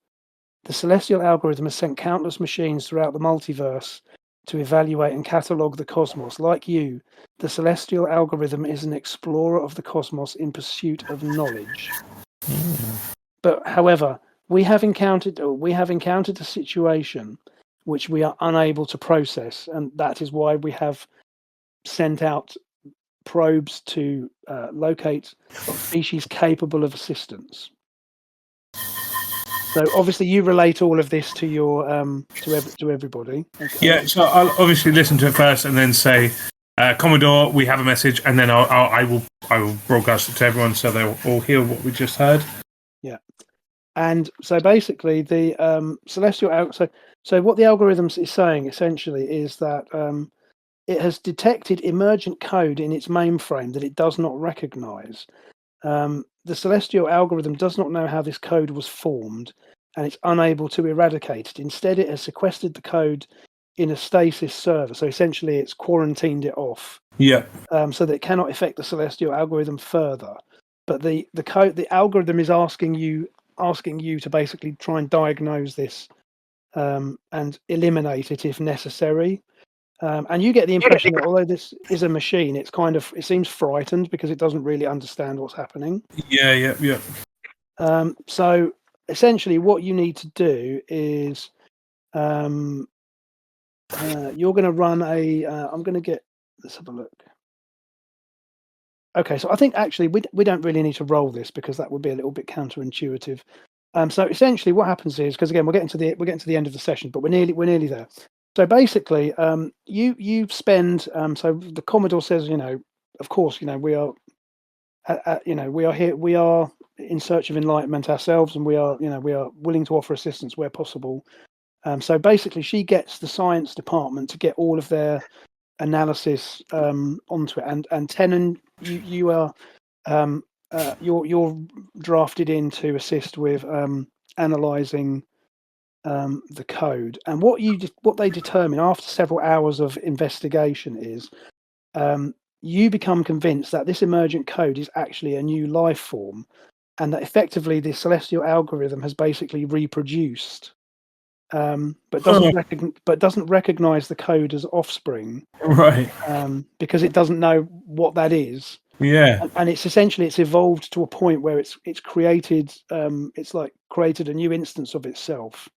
The celestial algorithm has sent countless machines throughout the multiverse to evaluate and catalogue the cosmos. Like you, the celestial algorithm is an explorer of the cosmos in pursuit of knowledge. But however, we have encountered a situation which we are unable to process, and that is why we have sent out probes to locate species capable of assistance." So obviously you relate all of this to your to everybody. Okay. Yeah, so I'll obviously listen to it first and then say, Commodore, we have a message, and then I will broadcast it to everyone so they'll all hear what we just heard. Yeah. And so basically the celestial so what the algorithm is saying essentially is that it has detected emergent code in its mainframe that it does not recognize. The celestial algorithm does not know how this code was formed, and it's unable to eradicate it. Instead, it has sequestered the code in a stasis server. So essentially, it's quarantined it off. Yeah. So that it cannot affect the celestial algorithm further. But the algorithm is asking you to basically try and diagnose this and eliminate it if necessary. And you get the impression that although this is a machine, it seems frightened because it doesn't really understand what's happening. Yeah. So essentially, what you need to do is you're going to run I'm going to get. Let's have a look. Okay, so I think actually we don't really need to roll this because that would be a little bit counterintuitive. So essentially, what happens is, because again we're getting to the end of the session, but we're nearly there. So basically, you spend. So the Commodore says, of course, we are, we are here. We are in search of enlightenment ourselves, and we are willing to offer assistance where possible. So basically, she gets the science department to get all of their analysis onto it, and Tenon, you are you're drafted in to assist with analysing the code. And what they determine after several hours of investigation is you become convinced that this emergent code is actually a new life form, and that effectively the celestial algorithm has basically reproduced, but doesn't recognize the code as offspring, right? Because it doesn't know what that is. Yeah, and it's evolved to a point where it's created created a new instance of itself.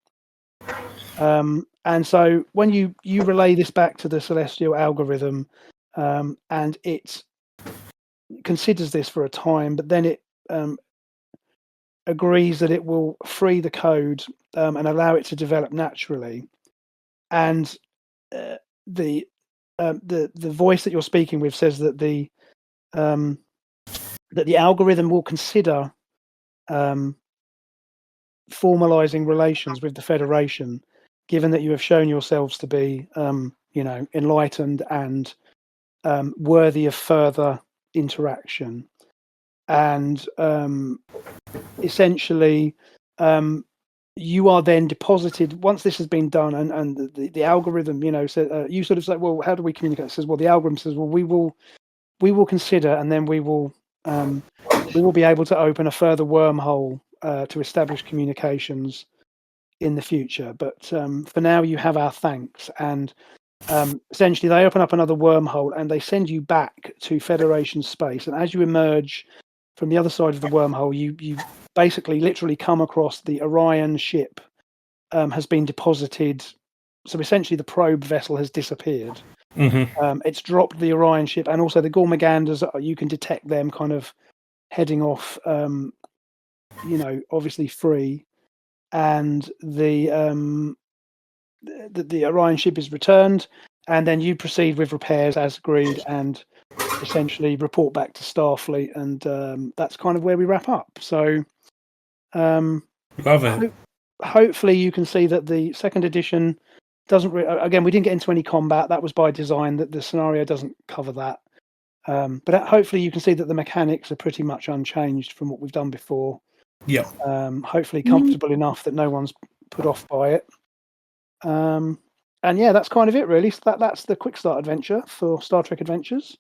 And so when you relay this back to the celestial algorithm, and it considers this for a time, but then agrees that it will free the code and allow it to develop naturally. And the voice that you're speaking with says that the algorithm will consider formalizing relations with the Federation, given that you have shown yourselves to be, enlightened and worthy of further interaction. And essentially, you are then deposited once this has been done, and the algorithm, so you sort of say, well, how do we communicate? It says, well, the algorithm says, well, we will consider, and then we will be able to open a further wormhole to establish communications in the future. But for now, you have our thanks. And essentially, they open up another wormhole and they send you back to Federation space. And as you emerge from the other side of the wormhole, you basically literally come across the Orion ship has been deposited. So essentially, the probe vessel has disappeared. Mm-hmm. It's dropped the Orion ship, and also the Gormaganders. You can detect them kind of heading off. Obviously free, and the Orion ship is returned, and then you proceed with repairs as agreed, and essentially report back to Starfleet, and that's kind of where we wrap up. So, Love it. Hopefully, you can see that the second edition doesn't. Again, we didn't get into any combat. That was by design. That the scenario doesn't cover that. But hopefully, you can see that the mechanics are pretty much unchanged from what we've done before. Yeah. Hopefully, comfortable enough that no one's put off by it. And yeah, that's kind of it, really. So that's the Quickstart adventure for Star Trek Adventures.